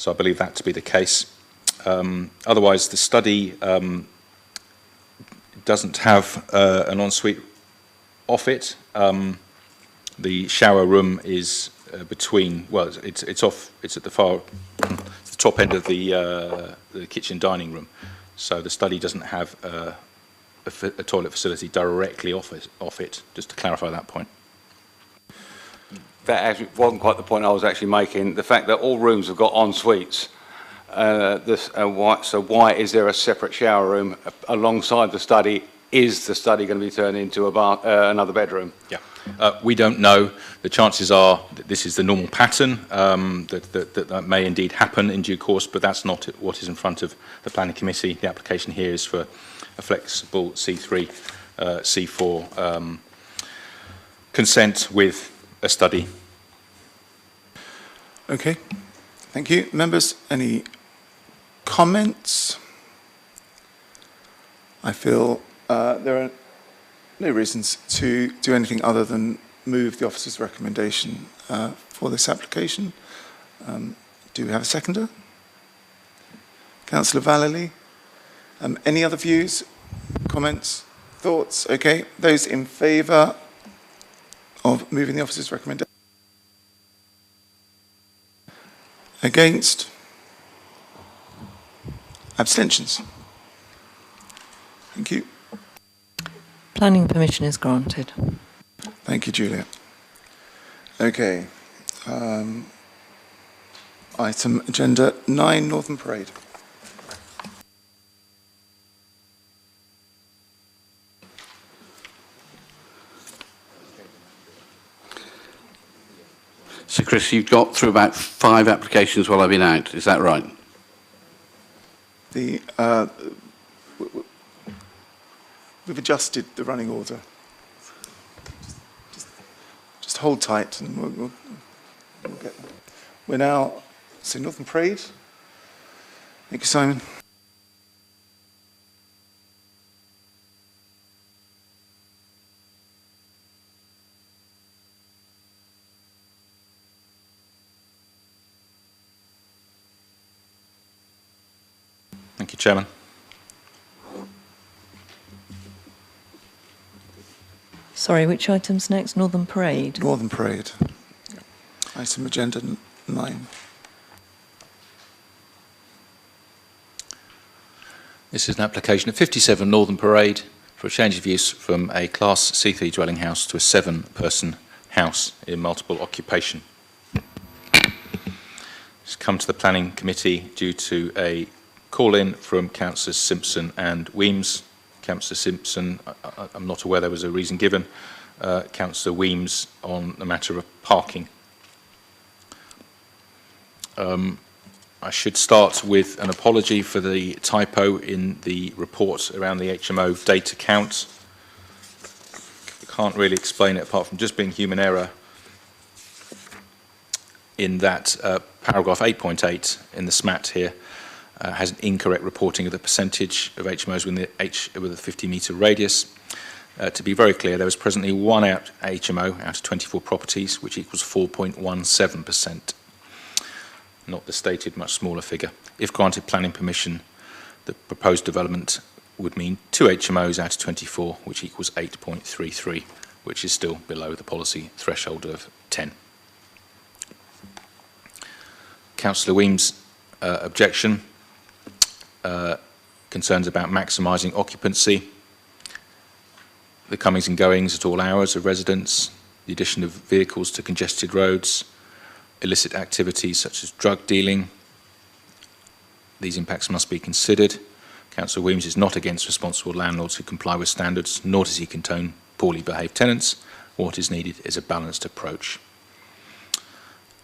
I believe that to be the case. Otherwise, the study doesn't have an ensuite off it. The shower room is between, well, it's off, it's at the the top end of the kitchen dining room. So the study doesn't have a toilet facility directly off it, just to clarify that point. That actually wasn't quite the point I was actually making. The fact that all rooms have got en suites. So why is there a separate shower room alongside the study? Is the study going to be turned into another bedroom? Yeah. We don't know. The chances are that this is the normal pattern, that may indeed happen in due course, but that's not what is in front of the Planning Committee. The application here is for a flexible C3, C4 consent with a study. Okay, thank you. Members, any comments? I feel there are no reasons to do anything other than move the officer's recommendation for this application. Do we have a seconder? Councillor Vallely? Any other views, comments, thoughts? Okay, those in favour of moving the officer's recommendation? Against? Abstentions? Thank you. Planning permission is granted. Thank you, Julia. Okay. Item agenda 9, Northern Parade. So Chris, you've got through about 5 applications while I've been out, is that right? We've adjusted the running order. Just hold tight and we'll get there. We're now, so Northern Parade. Thank you, Simon. Thank you, Chairman. Sorry, which item's next? Northern Parade? Northern Parade. Item agenda 9. This is an application of 57 Northern Parade for a change of use from a Class C3 dwelling house to a 7-person house in multiple occupation. It's come to the Planning Committee due to a call-in from Councillors Simpson and Weems. Councillor Simpson, I'm not aware there was a reason given. Councillor Weems on the matter of parking. I should start with an apology for the typo in the report around the HMO data count. I can't really explain it apart from just being human error in that paragraph 8.8 in the SMAT here has an incorrect reporting of the percentage of HMOs with a 50-metre radius. To be very clear, there is presently 1 HMO out of 24 properties, which equals 4.17%. Not the stated much smaller figure. If granted planning permission, the proposed development would mean 2 HMOs out of 24, which equals 8.33, which is still below the policy threshold of 10. Councillor Weems' objection concerns about maximising occupancy, the comings and goings at all hours of residents, the addition of vehicles to congested roads, illicit activities such as drug dealing. These impacts must be considered. Councillor Weems is not against responsible landlords who comply with standards, nor does he condone poorly behaved tenants. What is needed is a balanced approach.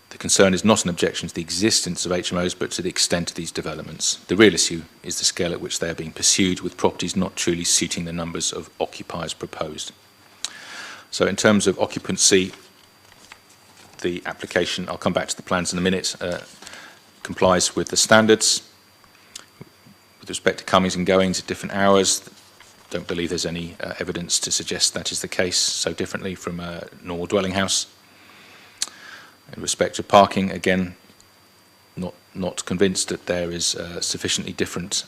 The concern is not an objection to the existence of HMOs, but to the extent of these developments. The real issue is the scale at which they are being pursued, with properties not truly suiting the numbers of occupiers proposed. So in terms of occupancy, the application, I'll come back to the plans in a minute, complies with the standards. With respect to comings and goings at different hours, don't believe there's any evidence to suggest that is the case so differently from a normal dwelling house. In respect to parking, again, not convinced that there is sufficiently different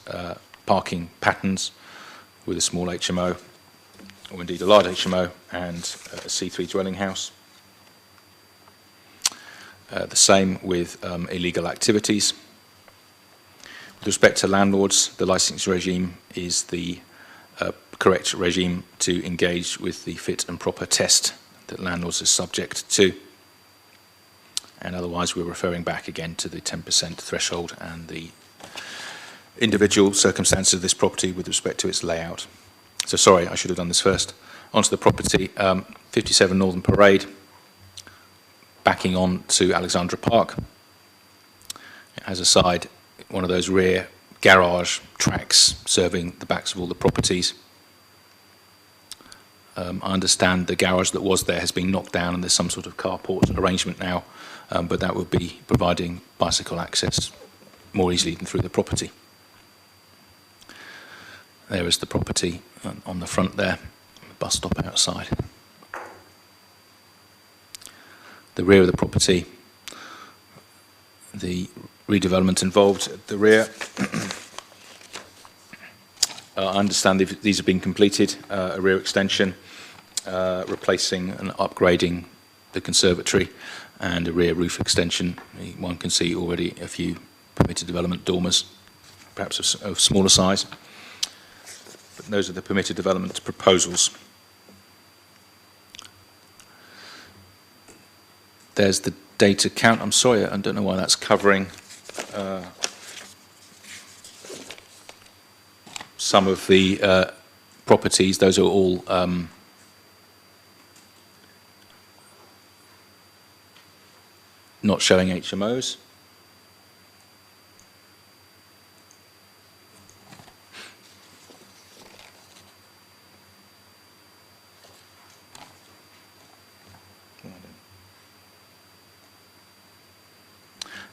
parking patterns with a small HMO, or indeed a large HMO and a C3 dwelling house. The same with illegal activities. With respect to landlords, the licensing regime is the correct regime to engage with the fit and proper test that landlords are subject to. And otherwise, we're referring back again to the 10% threshold and the individual circumstances of this property with respect to its layout. So sorry, I should have done this first. Onto the property, 57 Northern Parade, backing on to Alexandra Park. It has a side, one of those rear garage tracks serving the backs of all the properties. I understand the garage that was there has been knocked down and there's some sort of carport arrangement now, but that would be providing bicycle access more easily than through the property. There is the property on the front there, the bus stop outside. The rear of the property, the redevelopment involved at the rear. I understand these have been completed, a rear extension, replacing and upgrading the conservatory, and a rear roof extension. One can see already a few permitted development dormers, perhaps of smaller size. But those are the permitted development proposals. There's the data count. I'm sorry, I don't know why that's covering some of the properties. Those are all not showing HMOs.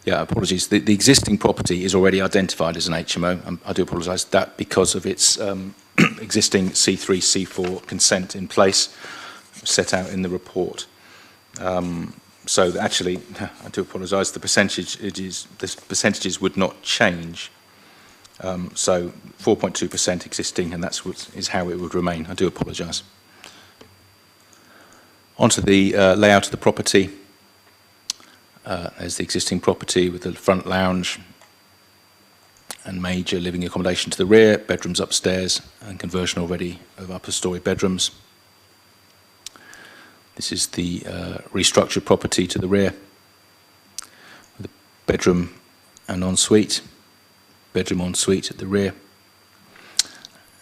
Yeah, apologies. The existing property is already identified as an HMO. I do apologise. That because of its existing C3, C4 consent in place, set out in the report. So actually, I do apologise. The percentages would not change. So 4.2% existing, and is how it would remain. I do apologise. Onto the layout of the property. There's the existing property with the front lounge and major living accommodation to the rear, bedrooms upstairs, and conversion already of upper storey bedrooms. This is the restructured property to the rear, with a bedroom and ensuite, bedroom ensuite at the rear,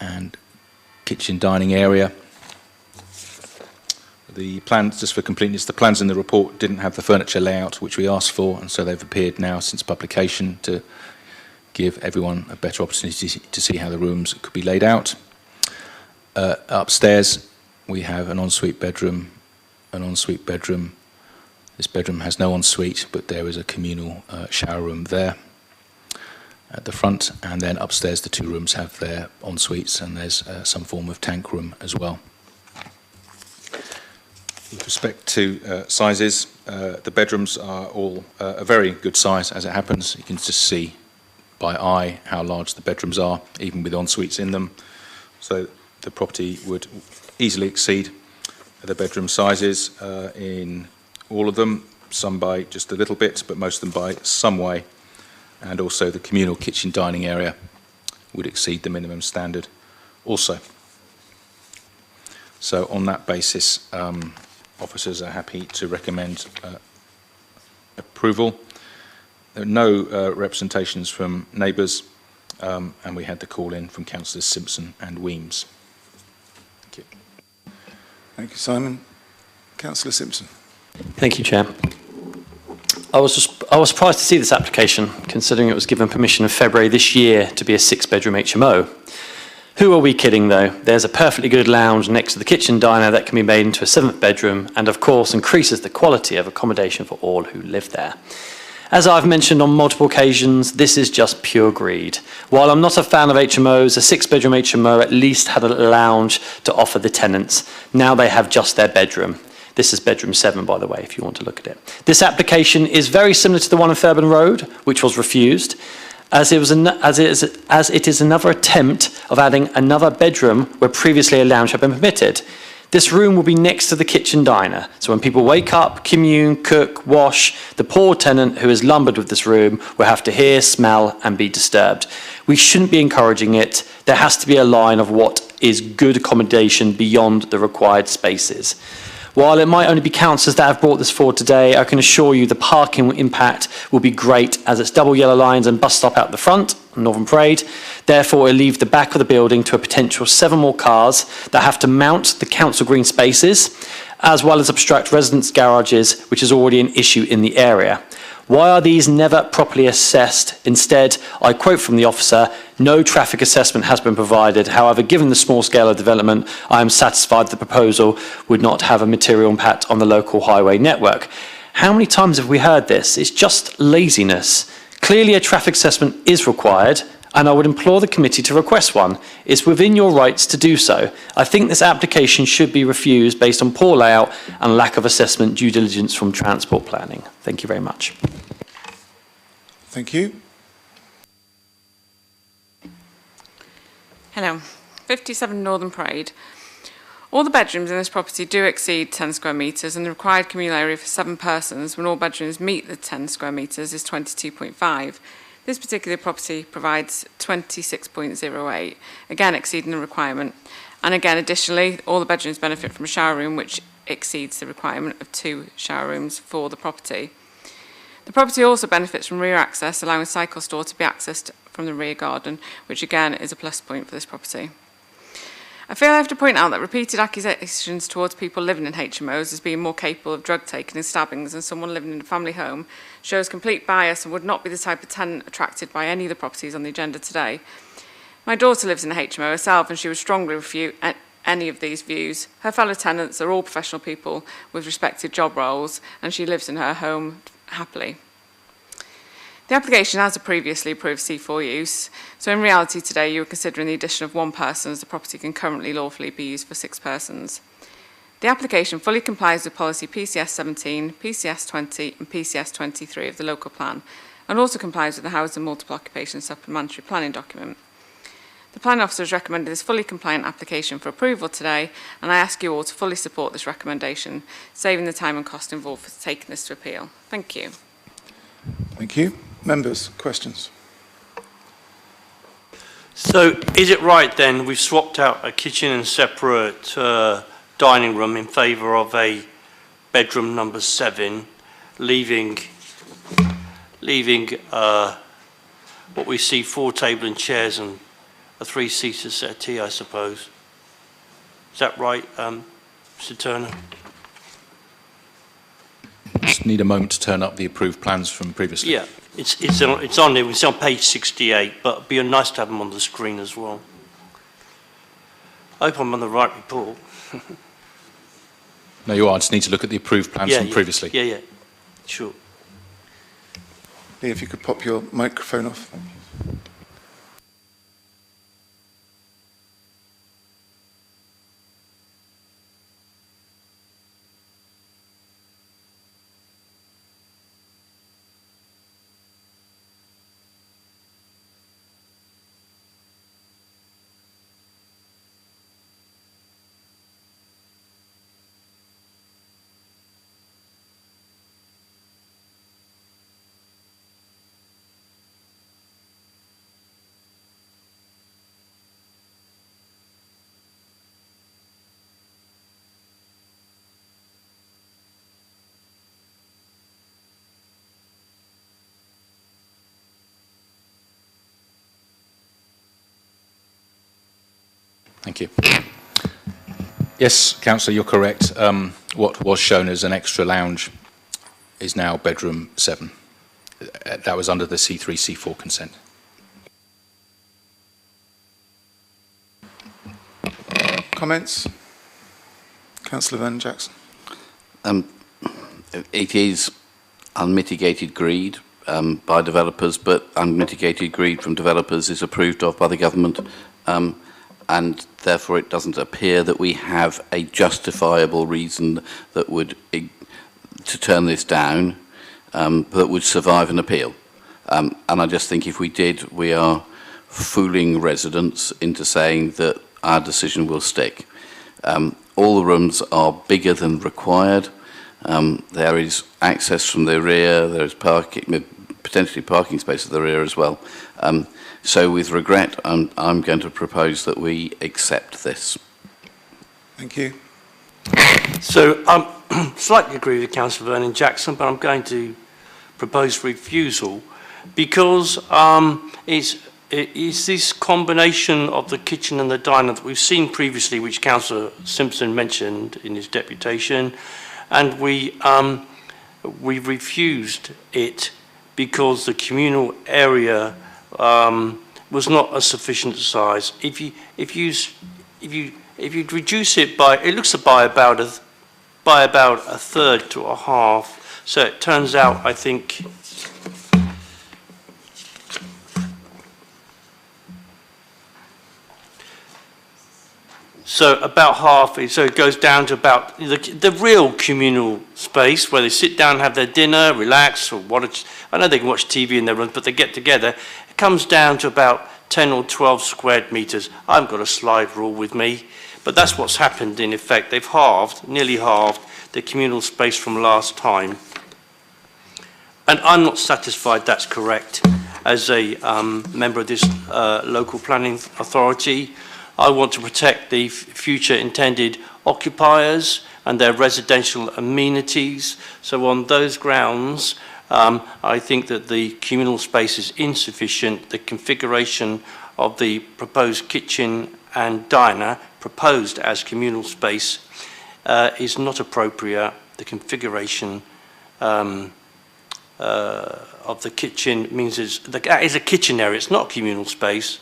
and kitchen dining area. The plans, just for completeness, the plans in the report didn't have the furniture layout which we asked for, and so they've appeared now since publication to give everyone a better opportunity to see how the rooms could be laid out. Upstairs, we have an ensuite bedroom, This bedroom has no ensuite, but there is a communal shower room there at the front, and then upstairs the two rooms have their ensuites, and there's some form of tank room as well. With respect to sizes, the bedrooms are all a very good size as it happens. You can just see by eye how large the bedrooms are, even with ensuites in them. So the property would easily exceed the bedroom sizes in all of them, some by just a little bit, but most of them by some way. And also the communal kitchen dining area would exceed the minimum standard also. So on that basis, officers are happy to recommend approval. There are no representations from neighbours, and we had the call in from Councillors Simpson and Weems. Thank you. Thank you, Simon. Councillor Simpson. Thank you, Chair. I was surprised to see this application, considering it was given permission in February this year to be a 6-bedroom HMO. Who are we kidding, though? There's a perfectly good lounge next to the kitchen diner that can be made into a 7th bedroom and, of course, increases the quality of accommodation for all who live there. As I've mentioned on multiple occasions, this is just pure greed. While I'm not a fan of HMOs, a 6-bedroom HMO at least had a lounge to offer the tenants. Now they have just their bedroom. This is bedroom 7, by the way, if you want to look at it. This application is very similar to the one on Fairburn Road, which was refused, as it is another attempt of adding another bedroom where previously a lounge had been permitted. This room will be next to the kitchen diner, so when people wake up, commune, cook, wash, the poor tenant who is lumbered with this room will have to hear, smell, and be disturbed. We shouldn't be encouraging it. There has to be a line of what is good accommodation beyond the required spaces. While it might only be councillors that have brought this forward today, I can assure you the parking impact will be great, as it's double yellow lines and bus stop out the front, Northern Parade. Therefore, it'll leave the back of the building to a potential 7 more cars that have to mount the council green spaces, as well as obstruct residents' garages, which is already an issue in the area. Why are these never properly assessed? Instead, I quote from the officer, "No traffic assessment has been provided. However, given the small scale of development, I am satisfied the proposal would not have a material impact on the local highway network." How many times have we heard this? It's just laziness. Clearly, a traffic assessment is required, and I would implore the committee to request one. It's within your rights to do so. I think this application should be refused based on poor layout and lack of assessment due diligence from transport planning. Thank you very much. Thank you. Hello, 57 Northern Parade. All the bedrooms in this property do exceed 10 square metres, and the required communal area for 7 persons when all bedrooms meet the 10 square metres is 22.5. This particular property provides 26.08, again exceeding the requirement. And again, additionally, all the bedrooms benefit from a shower room, which exceeds the requirement of 2 shower rooms for the property. The property also benefits from rear access, allowing a cycle store to be accessed from the rear garden, which again is a plus point for this property. I feel I have to point out that repeated accusations towards people living in HMOs as being more capable of drug taking and stabbings than someone living in a family home shows complete bias and would not be the type of tenant attracted by any of the properties on the agenda today. My daughter lives in a HMO herself and she would strongly refute any of these views. Her fellow tenants are all professional people with respected job roles and she lives in her home happily. The application has a previously approved C4 use, so in reality today you are considering the addition of one person as the property can currently lawfully be used for 6 persons. The application fully complies with policy PCS 17, PCS 20 and PCS 23 of the local plan and also complies with the Housing Multiple Occupation Supplementary Planning document. The planning officer has recommended this fully compliant application for approval today and I ask you all to fully support this recommendation, saving the time and cost involved for taking this to appeal. Thank you. Thank you. Members, questions? So is it right then we've swapped out a kitchen and separate dining room in favour of a bedroom number 7, leaving what we see 4 table and chairs and a 3-seater settee, I suppose. Is that right, Mr. Turner? Just need a moment to turn up the approved plans from previously. Yeah, it's on there. It's on page 68, but it'd be nice to have them on the screen as well. I hope I'm on the right report. No, you are. I just need to look at the approved plans from previously. Yeah, sure. Lee, if you could pop your microphone off. Thank you. Yes, Councillor, you're correct. What was shown as an extra lounge is now bedroom 7. That was under the C3, C4 consent. Comments? Councillor Vernon Jackson. It is unmitigated greed by developers, but unmitigated greed from developers is approved of by the government. And therefore it doesn't appear that we have a justifiable reason that would to turn this down that would survive an appeal. And I just think if we did, we are fooling residents into saying that our decision will stick. All the rooms are bigger than required. There is access from the rear, there is parking, potentially parking space at the rear as well. So with regret, I'm going to propose that we accept this. Thank you. So I slightly agree with Councillor Vernon Jackson, but I'm going to propose refusal because it's this combination of the kitchen and the diner that we've seen previously, which Councillor Simpson mentioned in his deputation, and we refused it because the communal area was not a sufficient size. If you reduce it by, it looks by about a third to a half. So it turns out, I think, so about half. So it goes down to about the real communal space where they sit down, have their dinner, relax, or watch. I know they can watch TV in their rooms, but they get together. It comes down to about 10 or 12 square meters. I've got a slide rule with me, but that's what's happened in effect. They've halved, nearly halved, the communal space from last time. And I'm not satisfied that's correct. As a member of this local planning authority, I want to protect the future intended occupiers and their residential amenities. So on those grounds, I think that the communal space is insufficient. The configuration of the proposed kitchen and diner proposed as communal space is not appropriate. The configuration of the kitchen means that is a kitchen area. It's not a communal space,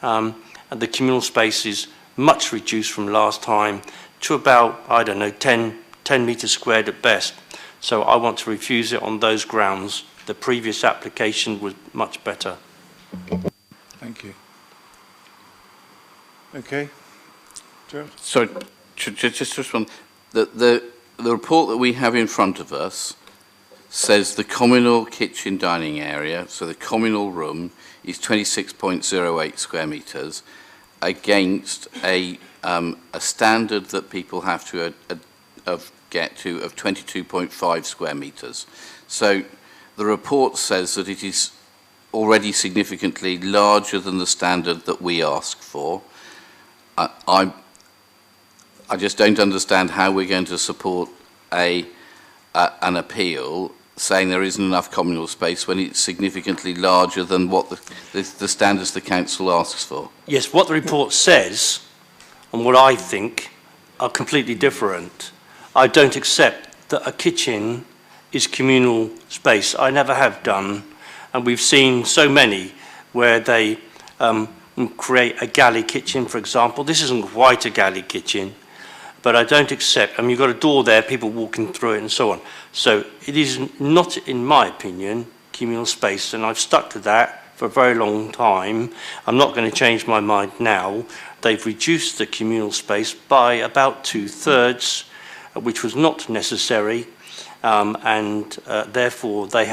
and the communal space is much reduced from last time to about, I don't know, 10 metres squared at best. So I want to refuse it on those grounds. The previous application was much better. Thank you. Okay. Gerald? Sorry, just one. The report that we have in front of us says the communal kitchen dining area, so the communal room, is 26.08 square metres against a standard that people have to get to of 22.5 square metres. So the report says that it is already significantly larger than the standard that we ask for. I just don't understand how we're going to support an appeal saying there isn't enough communal space when it's significantly larger than what the standards the council asks for. Yes, what the report says and what I think are completely different. I don't accept that a kitchen is communal space. I never have done, and we've seen so many where they create a galley kitchen, for example. This isn't quite a galley kitchen, but I don't accept, you've got a door there, people walking through it and so on. So it is not, in my opinion, communal space, and I've stuck to that for a very long time. I'm not going to change my mind now. They've reduced the communal space by about 2/3, which was not necessary, and therefore they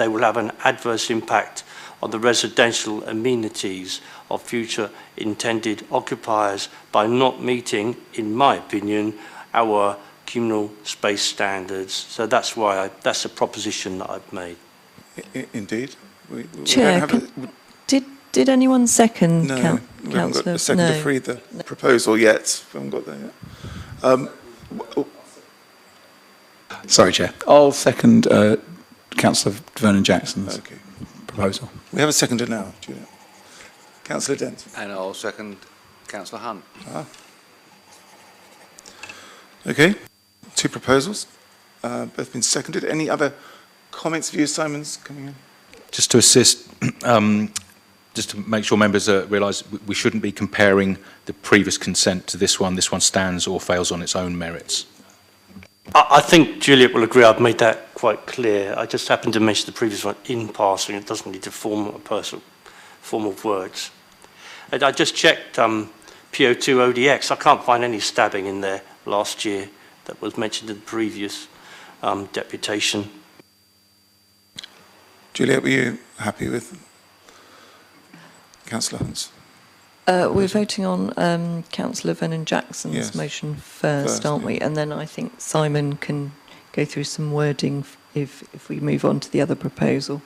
will have an adverse impact on the residential amenities of future intended occupiers by not meeting, in my opinion, our communal space standards. So that's why that's a proposition that I've made. Indeed. Chair, did anyone second? No, we haven't got a second for either proposal yet. We haven't got that yet. Sorry, Chair. I'll second Councillor Vernon Jackson's proposal. We have a seconder now, Julia. Councillor Dent. And I'll second Councillor Hunt. Okay, 2 proposals, both been seconded. Any other comments, views, Simon's coming in? Just to assist, just to make sure members realise we shouldn't be comparing the previous consent to this one. This one stands or fails on its own merits. I think Juliet will agree. I've made that quite clear. I just happened to mention the previous one in passing. It doesn't need to form a form of words. And I just checked PO2 ODX. I can't find any stabbing in there last year that was mentioned in the previous deputation. Juliet, were you happy with Councillor Hunt's? We're voting on Councillor Vernon Jackson's motion first, aren't we? And then I think Simon can go through some wording if we move on to the other proposal.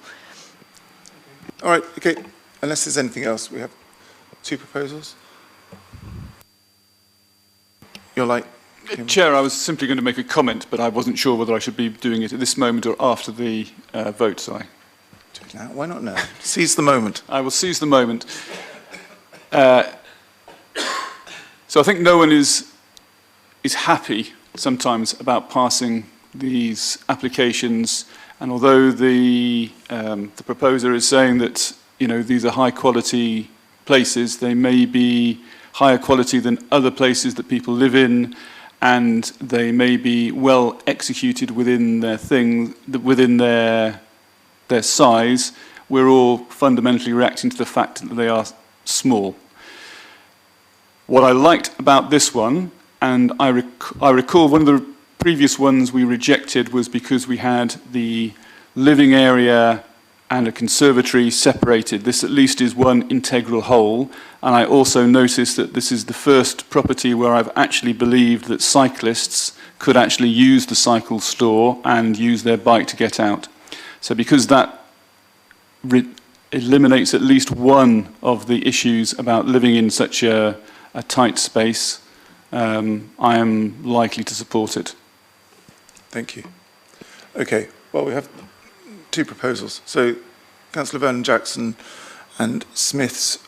All right, okay. Unless there's anything else, we have 2 proposals. You're like... Chair, I was simply going to make a comment, but I wasn't sure whether I should be doing it at this moment or after the vote, so I... Do it now. Why not now? Seize the moment. I will seize the moment. So I think no one is happy sometimes about passing these applications, and although the proposer is saying that these are high quality places, they may be higher quality than other places that people live in, and they may be well executed within their size. We're all fundamentally reacting to the fact that they are small. What I liked about this one, and I recall one of the previous ones we rejected was because we had the living area and a conservatory separated. This at least is one integral whole, and I also noticed that this is the first property where I've actually believed that cyclists could actually use the cycle store and use their bike to get out. So because that eliminates at least one of the issues about living in such a tight space, I am likely to support it. Thank you. Okay, well, we have 2 proposals. So Councillor Vernon Jackson and Smith's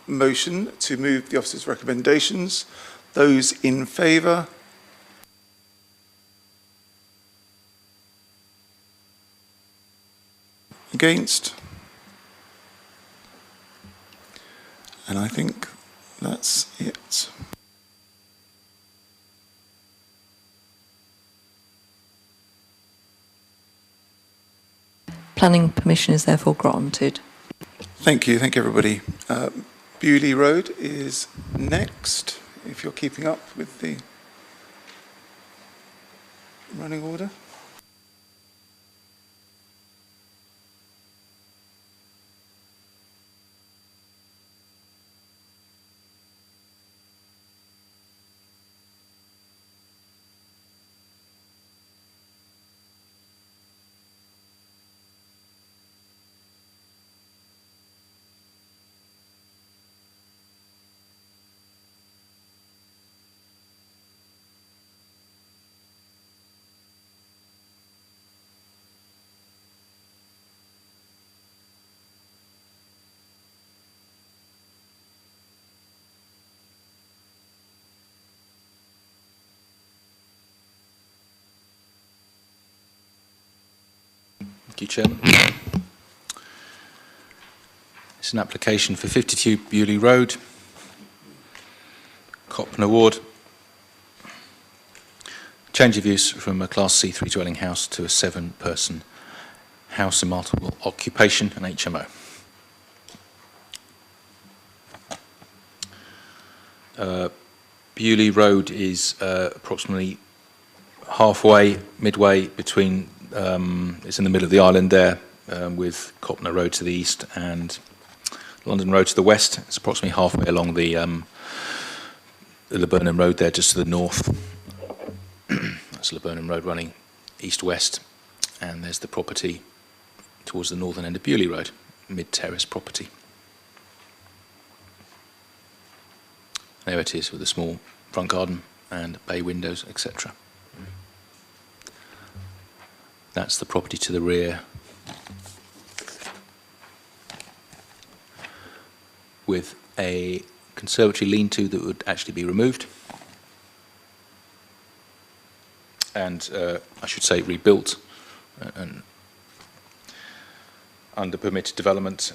motion to move the officer's recommendations. Those in favour? Against? And I think that's it. Planning permission is therefore granted. Thank you, everybody. Bewley Road is next, if you're keeping up with the running order. Thank you, Chairman. It's an application for 52 Bewley Road, Copner Ward. Change of use from a Class C3 dwelling house to a 7-person house in multiple occupation, an HMO. Bewley Road is approximately midway between, it's in the middle of the island there, with Copner Road to the east and London Road to the west. It's approximately halfway along the Laburnum Road there, just to the north. That's Laburnum Road running east-west, and there's the property towards the northern end of Bewley Road, mid-terrace property. There it is with a small front garden and bay windows, etc. That's the property to the rear, with a conservatory lean-to that would actually be removed, and I should say rebuilt and under permitted development,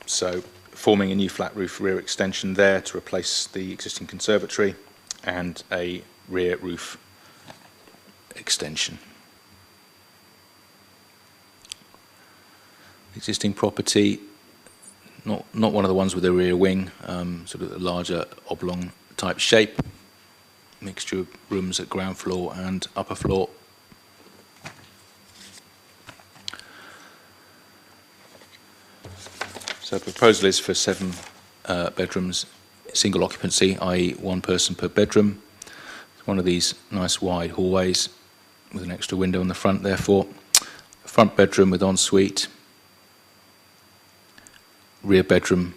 so forming a new flat roof rear extension there to replace the existing conservatory and a rear roof extension. Existing property, not one of the ones with a rear wing, sort of a larger oblong type shape, mixture of rooms at ground floor and upper floor. So the proposal is for 7 bedrooms, single occupancy, i.e. 1 person per bedroom. It's one of these nice wide hallways with an extra window on the front, therefore. A front bedroom with ensuite, rear bedroom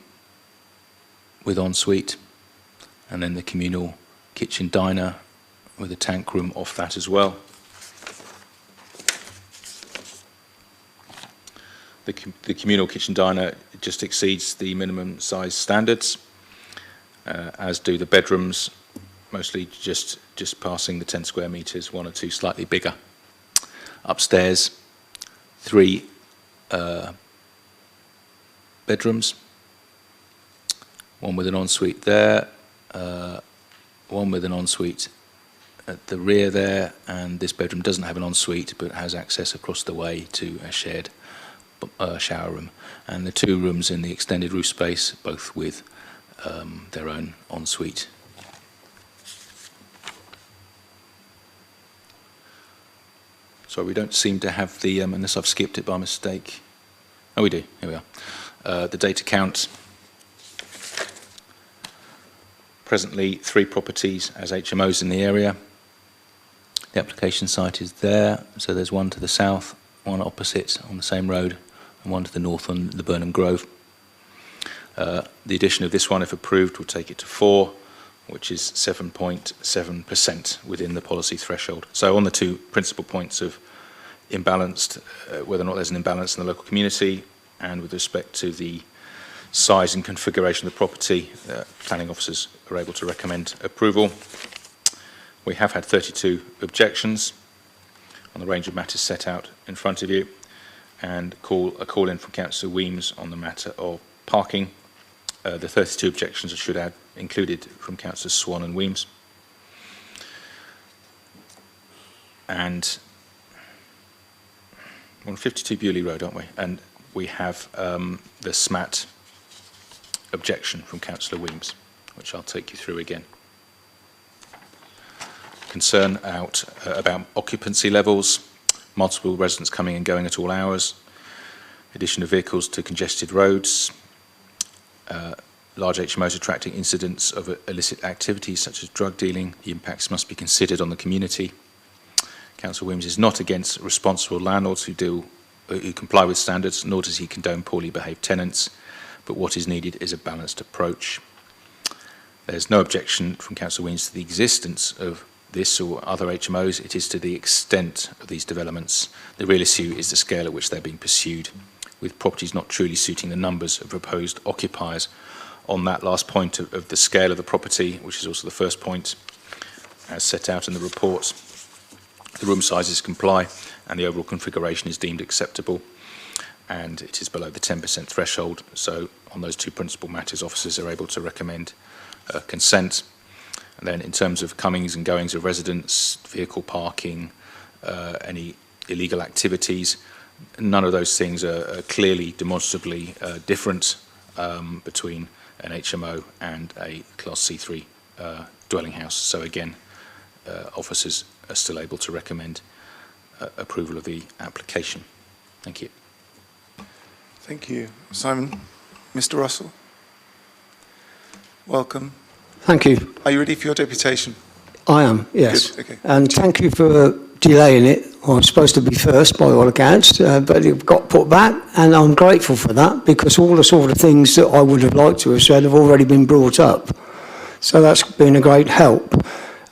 with ensuite, and then the communal kitchen diner with a tank room off that as well. The communal kitchen diner just exceeds the minimum size standards, as do the bedrooms, mostly just passing the 10 square metres, 1 or 2 slightly bigger. Upstairs, 3 bedrooms, 1 with an ensuite there, 1 with an ensuite at the rear there, and this bedroom doesn't have an ensuite but has access across the way to a shared shower room, and the 2 rooms in the extended roof space, both with their own ensuite. So we don't seem to have the, unless I've skipped it by mistake. Oh, we do. Here we are. The data count. Presently 3 properties as HMOs in the area. The application site is there, so there's 1 to the south, 1 opposite on the same road, and 1 to the north on the Burnham Grove. The addition of this one, if approved, will take it to 4, which is 7.7% within the policy threshold. So on the 2 principal points of imbalanced, whether or not there's an imbalance in the local community, and with respect to the size and configuration of the property, planning officers are able to recommend approval. We have had 32 objections on the range of matters set out in front of you, and a call in from Councillor Weems on the matter of parking. The 32 objections, I should add, included from Councillors Swan and Weems. And we're on 52 Bewley Road, aren't we? And we have the SMAT objection from Councillor Weems, which I'll take you through again. Concern about occupancy levels, multiple residents coming and going at all hours, addition of vehicles to congested roads, large HMOs attracting incidents of illicit activities such as drug dealing. The impacts must be considered on the community. Councillor Weems is not against responsible landlords who comply with standards, nor does he condone poorly behaved tenants, but what is needed is a balanced approach. There's no objection from Councillor Weems to the existence of this or other HMOs. It is to the extent of these developments. The real issue is the scale at which they're being pursued, with properties not truly suiting the numbers of proposed occupiers. On that last point of the scale of the property, which is also the first point, as set out in the report, the room sizes comply and the overall configuration is deemed acceptable, and it is below the 10% threshold. So on those two principal matters, officers are able to recommend consent. And then in terms of comings and goings of residents, vehicle parking, any illegal activities, none of those things are clearly, demonstrably different between an HMO and a Class C3 dwelling house. So again, officers are still able to recommend approval of the application. Thank you. Thank you, Simon. Mr. Russell, welcome. Thank you. Are you ready for your deputation? I am, yes. Good, okay. And thank you for delaying it. I was supposed to be first by all accounts, but it got put back, and I'm grateful for that because all the sort of things that I would have liked to have said have already been brought up. So that's been a great help.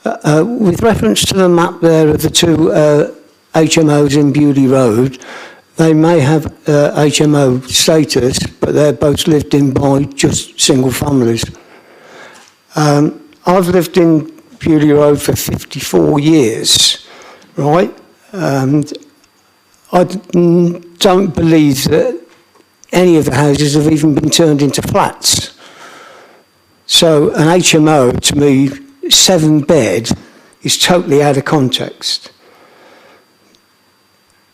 With reference to the map there of the two HMOs in Bewley Road, they may have HMO status, but they're both lived in by just single families. I've lived in Bewley Road for 54 years, right? And I don't believe that any of the houses have even been turned into flats. So an HMO, to me, 7-bed, is totally out of context.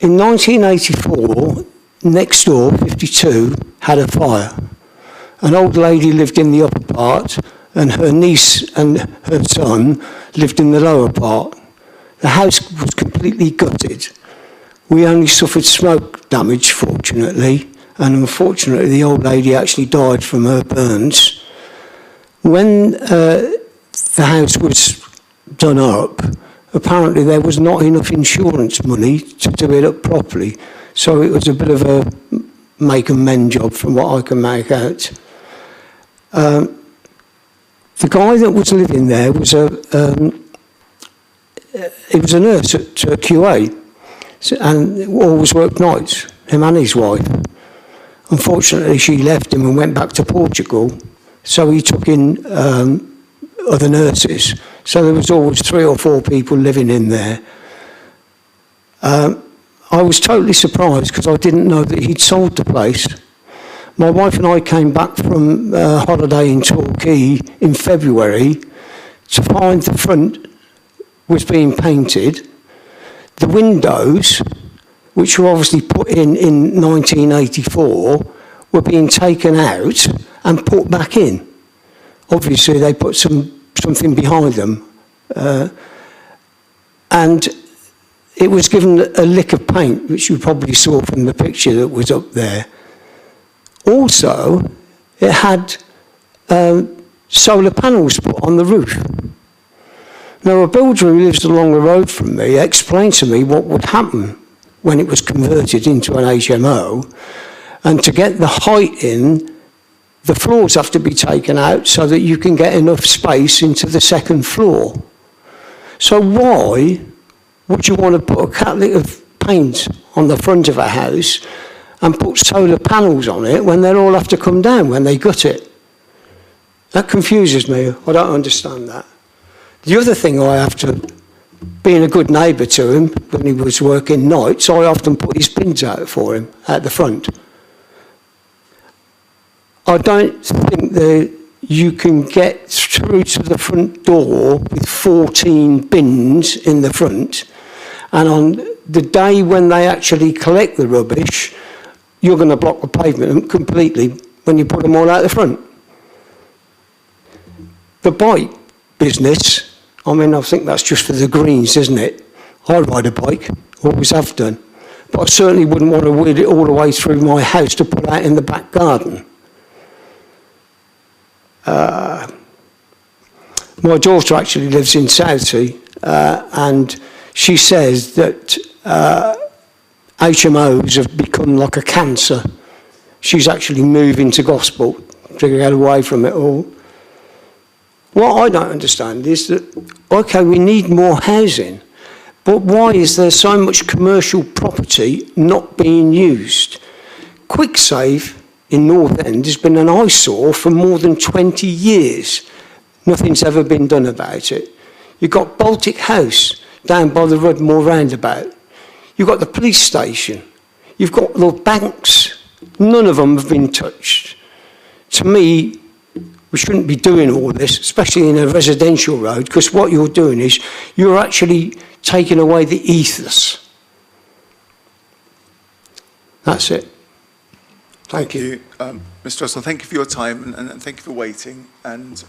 In 1984, next door, 52, had a fire. An old lady lived in the upper part, and her niece and her son lived in the lower part. The house was completely gutted. We only suffered smoke damage, fortunately, and unfortunately the old lady actually died from her burns. When the house was done up, apparently there was not enough insurance money to do it up properly, so it was a bit of a make and mend job from what I can make out. The guy that was living there was he was a nurse at QA, and always worked nights, him and his wife. Unfortunately, she left him and went back to Portugal, so he took in other nurses. So there was always 3 or 4 people living in there. I was totally surprised because I didn't know that he'd sold the place. My wife and I came back from a holiday in Torquay in February to find the front was being painted. The windows, which were obviously put in 1984, were being taken out and put back in. Obviously, they put something behind them. And it was given a lick of paint, which you probably saw from the picture that was up there. Also, it had solar panels put on the roof. Now, a builder who lives along the road from me explained to me what would happen when it was converted into an HMO. And to get the height in, the floors have to be taken out so that you can get enough space into the second floor. So why would you want to put a cat lick of paint on the front of a house and put solar panels on it when they'll all have to come down when they gut it? That confuses me. I don't understand that. The other thing I have to, being a good neighbour to him, when he was working nights, I often put his bins out for him at the front. I don't think that you can get through to the front door with 14 bins in the front, and on the day when they actually collect the rubbish, you're going to block the pavement completely when you put them all out the front. The bike business, I mean, I think that's just for the Greens, isn't it? I ride a bike, always have done, but I certainly wouldn't want to wheel it all the way through my house to put out in the back garden. My daughter actually lives in Southsea, and she says that HMOs have become like a cancer. She's actually moving to gospel to get away from it all. What I don't understand is that, okay, we need more housing, but why is there so much commercial property not being used? QuickSave in North End has been an eyesore for more than 20 years. Nothing's ever been done about it. You've got Baltic House down by the Rudmore roundabout. You've got the police station. You've got the banks. None of them have been touched. To me, we shouldn't be doing all this, especially in a residential road, because what you're doing is you're actually taking away the ethos. That's it. Thank you. Mr. Russell, thank you for your time and thank you for waiting. And,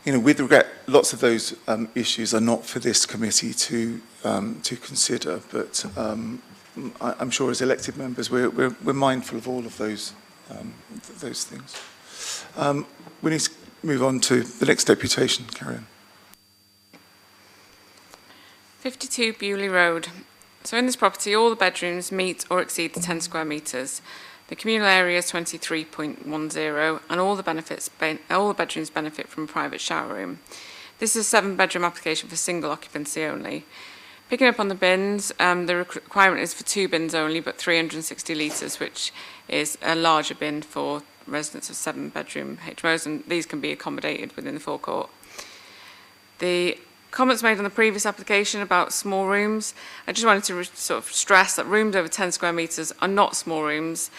you know, with regret, lots of those issues are not for this committee to consider, but I'm sure as elected members we're mindful of all of those things. We need to move on to the next deputation. Carry on. 52 Bewley Road. So in this property, all the bedrooms meet or exceed the 10 square metres. The communal area is 23.10, and all the bedrooms benefit from a private shower room. This is a 7-bedroom application for single occupancy only. Picking up on the bins, the requirement is for 2 bins only, but 360 litres, which is a larger bin for residents of 7-bedroom HMOs, and these can be accommodated within the forecourt. The comments made on the previous application about small rooms, I just wanted to sort of stress that rooms over 10 square metres are not small rooms.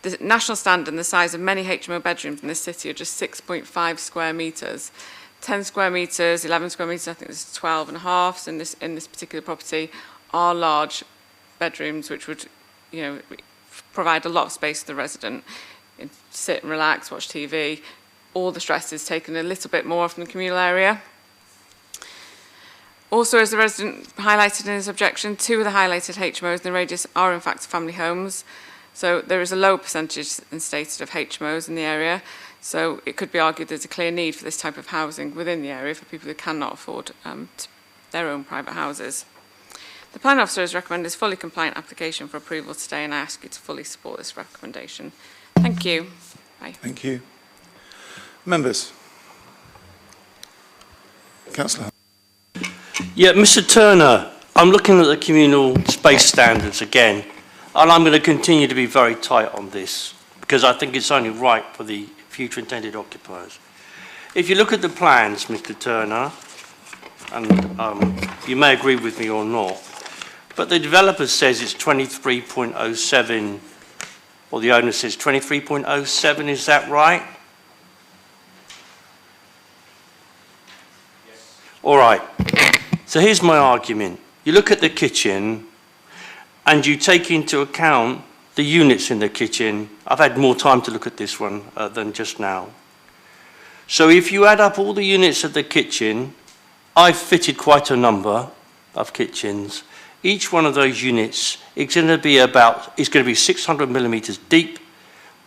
The national standard and the size of many HMO bedrooms in this city are just 6.5 square metres. 10 square metres, 11 square metres, I think there's 12 and a half in this particular property, are large bedrooms which would, you know, provide a lot of space to the resident. Sit and relax, watch TV. All the stress is taken a little bit more from the communal area. Also, as the resident highlighted in his objection, 2 of the highlighted HMOs in the radius are in fact family homes. So there is a low percentage stated of HMOs in the area. So it could be argued there's a clear need for this type of housing within the area for people who cannot afford their own private houses. The planning officer has recommended this fully compliant application for approval today, and I ask you to fully support this recommendation. Thank you. Bye. Thank you. Members. Councillor. Yeah, Mr. Turner, I'm looking at the communal space standards again, and I'm going to continue to be very tight on this because I think it's only right for the future intended occupiers. If you look at the plans, Mr. Turner, and you may agree with me or not, but the developer says it's 23.07, or the owner says 23.07, is that right? Yes. All right. So here's my argument. You look at the kitchen and you take into account the units in the kitchen. I've had more time to look at this one than just now. So if you add up all the units of the kitchen, I've fitted quite a number of kitchens. Each one of those units is going to be 600 millimeters deep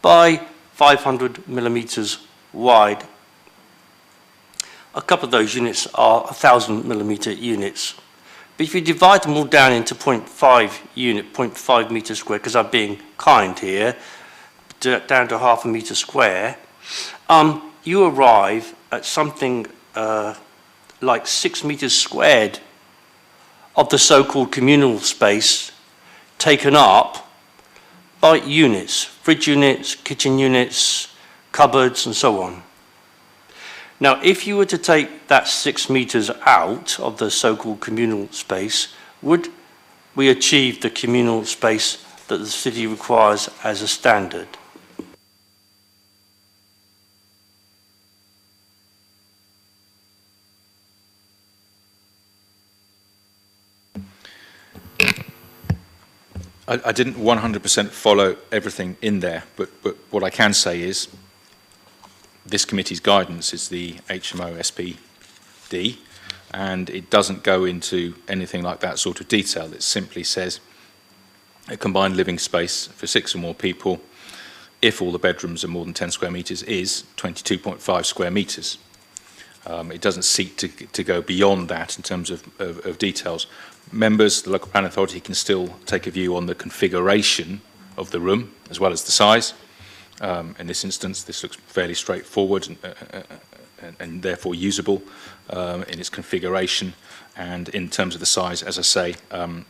by 500 millimeters wide. A couple of those units are 1,000 millimeter units. But if you divide them all down into 0.5 meters square, because I'm being kind here, down to half a meter square, you arrive at something like 6 meters squared of the so-called communal space taken up by units, fridge units, kitchen units, cupboards and so on. Now, if you were to take that 6 metres out of the so-called communal space, would we achieve the communal space that the city requires as a standard? I didn't 100% follow everything in there, but what I can say is this committee's guidance is the HMO SPD, and it doesn't go into anything like that sort of detail. It simply says a combined living space for 6 or more people, if all the bedrooms are more than 10 square metres, is 22.5 square metres. It doesn't seek to go beyond that in terms of details. Members, the local planning authority can still take a view on the configuration of the room as well as the size. In this instance, this looks fairly straightforward and therefore usable in its configuration. And in terms of the size, as I say,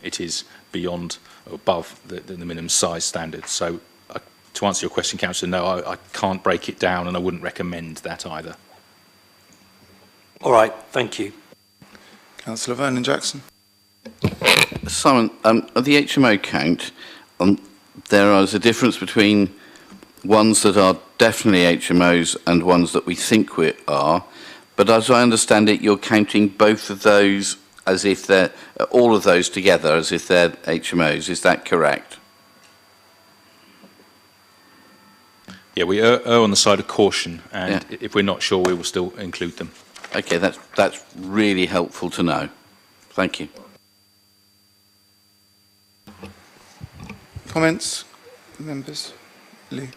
it is beyond or above the minimum size standard. So to answer your question, Councillor, no, I can't break it down and I wouldn't recommend that either. All right, thank you. Councillor Vernon Jackson. Simon, at the HMO count, there is a difference between ones that are definitely HMOs and ones that we think we are. But as I understand it, you're counting both of those as if they're, all of those together as if they're HMOs. Is that correct? Yeah, we err on the side of caution, and if we're not sure, we will still include them. Okay, that's really helpful to know. Thank you. Comments, members? Lee?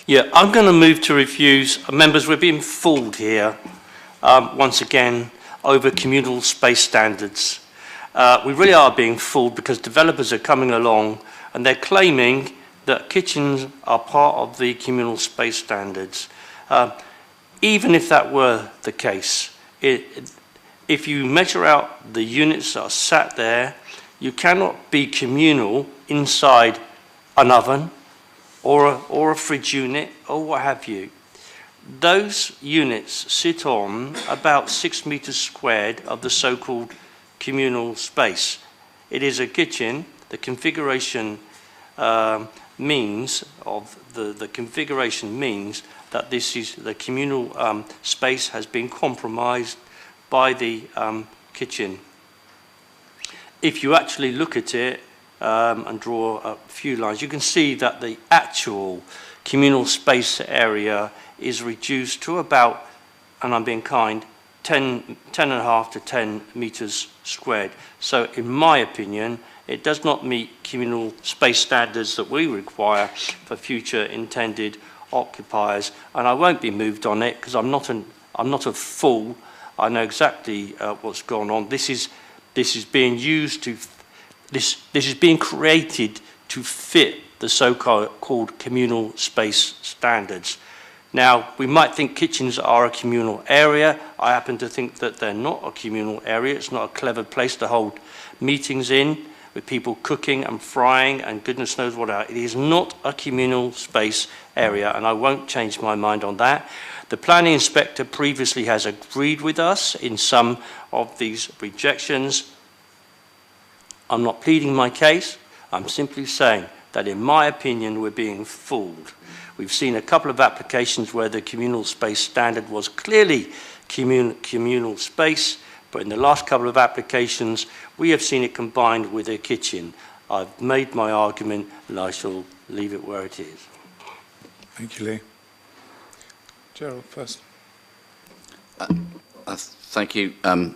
Yeah, I'm going to move to refuse. Members, we're being fooled here, once again, over communal space standards. We really are being fooled because developers are coming along and they're claiming that kitchens are part of the communal space standards. Even if that were the case, if you measure out the units that are sat there, you cannot be communal inside an oven or a fridge unit or what have you. Those units sit on about 6 metres squared of the so-called communal space. It is a kitchen. The configuration means that this is the communal space has been compromised by the kitchen. If you actually look at it and draw a few lines, you can see that the actual communal space area is reduced to about, and I'm being kind, 10.5 to 10 metres squared. So in my opinion, it does not meet communal space standards that we require for future intended occupiers. And I won't be moved on it because I'm not a fool. I know exactly what's going on. This is being used to, this is being created to fit the so-called communal space standards. Now, we might think kitchens are a communal area. I happen to think that they're not a communal area. It's not a clever place to hold meetings in with people cooking and frying and goodness knows what else. It is not a communal space area, and I won't change my mind on that. The planning inspector previously has agreed with us in some of these rejections. I'm not pleading my case. I'm simply saying that in my opinion, we're being fooled. We've seen a couple of applications where the communal space standard was clearly communal space, but in the last couple of applications, we have seen it combined with a kitchen. I've made my argument and I shall leave it where it is. Thank you, Lee. Gerald, first. Thank you. I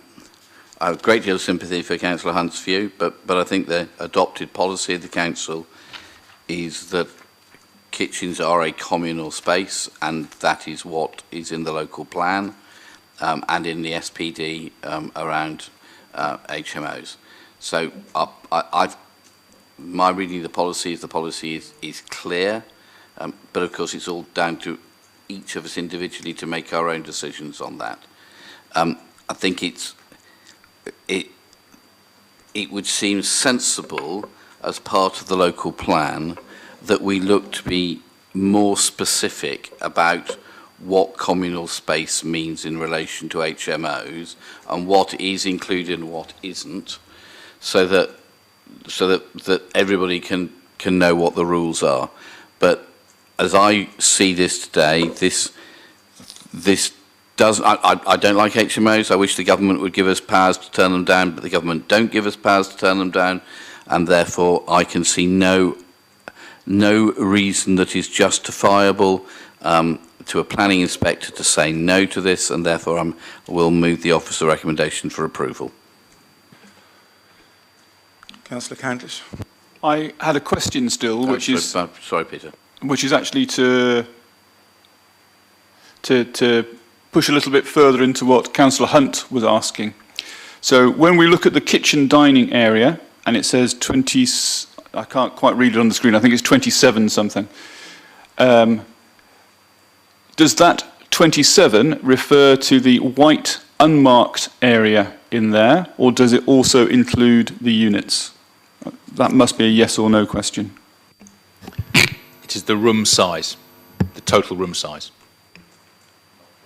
have a great deal of sympathy for Councillor Hunt's view, but I think the adopted policy of the Council is that kitchens are a communal space, and that is what is in the local plan and in the SPD around HMOs. So my reading of the policy is clear, but of course it's all down to each of us individually to make our own decisions on that. I think it would seem sensible as part of the local plan that we look to be more specific about what communal space means in relation to HMOs and what is included and what isn't, so that everybody can know what the rules are. But as I see this today, this does. I don't like HMOs. I wish the government would give us powers to turn them down, but the government don't give us powers to turn them down, and therefore I can see no reason that is justifiable to a planning inspector to say no to this, and therefore I will move the officer recommendation for approval. Councillor Candlish. I had a question still, which is... Sorry, Peter. Which is actually to push a little bit further into what Councillor Hunt was asking. So when we look at the kitchen dining area, and it says 20... I can't quite read it on the screen. I think it's 27 something. Does that 27 refer to the white unmarked area in there, or does it also include the units? That must be a yes or no question. It is the room size, the total room size.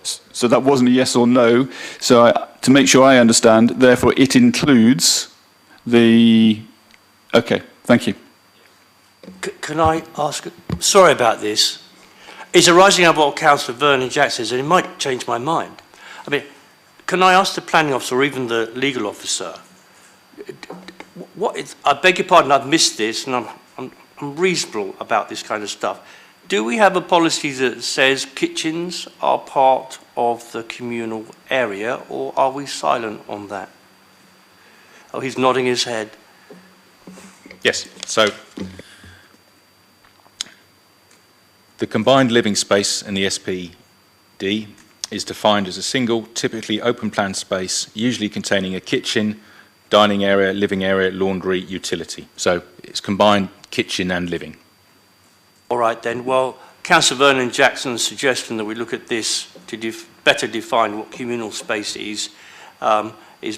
So that wasn't a yes or no. So to make sure I understand, therefore it includes the... Okay, thank you. Can I ask, sorry about this, it's arising out of what Councillor Vernon Jackson says, and it might change my mind. I mean, can I ask the planning officer or even the legal officer, I beg your pardon, I've missed this, and I'm reasonable about this kind of stuff. Do we have a policy that says kitchens are part of the communal area, or are we silent on that? Oh, he's nodding his head. Yes, so the combined living space in the SPD is defined as a single, typically open plan space, usually containing a kitchen, dining area, living area, laundry, utility. So it's combined kitchen and living. All right then, well, Councillor Vernon Jackson's suggestion that we look at this to better define what communal space is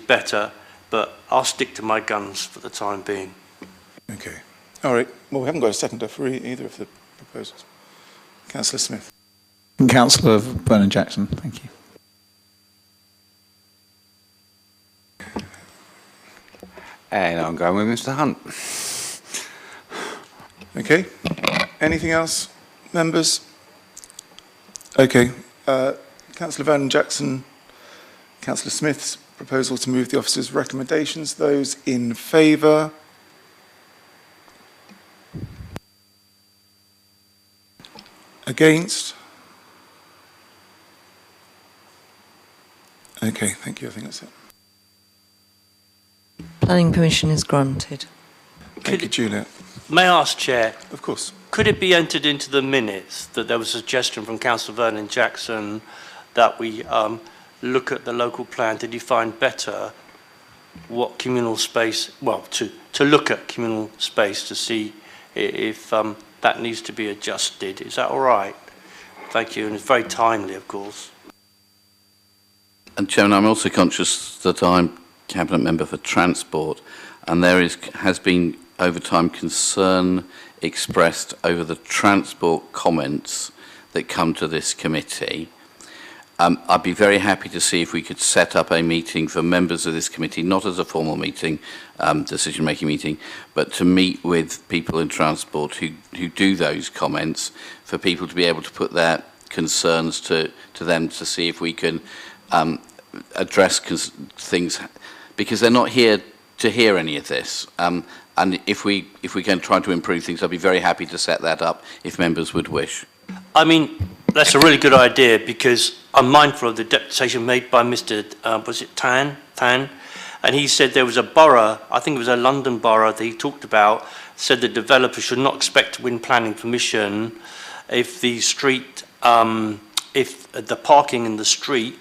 better, but I'll stick to my guns for the time being. Okay. All right. Well, we haven't got a seconder for either of the proposals. Councillor Smith. And Councillor Vernon Jackson, thank you. And I'm going with Mr. Hunt. Okay. Anything else, members? Okay. Councillor Vernon Jackson, Councillor Smith's proposal to move the officer's recommendations. Those in favour? Against? Okay, thank you. I think that's it. Planning permission is granted. Thank you, Juliet. May I ask, Chair? Of course. Could it be entered into the minutes that there was a suggestion from Councillor Vernon Jackson that we look at the local plan to define better what communal space, well, to look at communal space to see if that needs to be adjusted? Is that all right? Thank you, and it's very timely, of course. And Chairman, I'm also conscious that I'm Cabinet Member for Transport, and there has been over time concern expressed over the transport comments that come to this committee. I'd be very happy to see if we could set up a meeting for members of this committee, not as a formal meeting, decision-making meeting, but to meet with people in transport who do those comments, for people to be able to put their concerns to them, to see if we can address things, because they're not here to hear any of this. And if we can try to improve things, I'd be very happy to set that up if members would wish. I mean, that's a really good idea, because I'm mindful of the deputation made by Mr. Was it Tan? And he said there was a borough, I think it was a London borough that he talked about, said the developer should not expect to win planning permission if the street, if the parking in the street,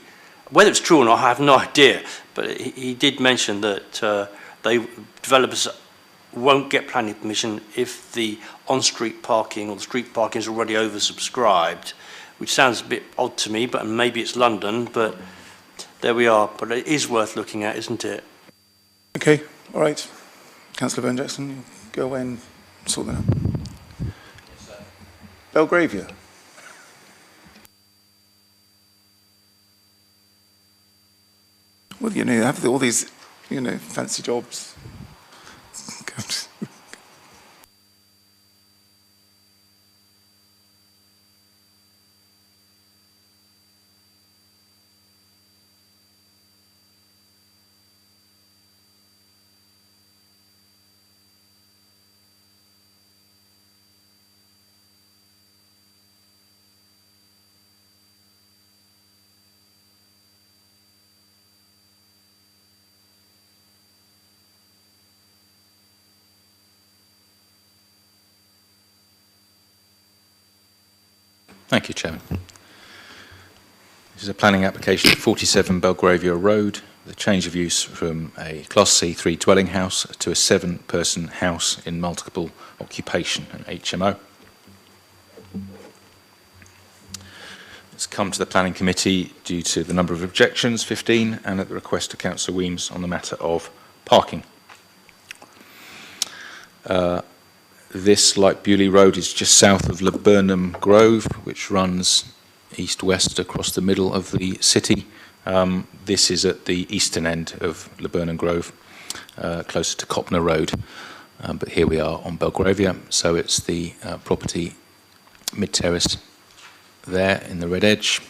whether it's true or not, I have no idea, but he did mention that developers won't get planning permission if the on-street parking or the street parking is already oversubscribed, which sounds a bit odd to me, but maybe it's London, but there we are. But it is worth looking at, isn't it? Okay, all right. Councillor Vernon Jackson, you go away and sort that out. Belgravia. Well, you know, you have all these, you know, fancy jobs. Good. Thank you, Chairman. This is a planning application at 47 Belgravia Road, the change of use from a Class C3 dwelling house to a 7-person house in multiple occupation, an HMO. It's come to the Planning Committee due to the number of objections, 15, and at the request of Councillor Weems on the matter of parking. This, like Bewley Road, is just south of Laburnum Grove, which runs east-west across the middle of the city. This is at the eastern end of Laburnum Grove, closer to Copner Road. But here we are on Belgravia, so it's the property mid-terrace there in the red edge.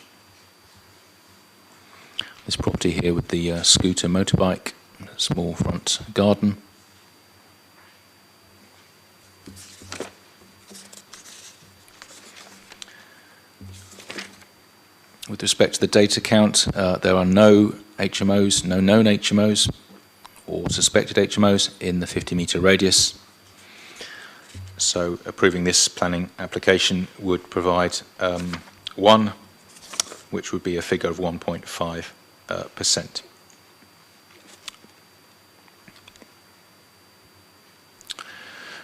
This property here with the scooter motorbike, small front garden. With respect to the data count, there are no HMOs, no known HMOs or suspected HMOs in the 50-metre radius. So approving this planning application would provide one, which would be a figure of 1.5%.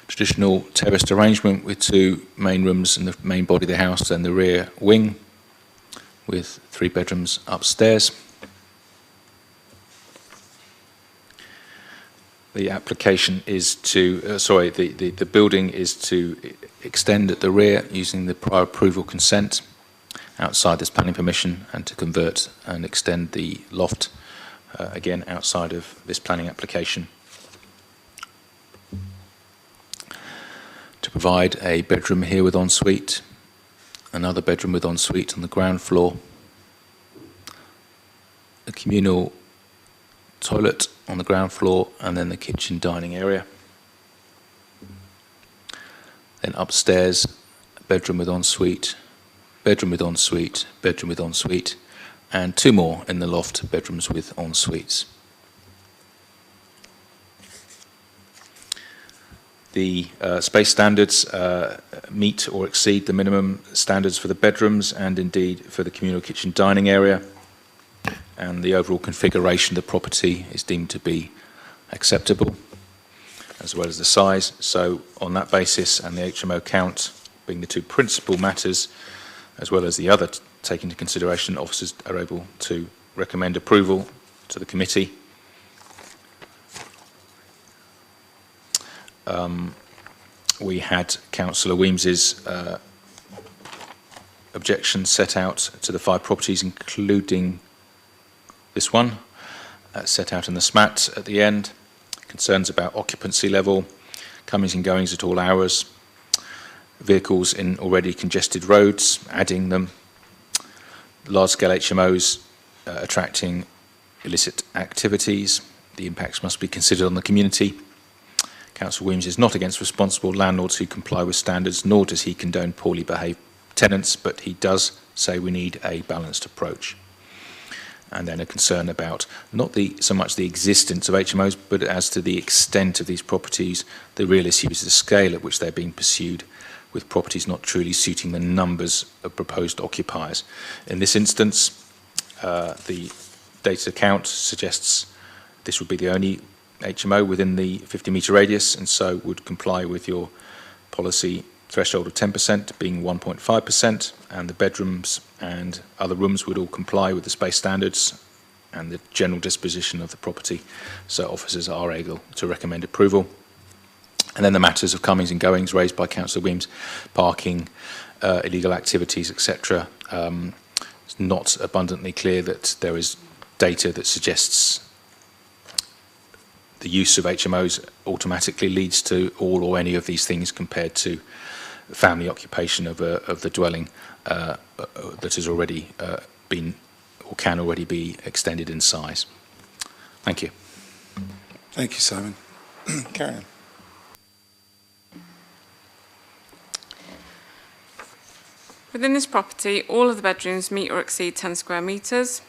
Traditional terraced arrangement with 2 main rooms in the main body of the house and the rear wing, with 3 bedrooms upstairs. The application is to, the building is to extend at the rear using the prior approval consent outside this planning permission, and to convert and extend the loft again outside of this planning application. To provide a bedroom here with ensuite, another bedroom with ensuite on the ground floor, a communal toilet on the ground floor, and then the kitchen dining area. Then upstairs, bedroom with ensuite, bedroom with ensuite, bedroom with ensuite, and 2 more in the loft, bedrooms with ensuites. The space standards meet or exceed the minimum standards for the bedrooms and indeed for the communal kitchen dining area, and the overall configuration of the property is deemed to be acceptable, as well as the size. So on that basis, and the HMO count being the 2 principal matters, as well as the other taken into consideration, officers are able to recommend approval to the committee. We had Councillor Weems's objections set out to the 5 properties, including this one, set out in the SMAT at the end. Concerns about occupancy level, comings and goings at all hours, vehicles in already congested roads, adding them, large-scale HMOs attracting illicit activities. The impacts must be considered on the community. Councillor Weems is not against responsible landlords who comply with standards, nor does he condone poorly behaved tenants, but he does say we need a balanced approach. And then a concern about not so much the existence of HMOs, but as to the extent of these properties. The real issue is the scale at which they're being pursued, with properties not truly suiting the numbers of proposed occupiers. In this instance, the data count suggests this would be the only HMO within the 50-metre radius, and so would comply with your policy threshold of 10%, being 1.5%, and the bedrooms and other rooms would all comply with the space standards and the general disposition of the property, so officers are able to recommend approval. And then the matters of comings and goings raised by Councillor Weems, parking, illegal activities, etc. It's not abundantly clear that there is data that suggests the use of HMOs automatically leads to all or any of these things compared to family occupation of the dwelling that has already been or can already be extended in size. Thank you. Thank you, Simon. Carry on. Within this property, all of the bedrooms meet or exceed 10 square metres.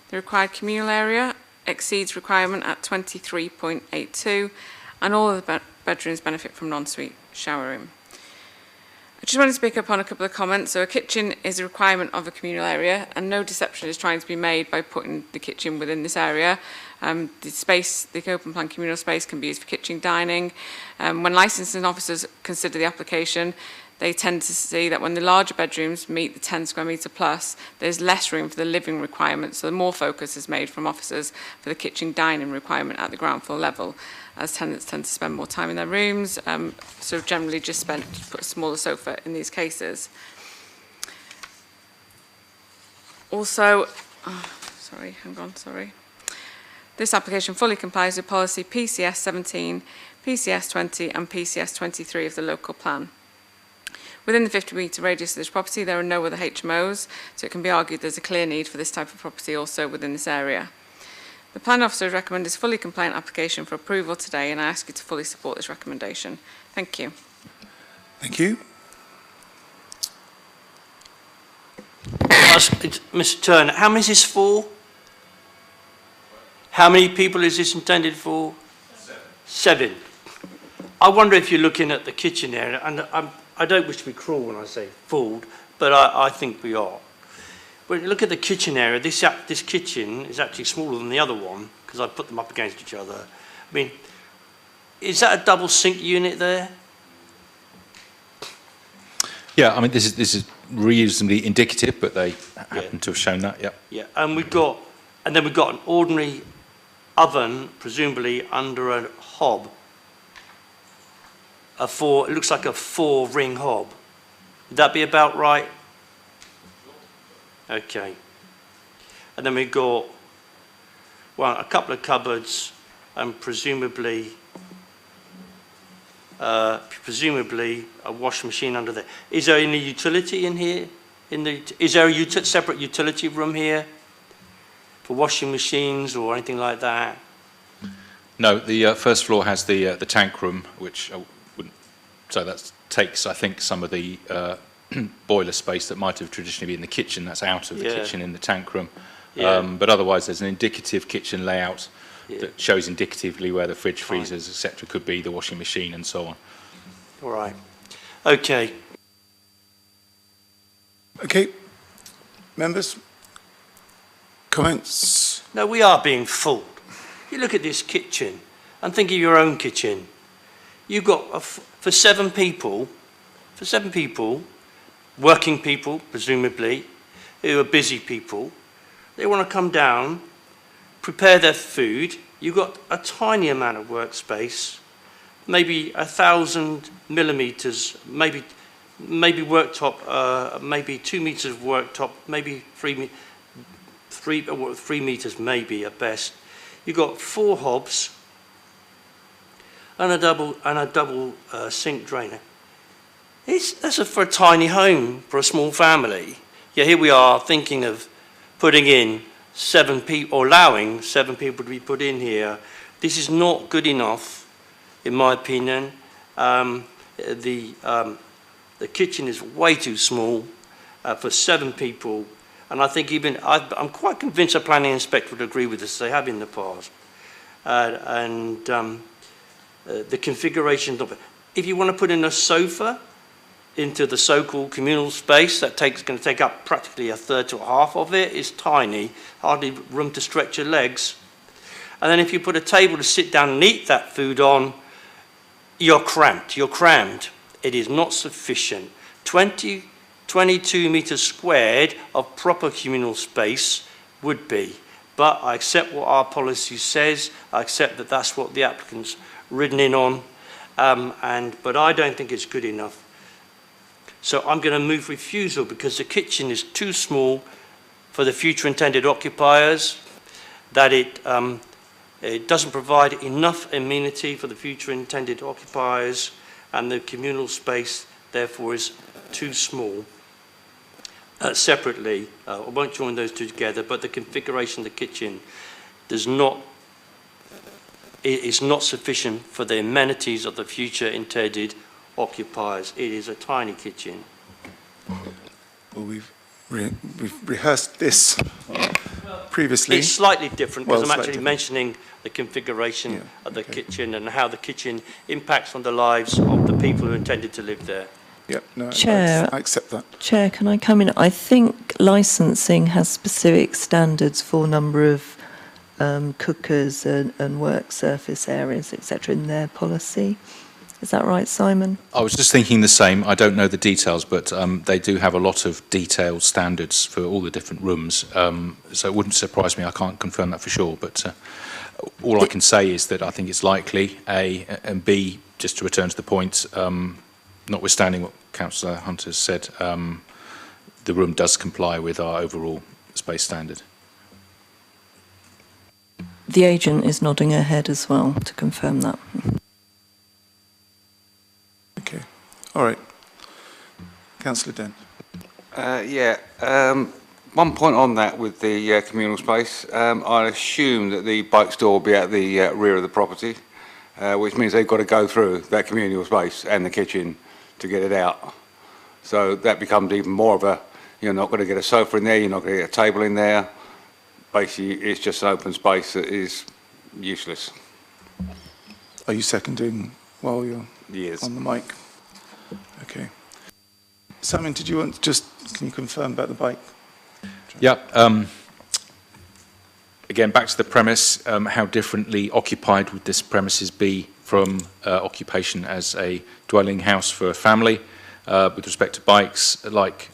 The required communal area exceeds requirement at 23.82, and all of the bedrooms benefit from non-suite shower room. I just wanted to pick up on a couple of comments. So a kitchen is a requirement of a communal area, and no deception is trying to be made by putting the kitchen within this area. The open plan communal space can be used for kitchen dining. When licensing officers consider the application, they tend to see that when the larger bedrooms meet the 10 square metre plus, there's less room for the living requirement, so more focus is made from officers for the kitchen dining requirement at the ground floor level, as tenants tend to spend more time in their rooms, so generally just put a smaller sofa in these cases. Also, this application fully complies with policy PCS 17, PCS 20 and PCS 23 of the local plan. Within the 50-metre radius of this property, there are no other HMOs, so it can be argued there's a clear need for this type of property also within this area. The plan officer recommends this fully compliant application for approval today, and I ask you to fully support this recommendation. Thank you. Thank you. Mr. Turner, how many is this for? How many people is this intended for? 7. I wonder if you're looking at the kitchen area, and I don't wish to be cruel when I say fooled, but I think we are. When you look at the kitchen area, this kitchen is actually smaller than the other one because I put them up against each other. I mean, is that a double sink unit there? Yeah, I mean, this is reasonably indicative, but they happen to have shown that, yeah. Yeah, and then we've got an ordinary oven, presumably under a hob. It looks like a 4-ring hob. Would that be about right? Okay. And then we've got, a couple of cupboards and presumably a wash machine under there. Is there any utility in here? Is there a separate utility room here for washing machines or anything like that? No, the first floor has the tank room, which so that takes, I think, some of the boiler space that might have traditionally been in the kitchen. That's out of the kitchen in the tank room. Yeah. But otherwise, there's an indicative kitchen layout that shows indicatively where the fridge, freezers, etc., could be, the washing machine, and so on. All right. Okay. Okay. Members? Comments? No, we are being fooled. You look at this kitchen and think of your own kitchen. You've got, for 7 people, working people, presumably, who are busy people, they want to come down, prepare their food. You've got a tiny amount of workspace, maybe 1,000 millimetres, maybe worktop, maybe 2 metres of worktop, maybe 3 metres maybe at best. You've got 4 hobs and a double sink drainer. That's for a tiny home for a small family. Yeah, here we are thinking of putting in 7 people, or allowing 7 people to be put in here. This is not good enough, in my opinion. The kitchen is way too small for 7 people, and I think I'm quite convinced a planning inspector would agree with this. They have in the past, the configuration of it. If you want to put in a sofa into the so-called communal space, that's going to take up practically 1/3 to 1/2 of it. It's tiny, hardly room to stretch your legs. And then if you put a table to sit down and eat that food on, you're cramped. You're crammed. It is not sufficient. 22 metres squared of proper communal space would be. But I accept what our policy says. I accept that that's what the applicant's ridden in on. But I don't think it's good enough. So I'm going to move refusal because the kitchen is too small for the future intended occupiers, that it doesn't provide enough amenity for the future intended occupiers, and the communal space therefore is too small. Separately, I won't join those two together, but the configuration of the kitchen is not sufficient for the amenities of the future intended occupiers. It is a tiny kitchen. Well, we've rehearsed this previously. It's slightly different because Well, I'm actually mentioning the configuration of the kitchen and how the kitchen impacts on the lives of the people who intended to live there. Yep, no, Chair, I accept that. Chair, can I come in? I think licensing has specific standards for number of cookers and work surface areas, etc., in their policy. Is that right, Simon? I was just thinking the same. I don't know the details, but they do have a lot of detailed standards for all the different rooms. So it wouldn't surprise me. I can't confirm that for sure, but all I can say is that I think it's likely, A, and B, just to return to the point, notwithstanding what Councillor Hunter said, the room does comply with our overall space standard. The agent is nodding her head as well to confirm that. Okay. All right. Councillor Dent. One point on that with the communal space. I assume that the bike store will be at the rear of the property, which means they've got to go through that communal space and the kitchen to get it out. So that becomes even more of a, you're not going to get a sofa in there, you're not going to get a table in there. Basically, it's just an open space that is useless. Are you seconding while you're Yes. on the mic? Okay. Simon, did you want can you confirm about the bike? Yeah. Again, back to the premise, how differently occupied would this premises be from occupation as a dwelling house for a family? With respect to bikes, like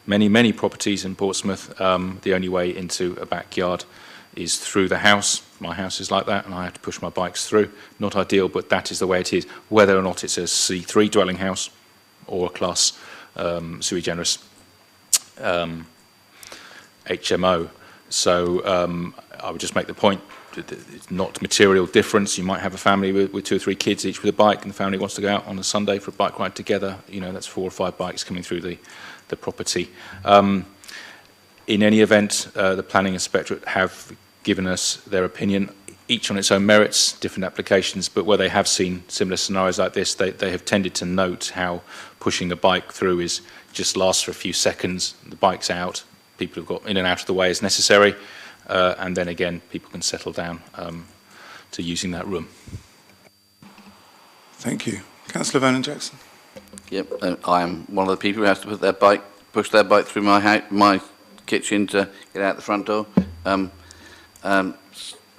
many properties in Portsmouth, the only way into a backyard is through the house. My house is like that, and I have to push my bikes through. Not ideal, but that is the way it is, whether or not it's a C3 dwelling house or a class sui generis HMO. So I would just make the point that it's not material difference. You might have a family with 2 or 3 kids, each with a bike, and the family wants to go out on a Sunday for a bike ride together. You know, that's 4 or 5 bikes coming through the property. In any event, the Planning Inspectorate have given us their opinion, each on its own merits, different applications, but where they have seen similar scenarios like this, they have tended to note how pushing a bike through just lasts for a few seconds, the bike's out, people have got in and out of the way as necessary, and then again, people can settle down to using that room. Thank you. Councillor Vernon Jackson. Yep, I am one of the people who has to push their bike through my kitchen to get out the front door.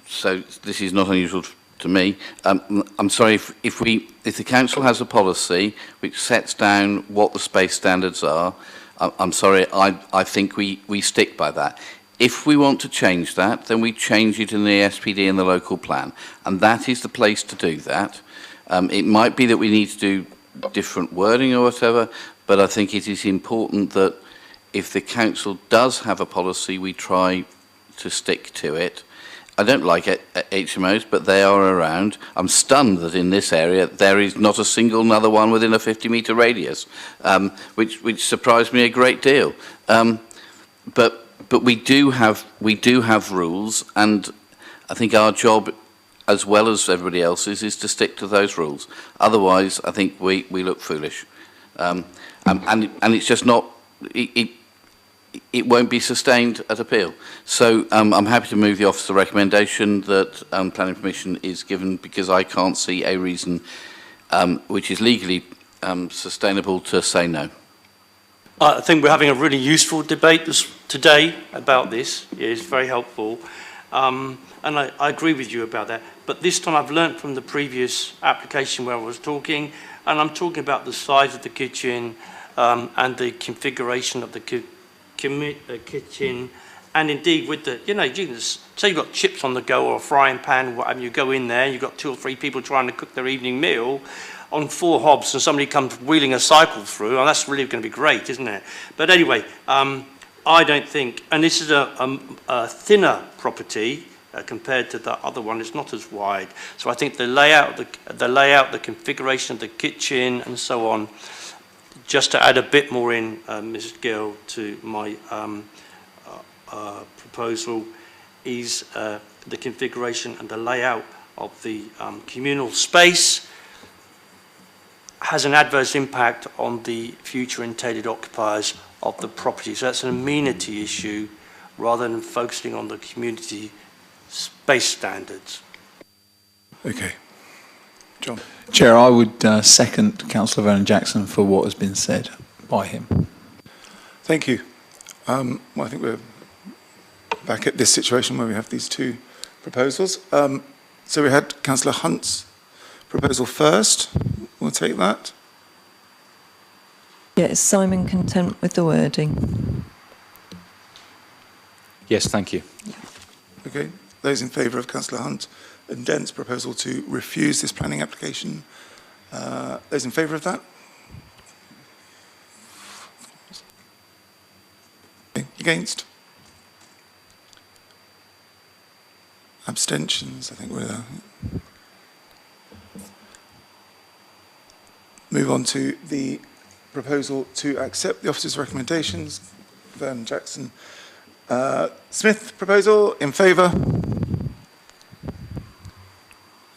So this is not unusual to me. I'm sorry if the council has a policy which sets down what the space standards are. I'm sorry. I think we stick by that. If we want to change that, then we change it in the SPD and the local plan, and that is the place to do that. It might be that we need to do different wording or whatever, but I think it is important that if the council does have a policy, we try to stick to it. I don't like HMOs, but they are around. I'm stunned that in this area there is not a single another one within a 50-metre radius, which surprised me a great deal. But we do have rules, and I think our job, as well as everybody else's, is to stick to those rules. Otherwise, I think we look foolish, and it's just not. It won't be sustained at appeal. So I'm happy to move the officer recommendation that planning permission is given, because I can't see a reason which is legally sustainable to say no. I think we're having a really useful debate today about this. It is very helpful. And I agree with you about that. But this time I've learnt from the previous application where I was talking, and I'm talking about the size of the kitchen and the configuration of the kitchen, and indeed with the, you can say you've got chips on the go or a frying pan, whatever, you go in there, you've got 2 or 3 people trying to cook their evening meal. on 4 hobs and somebody comes wheeling a cycle through, and that's really going to be great, isn't it? But anyway, I don't think, and this is a thinner property compared to the other one. It's not as wide. So I think the layout, the configuration of the kitchen, and so on. Just to add a bit more in, Mrs. Gill, to my proposal, is the configuration and the layout of the communal space has an adverse impact on the future intended occupiers of the property. So that's an amenity issue rather than focusing on the community space standards. Okay. John. Chair, I would second Councillor Vernon-Jackson for what has been said by him. Thank you. Well, I think we're back at this situation where we have these two proposals. So we had Councillor Hunt's proposal first. We'll take that. Yeah, is Simon content with the wording? Yes, thank you. Okay. Those in favour of Councillor Hunt and Dent's proposal to refuse this planning application, those in favour of that? Against? Abstentions, I think we're there. Move on to the proposal to accept the officer's recommendations. Vernon-Jackson. Smith proposal, in favour?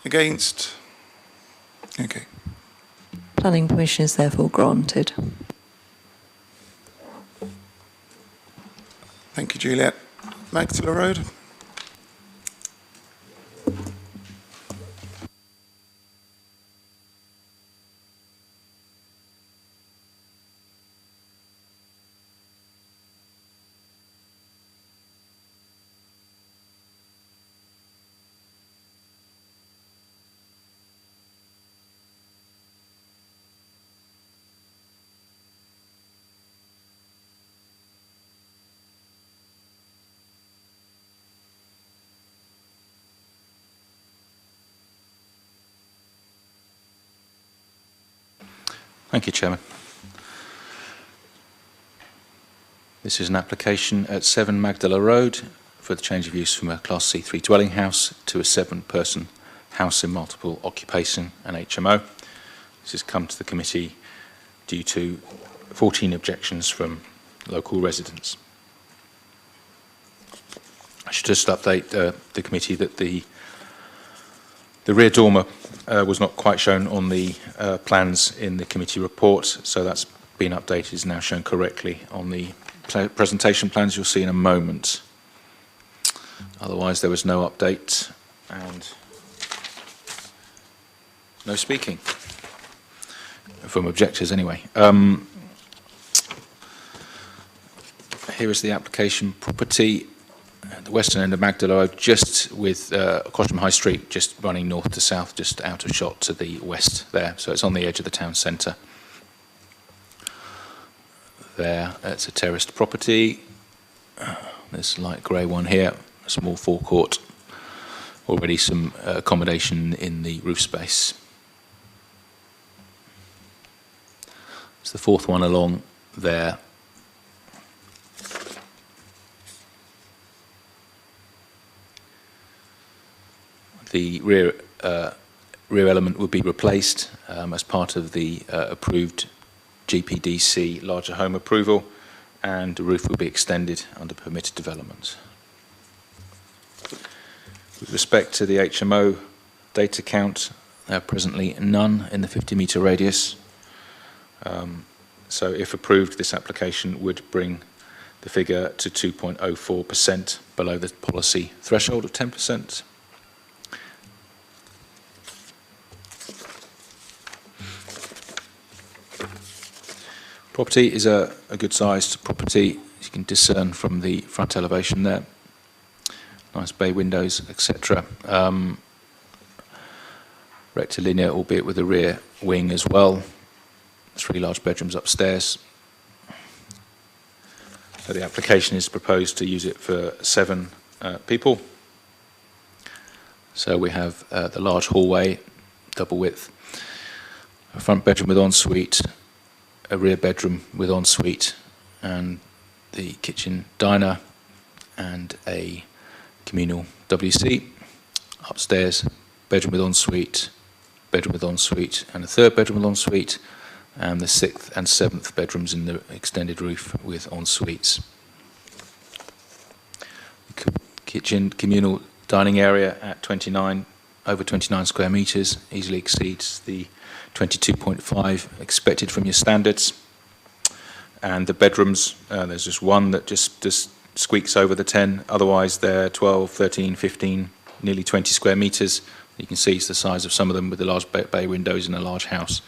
Against? Okay. Planning permission is therefore granted. Thank you, Juliet. Magdala Road. Thank you, Chairman. This is an application at 7 Magdala Road for the change of use from a Class C3 dwelling house to a 7-person house in multiple occupation and HMO. This has come to the committee due to 14 objections from local residents. I should just update the committee that the rear dormer was not quite shown on the plans in the committee report, so that's been updated, is now shown correctly on the presentation plans you'll see in a moment. Otherwise, there was no update and no speaking, from objectors anyway. Here is the application property at the western end of Magdala Road, just with Cosham High Street, just running north to south, just out of shot to the west there. So it's on the edge of the town centre. There, it's a terraced property. There's a light grey one here, a small forecourt. Already some accommodation in the roof space. It's the fourth one along there. The rear element would be replaced as part of the approved GPDC larger home approval, and the roof will be extended under permitted development. With respect to the HMO data count, there are presently none in the 50-metre radius. So if approved, this application would bring the figure to 2.04%, below the policy threshold of 10%. Property is a good sized property, as you can discern from the front elevation there. Nice bay windows, etc. Rectilinear, albeit with a rear wing as well. 3 large bedrooms upstairs. So the application is proposed to use it for 7 people. So we have the large hallway, double width, a front bedroom with ensuite, a rear bedroom with ensuite, and the kitchen diner, and a communal WC. Upstairs, bedroom with ensuite, bedroom with ensuite, and a third bedroom with ensuite, and the 6th and 7th bedrooms in the extended roof with ensuites. Kitchen communal dining area at over 29 square metres, easily exceeds the 22.5 expected from your standards. And the bedrooms, there's just one that just squeaks over the 10, otherwise they're 12, 13, 15, nearly 20 square metres. You can see it's the size of some of them with the large bay windows in a large house.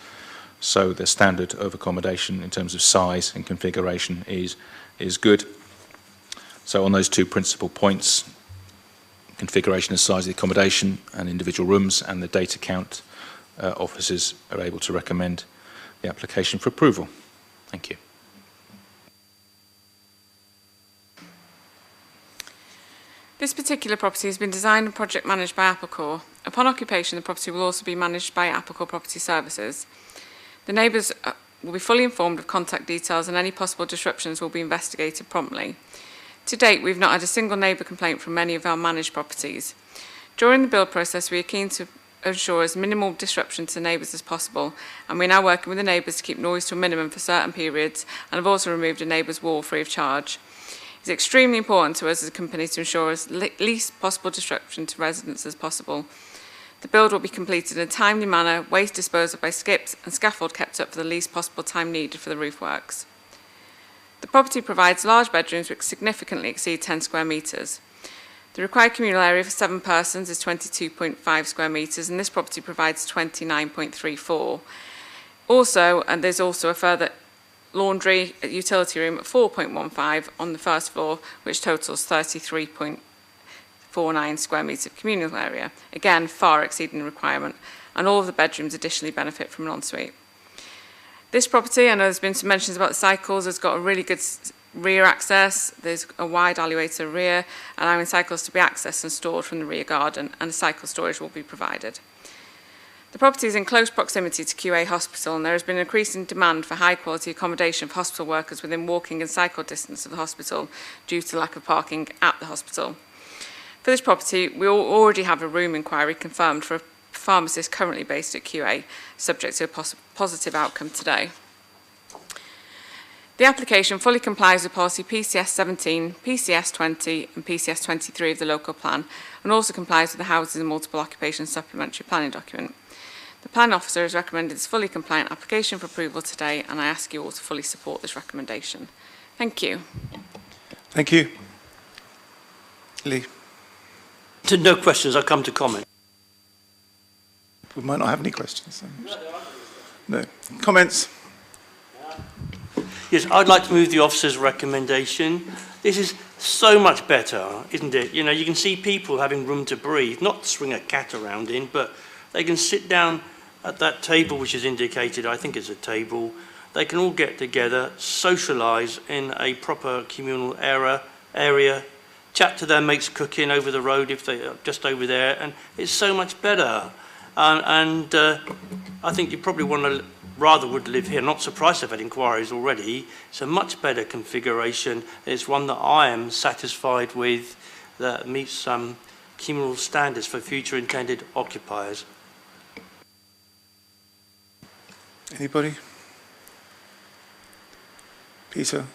So the standard of accommodation in terms of size and configuration is good. So on those two principal points, configuration and size of the accommodation and individual rooms and the data count, officers are able to recommend the application for approval. Thank you. This particular property has been designed and project managed by Applecore. Upon occupation, the property will also be managed by Applecore Property Services. The neighbours will be fully informed of contact details and any possible disruptions will be investigated promptly. To date, we've not had a single neighbour complaint from any of our managed properties. During the build process, we are keen to ensure as minimal disruption to neighbours as possible, and we're now working with the neighbours to keep noise to a minimum for certain periods and have also removed a neighbour's wall free of charge. It's extremely important to us as a company to ensure as least possible disruption to residents as possible. The build will be completed in a timely manner, waste disposal by skips and scaffold kept up for the least possible time needed for the roof works. The property provides large bedrooms which significantly exceed 10 square metres. The required communal area for 7 persons is 22.5 square metres and this property provides 29.34. Also, and there's also a further laundry utility room at 4.15 on the first floor, which totals 33.49 square metres of communal area, again far exceeding the requirement, and all of the bedrooms additionally benefit from an ensuite. This property, I know there's been some mentions about the cycles, has got a really good rear access, there's a wide alleyway rear, allowing cycles to be accessed and stored from the rear garden, and cycle storage will be provided. The property is in close proximity to QA Hospital and there has been an increasing demand for high quality accommodation for hospital workers within walking and cycle distance of the hospital due to lack of parking at the hospital. For this property, we already have a room inquiry confirmed for a pharmacist currently based at QA, subject to a positive outcome today. The application fully complies with policy PCS 17, PCS 20 and PCS 23 of the local plan and also complies with the Housing and Multiple Occupation Supplementary Planning document. The Plan Officer has recommended this fully compliant application for approval today and I ask you all to fully support this recommendation. Thank you. Thank you. Lee. No questions, I'll come to comment. We might not have any questions. No. Comments? Yes, I'd like to move the officer's recommendation. This is so much better, isn't it? You know, you can see people having room to breathe, not swing a cat around in, but they can sit down at that table which is indicated, I think it's a table. They can all get together, socialise in a proper communal area, chat to their mates cooking over the road if they are just over there, and it's so much better. I think you probably would live here. Not surprised I've had inquiries already. It's a much better configuration. It's one that I am satisfied with, that meets some communal standards for future intended occupiers. Anybody? Peter?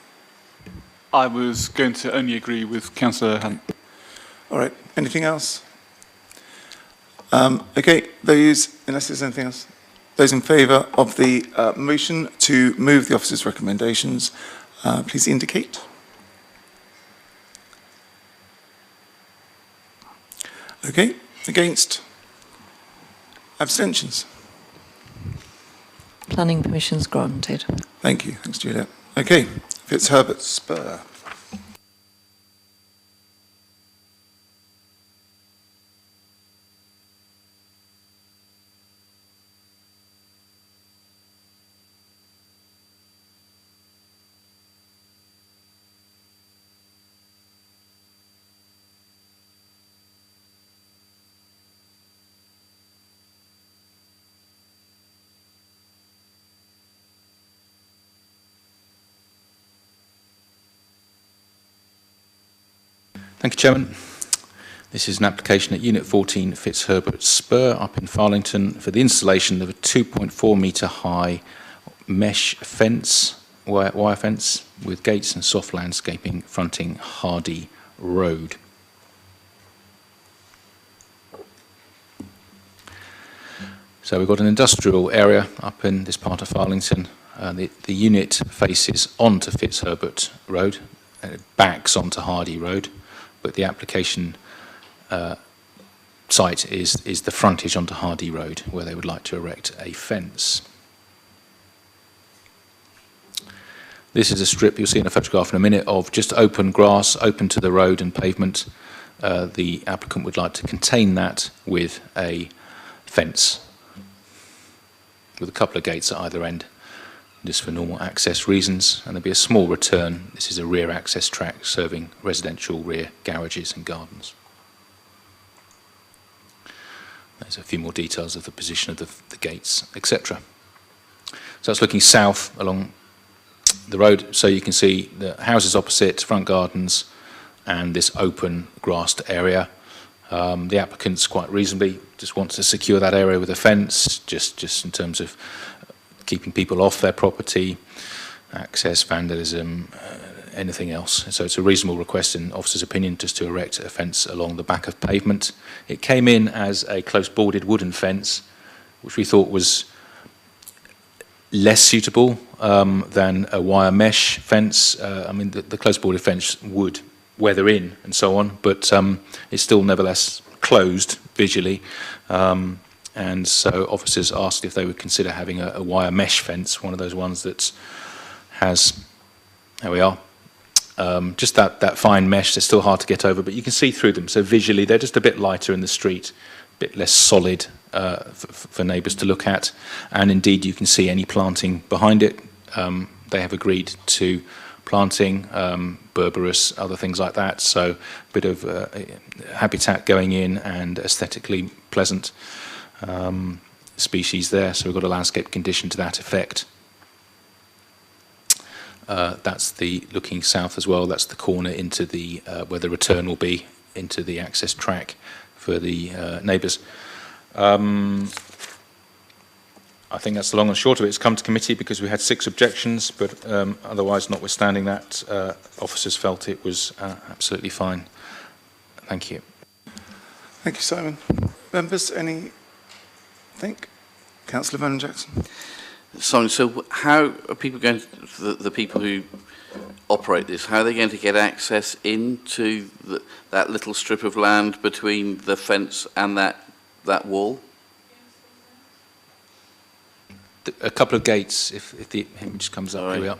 I was going to only agree with Councillor Hunt. All right. Anything else? Okay. Those, unless there's anything else, those in favour of the motion to move the officer's recommendations, please indicate. Okay. Against? Abstentions? Planning permission's granted. Thank you. Thanks, Juliet. Okay. Fitzherbert Spur. Thank you, Chairman. This is an application at Unit 14 Fitzherbert Spur up in Farlington for the installation of a 2.4 metre high mesh fence, wire fence, with gates and soft landscaping fronting Hardy Road. So we've got an industrial area up in this part of Farlington. The unit faces onto Fitzherbert Road and it backs onto Hardy Road, but the application site is the frontage onto Hardy Road where they would like to erect a fence. This is a strip, you'll see in a photograph in a minute, of just open grass, open to the road and pavement. The applicant would like to contain that with a fence, with a couple of gates at either end, just for normal access reasons, and there'll be a small return. This is a rear access track serving residential rear garages and gardens. There's a few more details of the position of the gates, etc. So that's looking south along the road, so you can see the houses opposite, front gardens, and this open grassed area. The applicants quite reasonably just wants to secure that area with a fence, just in terms of keeping people off their property, access, vandalism, anything else. So it's a reasonable request in officer's opinion just to erect a fence along the back of pavement. It came in as a close boarded wooden fence, which we thought was less suitable than a wire mesh fence. I mean, the close boarded fence would weather in and so on, but it's still nevertheless closed visually. And so officers asked if they would consider having a wire mesh fence, one of those ones that has, there we are, just that fine mesh. They're still hard to get over, but you can see through them. So visually, they're just a bit lighter in the street, a bit less solid for neighbours to look at. And indeed, you can see any planting behind it. They have agreed to planting, berberis, other things like that. So a bit of habitat going in and aesthetically pleasant species there. So we've got a landscape condition to that effect. That's the looking south as well. That's the corner into the where the return will be into the access track for the neighbours. I think that's the long and short of it. It's come to committee because we had 6 objections, but otherwise, notwithstanding that, officers felt it was absolutely fine. Thank you. Thank you, Simon. Members, anything? Councillor Vernon Jackson. Simon, so how are people going to, the people who operate this, how are they going to get access into that little strip of land between the fence and that wall? A couple of gates, if the image comes up, here we are.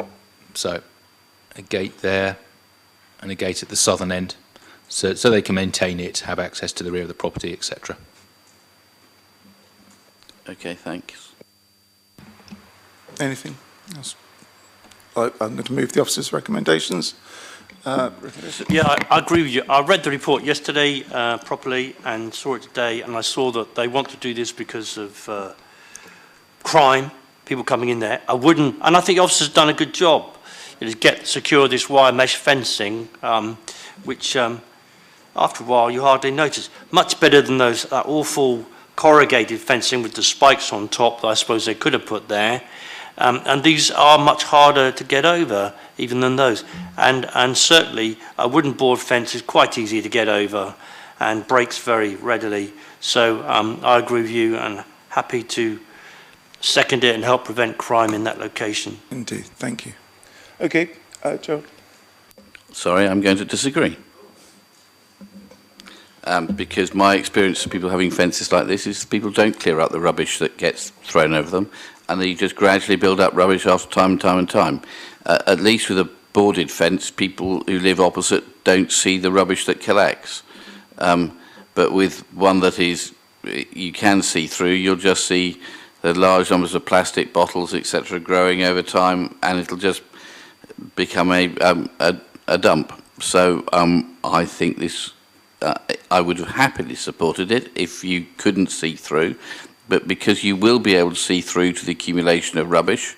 So a gate there and a gate at the southern end, so they can maintain it, have access to the rear of the property, etc. Okay, thanks. Anything else? I'm going to move the officer's recommendations. Yeah, I agree with you. I read the report yesterday properly and saw it today, and I saw that they want to do this because of crime, people coming in there. I wouldn't, and I think the officer's done a good job to secure this wire mesh fencing, which after a while you hardly notice. Much better than that awful corrugated fencing with the spikes on top that I suppose they could have put there. And these are much harder to get over even than those. And certainly a wooden board fence is quite easy to get over and breaks very readily. So I agree with you and happy to second it and help prevent crime in that location. Indeed, thank you. Okay, Joe. Sorry, I'm going to disagree. Because my experience of people having fences like this is people don't clear up the rubbish that gets thrown over them, and they just gradually build up rubbish after time and time and time. At least with a boarded fence, people who live opposite don't see the rubbish that collects. But with one that is, you can see through, you'll just see the large numbers of plastic bottles, etc., growing over time, and it'll just become a dump. So I think this, I would have happily supported it if you couldn't see through, but because you will be able to see through to the accumulation of rubbish,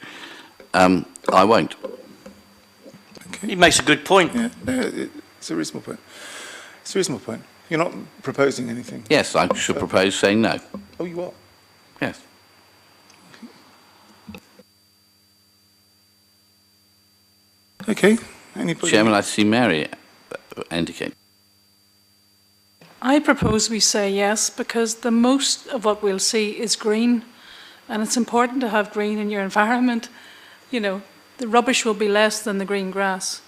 I won't. Okay. He makes a good point. Yeah, it's a reasonable point. It's a reasonable point. You're not proposing anything. Yes, I should propose saying no. Oh, you are? Yes. Okay. Anybody? Chairman, I see Mary indicate. I propose we say yes because the most of what we'll see is green, and it's important to have green in your environment. You know, the rubbish will be less than the green grass.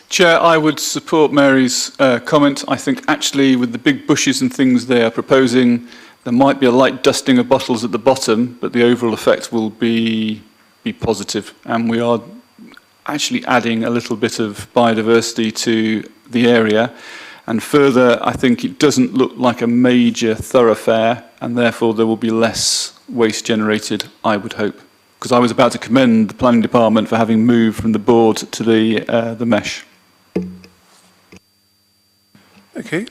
Chair, I would support Mary's comment. I think actually with the big bushes and things they are proposing, there might be a light dusting of bottles at the bottom, but the overall effect will be positive. And we are actually adding a little bit of biodiversity to the area. And further, I think it doesn't look like a major thoroughfare, and therefore there will be less waste generated, I would hope. Because I was about to commend the planning department for having moved from the board to the mesh. Okay.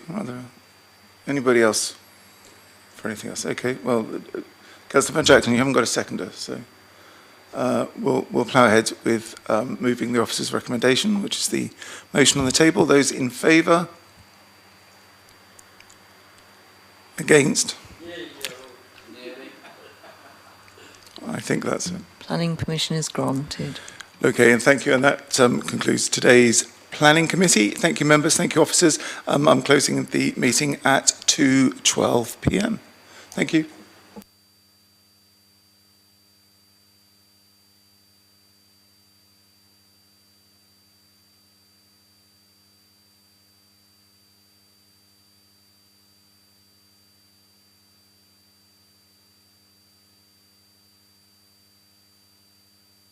Anybody else for anything else? Okay. Well, Councillor Van Jackson, you haven't got a seconder, so we'll plough ahead with moving the officer's recommendation, which is the motion on the table. Those in favour? Against? I think that's it. Planning permission is granted. Okay, and thank you. And that concludes today's Planning Committee. Thank you, members. Thank you, officers. I'm closing the meeting at 2:12 p.m. Thank you.